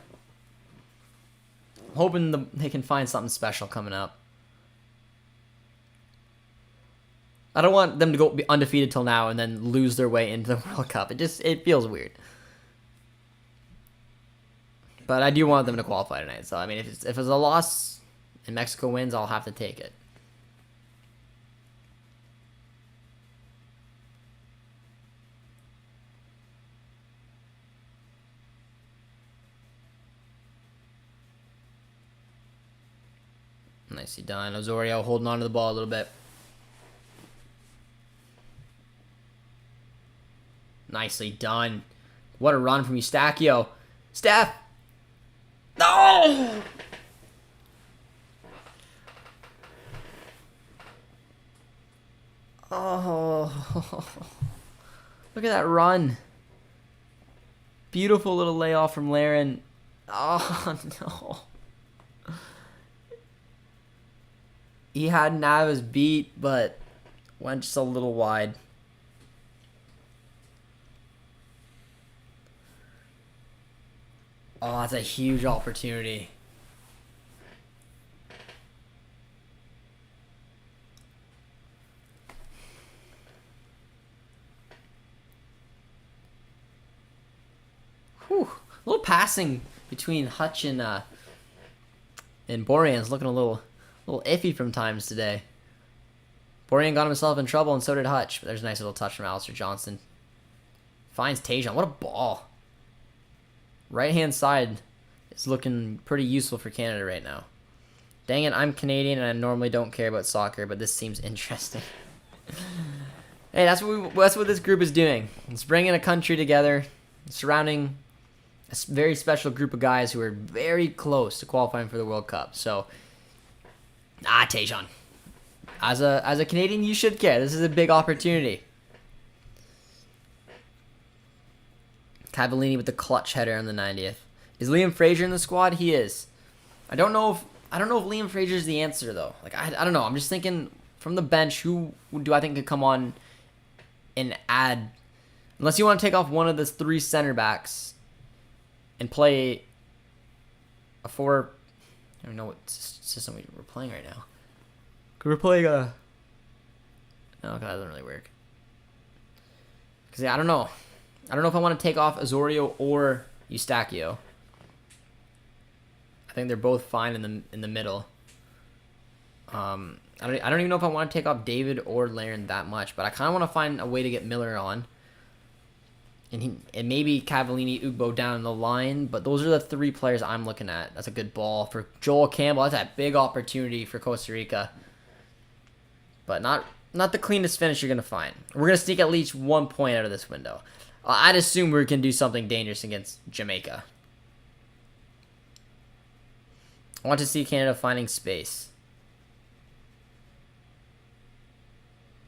hoping they can find something special coming up. I don't want them to go be undefeated till now and then lose their way into the World Cup. It feels weird. But I do want them to qualify tonight. So I mean, if it's a loss and Mexico wins, I'll have to take it. Nicely done. Osorio holding on to the ball a little bit. Nicely done. What a run from Eustachio. Steph! No! Oh. Look at that run. Beautiful little layoff from Laren. Oh, no. He had Navas beat, but went just a little wide. Oh, that's a huge opportunity. Whew. A little passing between Hutch and Borjan's looking a little iffy from times today. Borjan got himself in trouble, and so did Hutch. But there's a nice little touch from Alistair Johnston. Finds Tejan. What a ball. Right-hand side is looking pretty useful for Canada right now. Dang it, I'm Canadian and I normally don't care about soccer, but this seems interesting. Hey, that's what this group is doing. It's bringing a country together, surrounding a very special group of guys who are very close to qualifying for the World Cup. So, Tajon, as a Canadian, you should care. This is a big opportunity. Cavallini with the clutch header on the 90th. Is Liam Fraser in the squad? He is. I don't know if Liam Fraser is the answer though. Like I don't know. I'm just thinking from the bench, who do I think could come on and add? Unless you want to take off one of the 3 center backs and play a 4. I don't know what system we're playing right now. We're playing a. No, that doesn't really work. Because I don't know. I don't know if I want to take off Osorio or Eustaquio. I think they're both fine in the middle. I don't even know if I want to take off David or Larin that much, but I kind of want to find a way to get Miller on. And maybe Cavallini, Ugbo down in the line, but those are the 3 players I'm looking at. That's a good ball for Joel Campbell. That's a big opportunity for Costa Rica. But not the cleanest finish you're going to find. We're going to sneak at least 1 point out of this window. I'd assume we can do something dangerous against Jamaica. I want to see Canada finding space.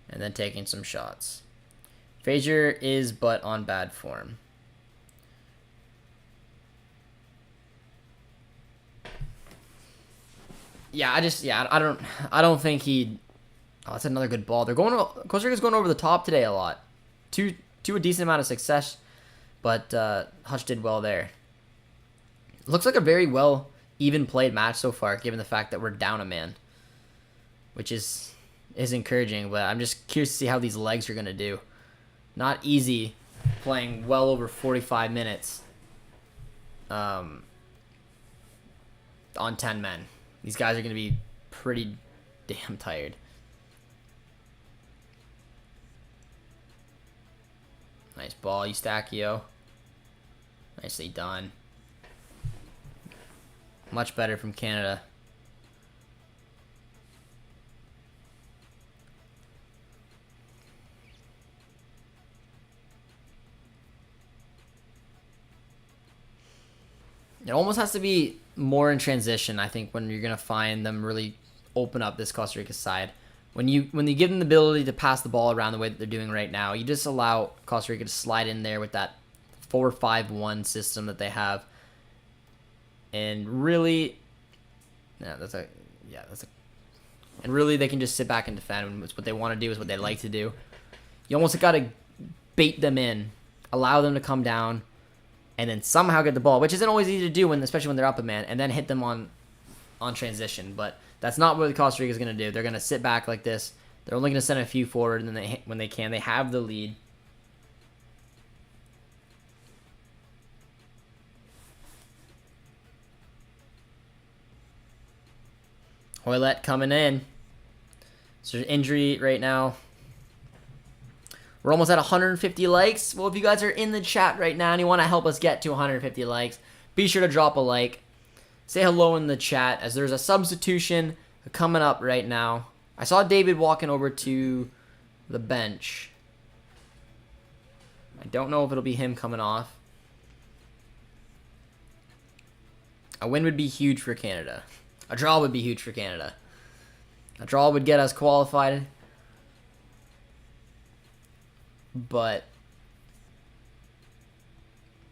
And then taking some shots. Fraser is but on bad form. Yeah, I don't think he. Oh, that's another good ball. Costa Rica's going over the top today a lot. To a decent amount of success, but Hutch did well there. Looks like a very well even played match so far, given the fact that we're down a man, which is encouraging. But I'm just curious to see how these legs are gonna do. Not easy playing well over 45 minutes on 10 men. These guys are gonna be pretty damn tired. Nice ball, Eustaquio. Nicely done. Much better from Canada. It almost has to be more in transition, I think, when you're going to find them really open up this Costa Rica side. When you give them the ability to pass the ball around the way that they're doing right now, you just allow Costa Rica to slide in there with that 4-5-1 system that they have, and really, and really they can just sit back and defend. It's what they want to do, is what they like to do. You almost got to bait them in, allow them to come down, and then somehow get the ball, which isn't always easy to do, especially when they're up a man, and then hit them on transition, but. That's not what Costa Rica is going to do. They're going to sit back like this. They're only going to send a few forward, and then when they can, they have the lead. Hoylett coming in. So there's injury right now. We're almost at 150 likes. Well, if you guys are in the chat right now and you want to help us get to 150 likes, be sure to drop a like. Say hello in the chat, as there's a substitution coming up right now. I saw David walking over to the bench. I don't know if it'll be him coming off. A win would be huge for Canada. A draw would be huge for Canada. A draw would get us qualified. But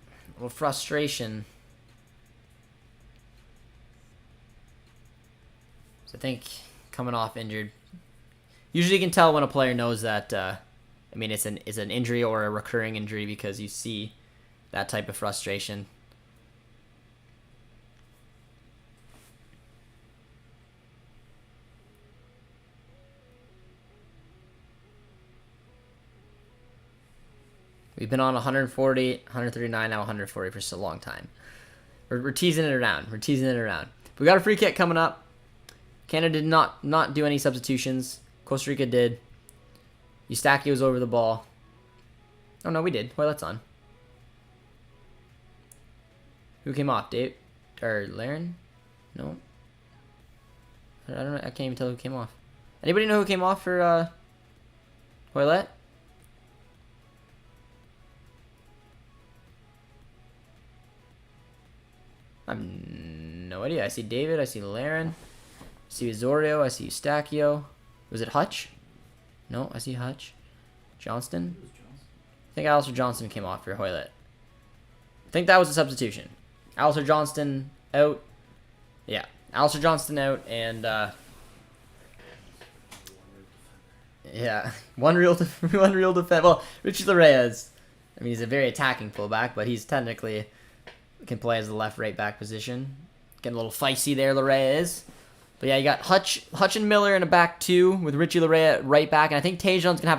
a little frustration. So I think coming off injured. Usually you can tell when a player knows that, it's an injury or a recurring injury, because you see that type of frustration. We've been on 140, 139, now 140 for so long time. We're teasing it around. We got a free kick coming up. Canada did not do any substitutions. Costa Rica did. Eustaquio was over the ball. Oh, no, we did. Well, that's on. Who came off? Dave? Or Larin? No. I don't know. I can't even tell who came off. Anybody know who came off for Hoylett? I have no idea. I see David. I see Laren. I see Osorio. I see Eustachio. Was it Hutch? No, I see Hutch. Johnston? I think Alistair Johnston came off for Hoylett. I think that was a substitution. Alistair Johnston out. Yeah, Alistair Johnston out, and yeah, one real defense. Well, Richie Larreyes. I mean, he's a very attacking fullback, but he's technically can play as the left-right back position. Getting a little feisty there, Larreyes. But yeah, you got Hutch and Miller in a back two with Richie Larreyes at right back, and I think Tajon's gonna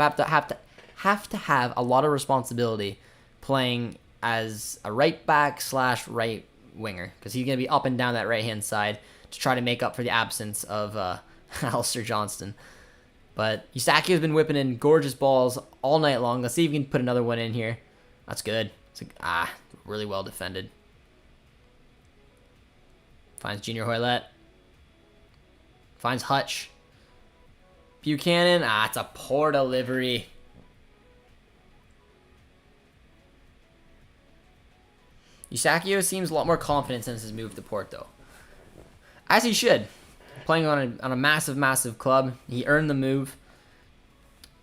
have to have a lot of responsibility playing as a right back / right winger, because he's gonna be up and down that right-hand side to try to make up for the absence of Alistair Johnston. But Eustachio's been whipping in gorgeous balls all night long. Let's see if we can put another one in here. That's good. It's really well defended. Finds Junior Hoylett. Finds Hutch. Buchanan. It's a poor delivery. Eustachio seems a lot more confident since his move to Porto. As he should. Playing on a massive club. He earned the move.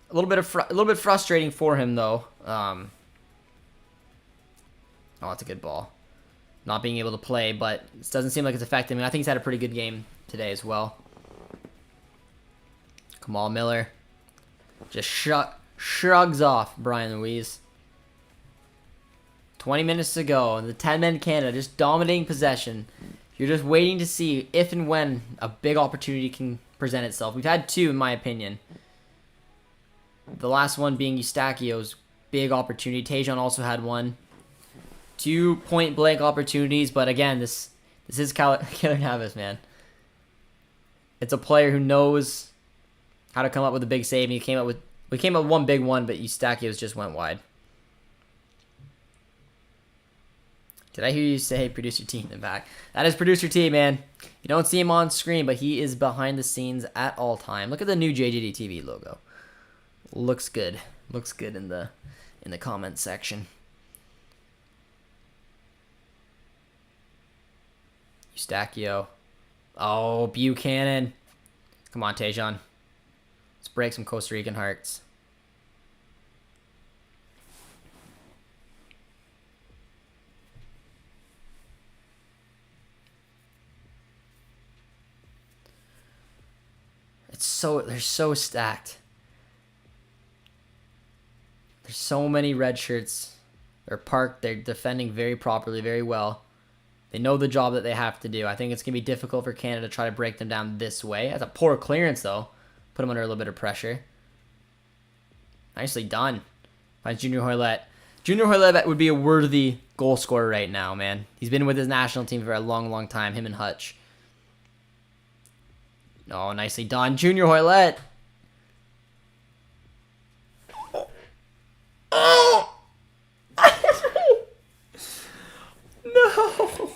A little bit frustrating for him though. Oh, that's a good ball. Not being able to play, but it doesn't seem like it's affecting him. I think he's had a pretty good game today as well. Kamal Miller just shrugs off Brian Louise. 20 minutes to go, and the 10-man Canada just dominating possession. You're just waiting to see if and when a big opportunity can present itself. We've had two, in my opinion. The last one being Eustachio's big opportunity. Tajon also had one. 2 point-blank opportunities, but again, this is Keylor Navas, man. It's a player who knows how to come up with a big save. And we came up with one big one, but Eustachio's just went wide. Did I hear you say producer T in the back? That is producer T, man. You don't see him on screen, but he is behind the scenes at all time. Look at the new JJD TV logo. Looks good. Looks good in the comments section. Eustachio. Oh, Buchanan. Come on, Tajon. Let's break some Costa Rican hearts. They're so stacked. There's so many red shirts. They're parked. They're defending very properly, very well. They know the job that they have to do. I think it's going to be difficult for Canada to try to break them down this way. That's a poor clearance, though. Put them under a little bit of pressure. Nicely done. Finds Junior Hoylett. Junior Hoylett would be a worthy goal scorer right now, man. He's been with his national team for a long time, him and Hutch. Oh, nicely done. Junior Hoylett. Oh! No!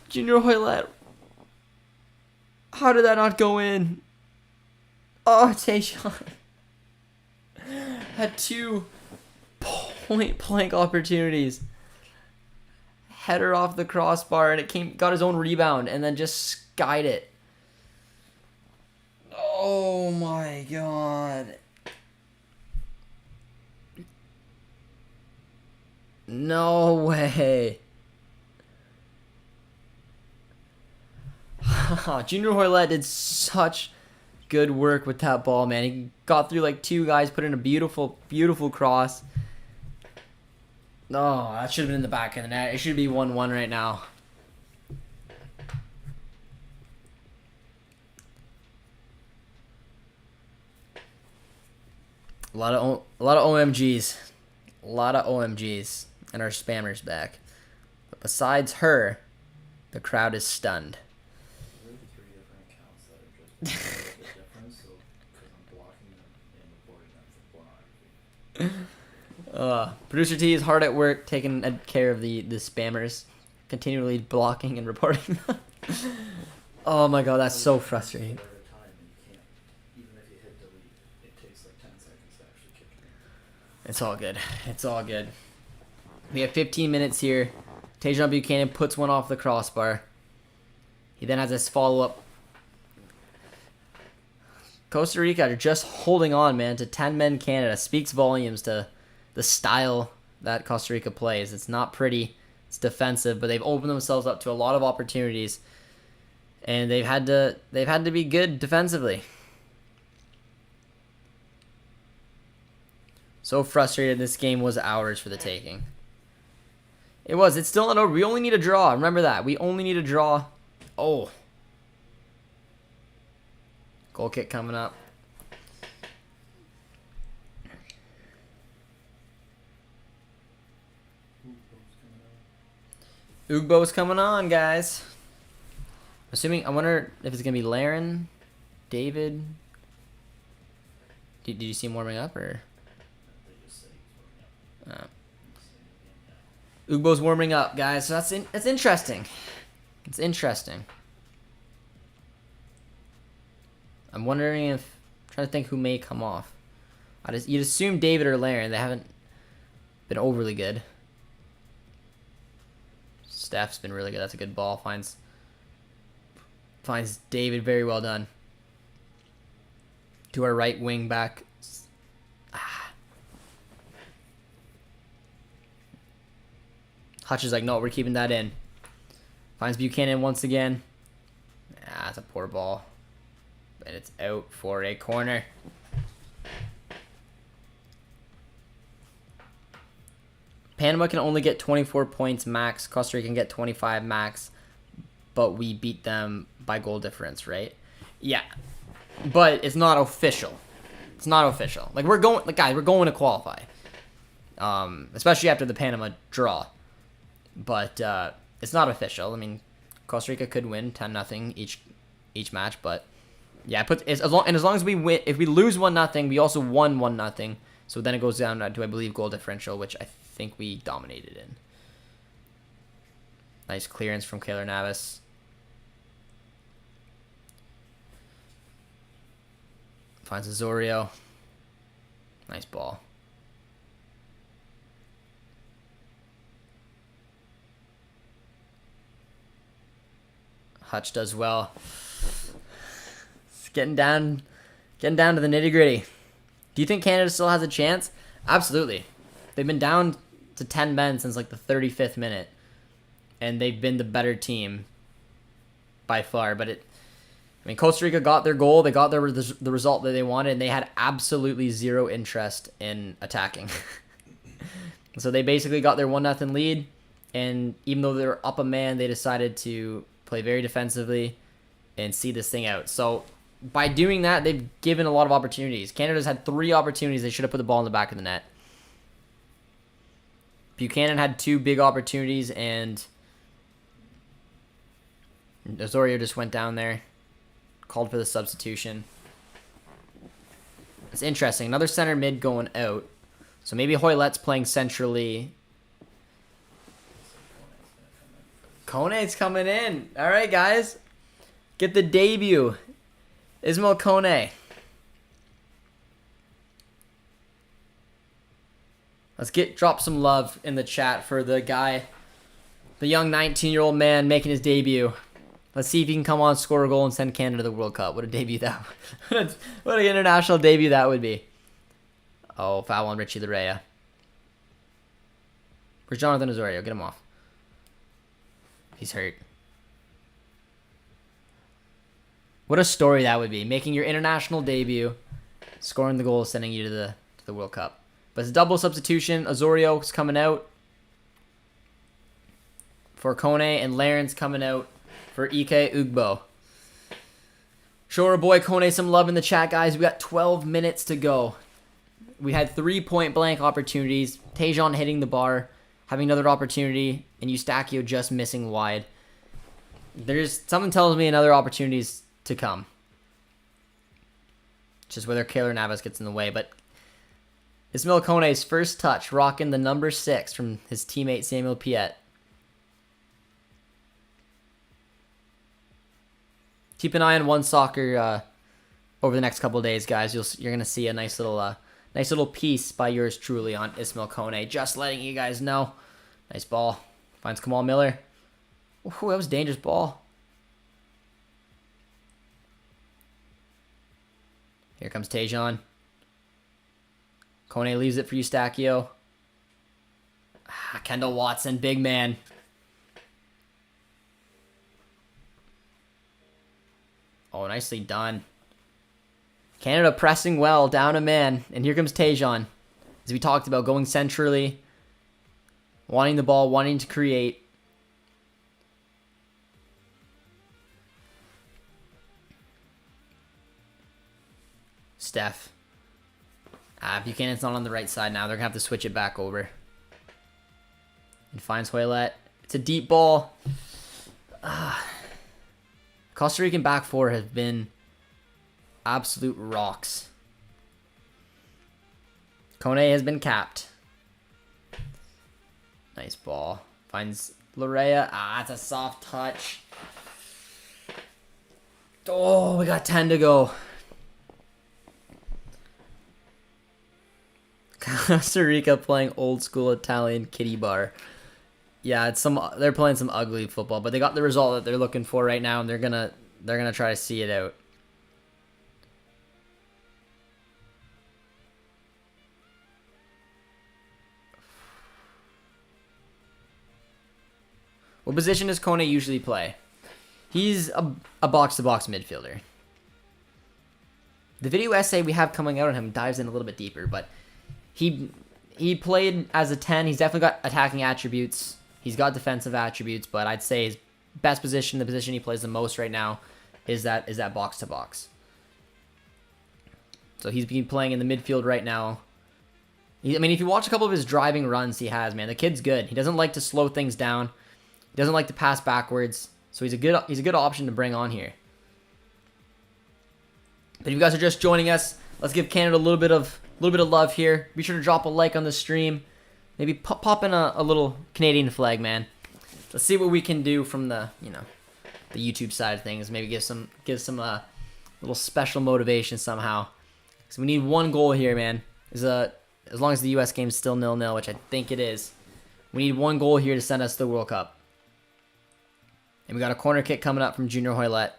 Junior Hoylett. How did that not go in? Oh, Tajon. Had 2 point-blank opportunities. Header off the crossbar, and it got his own rebound, and then just skied it. Oh my god. No way. Junior Hoylett did such good work with that ball, man. He got through like 2 guys, put in a beautiful cross. No, that should have been in the back of the net. It should be 1-1 right now. A lot of OMGs. A lot of OMGs. And our spammer's back. But besides her, the crowd is stunned. There are 3 different accounts that are just a little bit different, so because I'm blocking them and reporting them for pornography. Producer T is hard at work taking care of the spammers, continually blocking and reporting. Oh my god, that's so frustrating. At a time, and you can't, even if you hit delete, it takes like 10 seconds to actually kick it. It's all good. It's all good. We have 15 minutes here. Tajon Buchanan puts one off the crossbar. He then has this follow-up. Costa Rica are just holding on, man, to 10-men Canada. Speaks volumes to the style that Costa Rica plays. It's not pretty. It's defensive, but they've opened themselves up to a lot of opportunities. And they've had to be good defensively. So frustrated. This game was ours for the taking. It was. It's still not over. We only need a draw. Remember that. We only need a draw. Oh. Goal kick coming up. Ugbo's coming on, guys. I wonder if it's going to be Laren, David. Did you see him warming up, or? Ugbo's warming up, guys. So that's interesting. It's interesting. I'm wondering I'm trying to think who may come off. You'd assume David or Laren. They haven't been overly good. Steph's been really good. That's a good ball. Finds David. Very well done. To our right wing back. Hutch is like, no, we're keeping that in. Finds Buchanan once again. That's a poor ball. And it's out for a corner. Panama can only get 24 points max. Costa Rica can get 25 max. But we beat them by goal difference, right? Yeah. But it's not official. It's not official. Like, guys, we're going to qualify. Especially after the Panama draw. But it's not official. I mean, Costa Rica could win 10-0 each match, but yeah, as long as we win, if we lose 1-0, we also won 1-0. So then it goes down to, I believe, goal differential, which I think we dominated in. Nice clearance from Keylor Navas. Finds Osorio. Nice ball. Hutch does well. It's getting down to the nitty-gritty. Do you think Canada still has a chance? Absolutely. They've been down to 10 men since like the 35th minute, and they've been the better team by far. But Costa Rica got their goal. They got the result that they wanted, and they had absolutely zero interest in attacking. So they basically got their 1-0 lead, and even though they were up a man, they decided to play very defensively and see this thing out. So by doing that, they've given a lot of opportunities. Canada's had 3 opportunities. They should have put the ball in the back of the net. Buchanan had 2 big opportunities, and Osorio just went down there, called for the substitution. It's interesting. Another center mid going out. So maybe Hoylette's playing centrally. Kone's coming in. All right, guys. Get the debut. Ismail Kone. Let's drop some love in the chat for the guy, the young 19-year-old man making his debut. Let's see if he can come on, score a goal, and send Canada to the World Cup. What a debut that would. What an international debut that would be. Oh, foul on Richie Larea. Where's Jonathan Osorio? Get him off. He's hurt. What a story that would be. Making your international debut, scoring the goal, sending you to the World Cup. But it's a double substitution. Osorio's coming out for Kone, and Laren's coming out for Ike Ugbo. Show our boy Kone some love in the chat, guys. We got 12 minutes to go. We had 3 point-blank opportunities. Tajon hitting the bar, having another opportunity, and Eustachio just missing wide. Something tells me another opportunities to come. Just whether Keylor Navas gets in the way, but Ismail Kone's first touch, rocking the number 6 from his teammate Samuel Piet. Keep an eye on One Soccer over the next couple of days, guys. You're gonna see a nice little piece by yours truly on Ismail Kone. Just letting you guys know. Nice ball. Finds Kamal Miller. Ooh, that was a dangerous ball. Here comes Tejan. Kone leaves it for Eustachio. Kendall Watson, big man. Oh, nicely done. Canada pressing well, down a man. And here comes Tejan. As we talked about, going centrally. Wanting the ball, wanting to create. Steph. Buchanan's not on the right side now. They're going to have to switch it back over. And finds Hoylett. It's a deep ball. Costa Rican back four have been absolute rocks. Kone has been capped. Nice ball. Finds Larea. It's a soft touch. Oh, we got 10 to go. Costa Rica playing old school Italian kiddie bar. Yeah, they're playing some ugly football, but they got the result that they're looking for right now, and they're gonna try to see it out. What position does Kone usually play? He's a box-to-box midfielder. The video essay we have coming out on him dives in a little bit deeper, but he played as a 10. He's definitely got attacking attributes. He's got defensive attributes, but I'd say his best position, the position he plays the most right now, is that box-to-box. So he's been playing in the midfield right now. I mean, if you watch a couple of his driving runs he has, man, the kid's good. He doesn't like to slow things down. He doesn't like to pass backwards. So he's a good option to bring on here. But if you guys are just joining us, let's give Canada a little bit of love here. Be sure to drop a like on the stream. Maybe pop in a little Canadian flag, man. Let's see what we can do from the the YouTube side of things. Maybe give some little special motivation somehow. So we need one goal here, man. As long as the U.S. game's still 0-0, which I think it is, we need one goal here to send us to the World Cup. And we got a corner kick coming up from Junior Hoylett.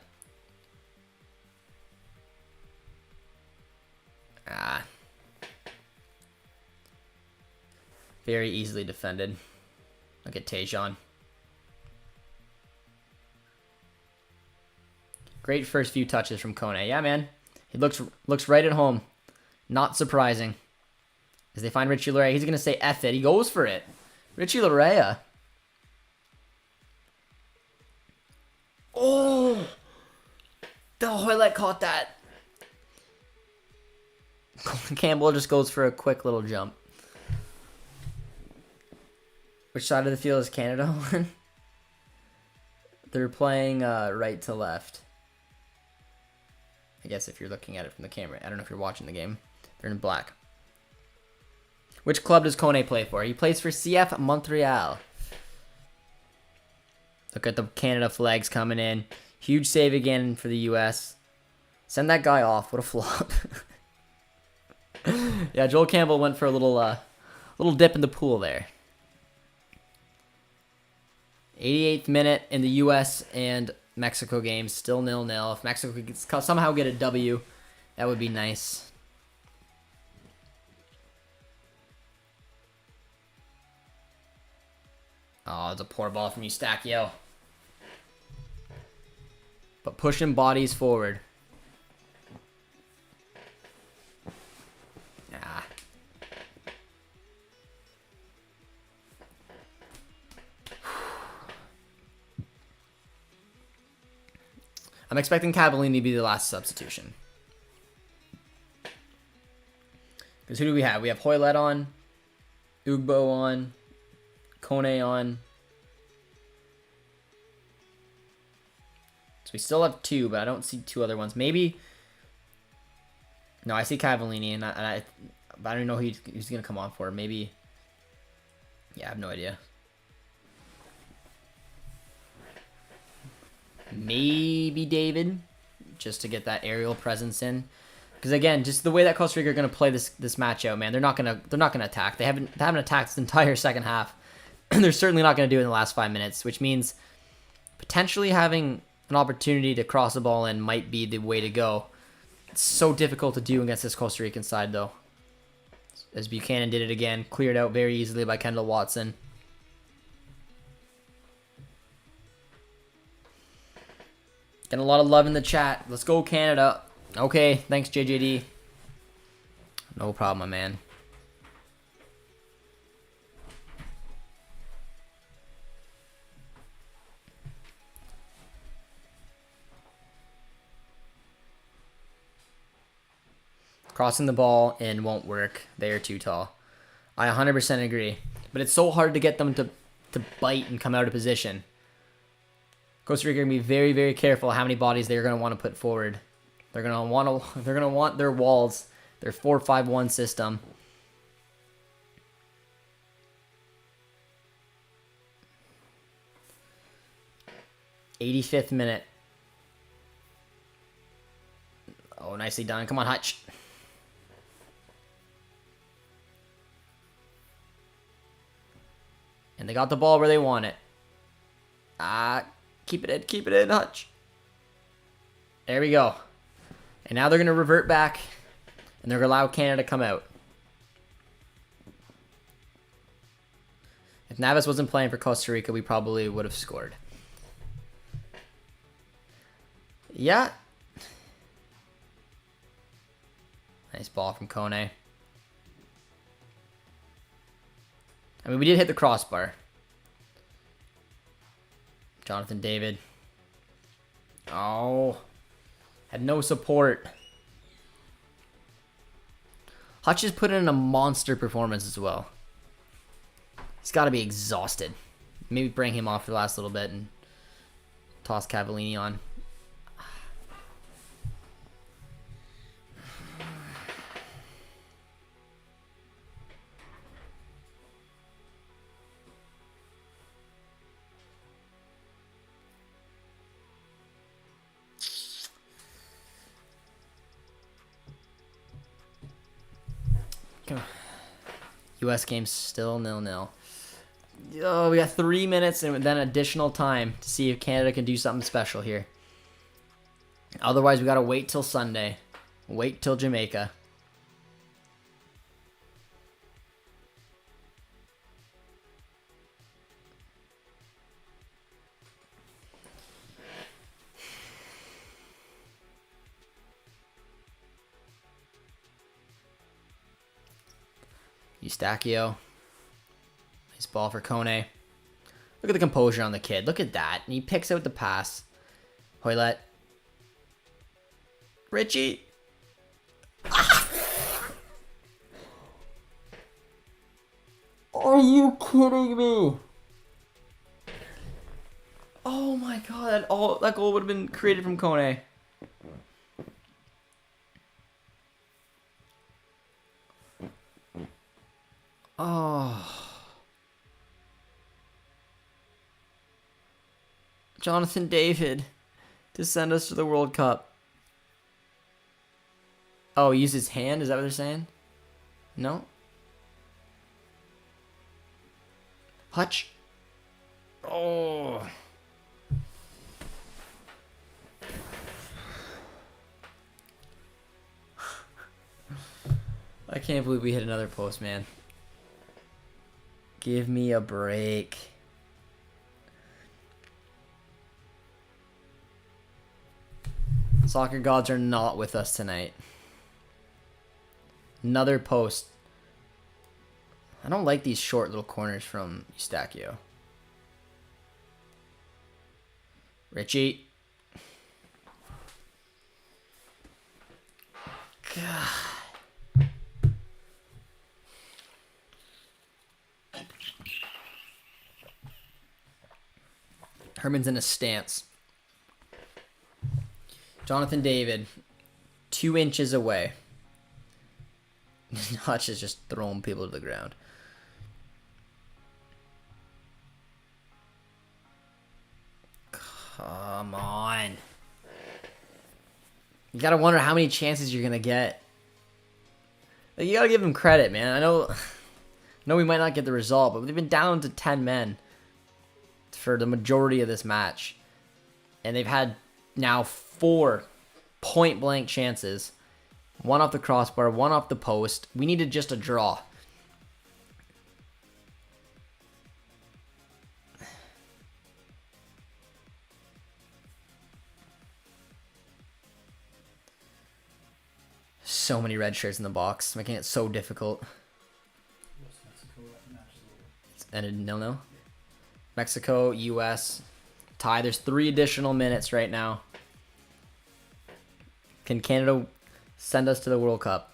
Very easily defended. Look at Tejan. Great first few touches from Kone. Yeah, man. He looks right at home. Not surprising. As they find Richie Larea. He's going to say F it. He goes for it. Richie Larea. Oh! The Hoylett caught that. Campbell just goes for a quick little jump. Which side of the field is Canada on? They're playing right to left. I guess if you're looking at it from the camera. I don't know if you're watching the game. They're in black. Which club does Kone play for? He plays for CF Montreal. Look at the Canada flags coming in. Huge save again for the U.S. Send that guy off. What a flop. Yeah, Joel Campbell went for a little dip in the pool there. 88th minute in the U.S. and Mexico game, still 0-0. If Mexico could somehow get a W, that would be nice. Oh, it's a poor ball from Eustachio. But pushing bodies forward. I'm expecting Cavallini to be the last substitution. Because who do we have? We have Hoylett on, Ugbo on, Kone on. So we still have two, but I don't see two other ones. Maybe. No, I see Cavallini, and But I don't know who he's going to come on for. Maybe. Yeah, I have no idea. Maybe David, just to get that aerial presence in. Because again, just the way that Costa Rica are going to play this match out, man, they're not gonna attack. They haven't attacked this entire second half. They're certainly not going to do it in the last 5 minutes, which means potentially having an opportunity to cross the ball in might be the way to go. It's so difficult to do against this Costa Rican side, though. As Buchanan did it again, cleared out very easily by Kendall Watson. Getting a lot of love in the chat. Let's go, Canada. Okay, thanks, JJD. No problem, my man. Crossing the ball in won't work. They are too tall. I 100% agree. But it's so hard to get them to bite and come out of position. Costa Rica are going to be very, very careful how many bodies they're going to want to put forward. They're going to want their walls, their 4-5-1 system. '85th minute. Oh, nicely done. Come on, Hutch. And they got the ball where they want it. Keep it in, Hutch. There we go. And now they're going to revert back, and they're going to allow Canada to come out. If Navas wasn't playing for Costa Rica, we probably would have scored. Yeah. Nice ball from Kone. I mean, we did hit the crossbar. Jonathan David. Oh. Had no support. Hutch has put in a monster performance as well. He's got to be exhausted. Maybe bring him off for the last little bit and toss Cavallini on. US game still 0-0. Oh, we got 3 minutes and then additional time to see if Canada can do something special here. Otherwise, we got to wait till Sunday. Wait till Jamaica. Eustachio. Nice ball for Kone. Look at the composure on the kid. Look at that. And he picks out the pass. Hoylett. Richie. Are you kidding me? Oh my god. That goal would have been created from Kone. Oh. Jonathan David to send us to the World Cup. Oh, use his hand? Is that what they're saying? No? Hutch. Oh. I can't believe we hit another post, man. Give me a break. Soccer gods are not with us tonight. Another post. I don't like these short little corners from Eustachio. Richie. God. Herman's in a stance. Jonathan David, 2 inches away. Hutch is just throwing people to the ground. Come on. You gotta wonder how many chances you're gonna get. Like, you gotta give them credit, man. I know we might not get the result, but they've been down to 10 men for the majority of this match. And they've had now 4 point-blank chances. 1 off the crossbar, 1 off the post. We needed just a draw. So many red shirts in the box, making it so difficult. It's ended 0-0. Mexico, U.S. tie. There's 3 additional minutes right now. Can Canada send us to the World Cup?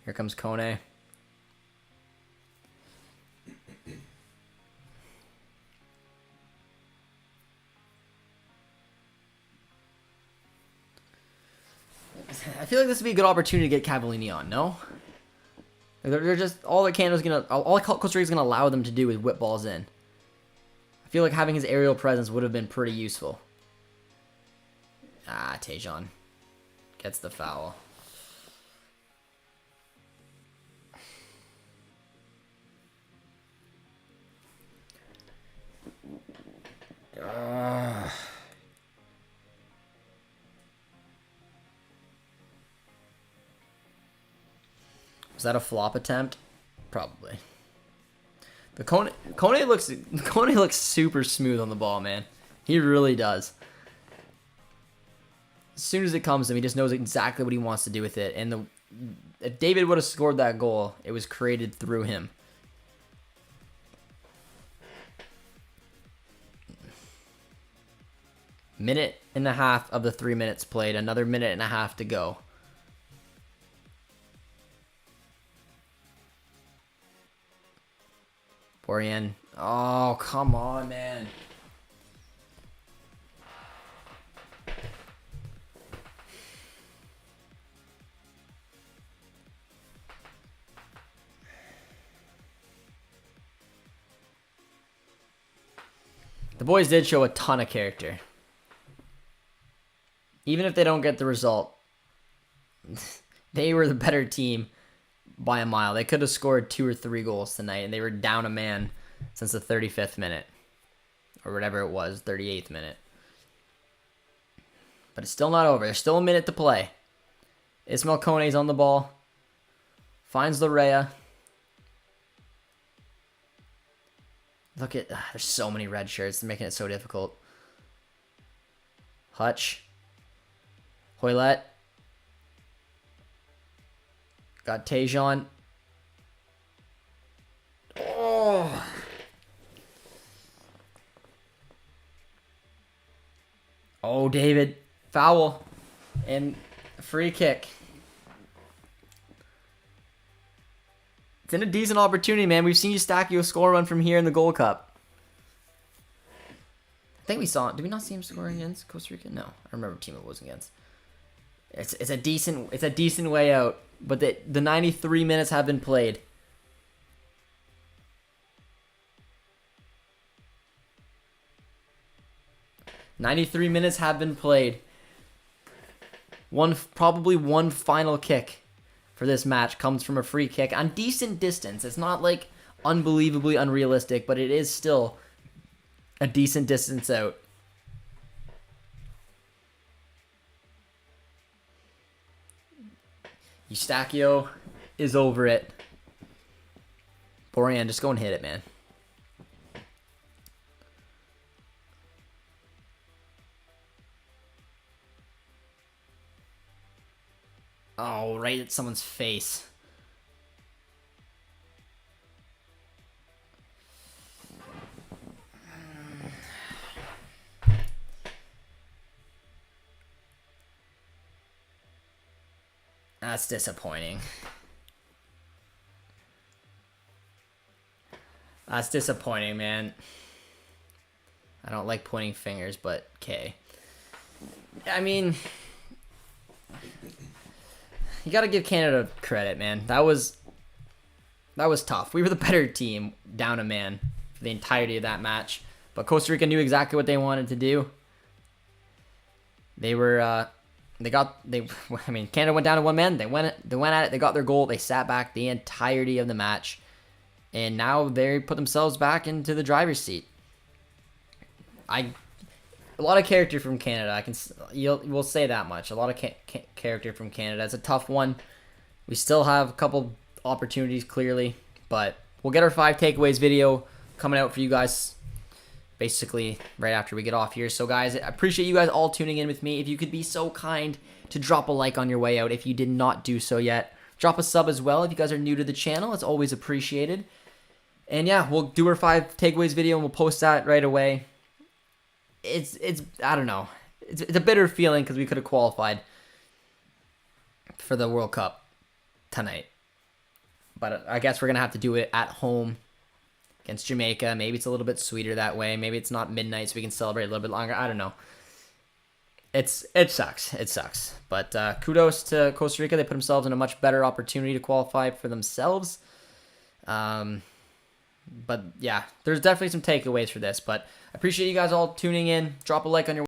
Here comes Kone. I feel like this would be a good opportunity to get Cavallini on, no? They're just, all Costa Rica's gonna allow them to do is whip balls in. I feel like having his aerial presence would have been pretty useful. Ah, Tejan gets the foul. Was that a flop attempt? Probably. But Kone looks super smooth on the ball, man. He really does. As soon as it comes to him, he just knows exactly what he wants to do with it. And if David would have scored that goal, it was created through him. Minute and a half of the 3 minutes played. Another minute and a half to go. Borjan. Oh, come on, man. The boys did show a ton of character. Even if they don't get the result, they were the better team by a mile. They could have scored 2 or 3 goals tonight, and they were down a man since the 35th minute. Or whatever it was, 38th minute. But it's still not over. There's still a minute to play. Ismael Kone's on the ball. Finds Larea. Look at... there's so many red shirts. They're making it so difficult. Hutch. Hoylett. Got Tejan. Oh. Oh, David. Foul. And free kick. It's in a decent opportunity, man. We've seen Eustaquio score one from here in the Gold Cup. I think we saw it. Did we not see him scoring against Costa Rica? No. I remember what team it was against. It's a decent way out. But the 93 minutes have been played. Probably one final kick for this match comes from a free kick on decent distance. It's not like unbelievably unrealistic, but it is still a decent distance out. Eustaquio is over it. Borjan, just go and hit it, man. Oh, right at someone's face. That's disappointing. That's disappointing, man. I don't like pointing fingers, but okay. I mean, you got to give Canada credit, man. That was tough. We were the better team down a man for the entirety of that match. But Costa Rica knew exactly what they wanted to do. They were, I mean, Canada went down to one man. They went at it. They got their goal. They sat back the entirety of the match. And now they put themselves back into the driver's seat. A lot of character from Canada. We'll say that much. A lot of character from Canada. It's a tough one. We still have a couple opportunities, clearly. But we'll get our 5 takeaways video coming out for you guys basically right after we get off here. So guys, I appreciate you guys all tuning in with me. If you could be so kind to drop a like on your way out if you did not do so yet. Drop a sub as well if you guys are new to the channel. It's always appreciated. And yeah, we'll do our 5 takeaways video and we'll post that right away. It's I don't know. It's a bitter feeling because we could have qualified for the World Cup tonight. But I guess we're going to have to do it at home against Jamaica. Maybe it's a little bit sweeter that way. Maybe it's not midnight so we can celebrate a little bit longer. I don't know. It sucks. It sucks. But kudos to Costa Rica. They put themselves in a much better opportunity to qualify for themselves. But yeah, there's definitely some takeaways for this. But I appreciate you guys all tuning in. Drop a like on your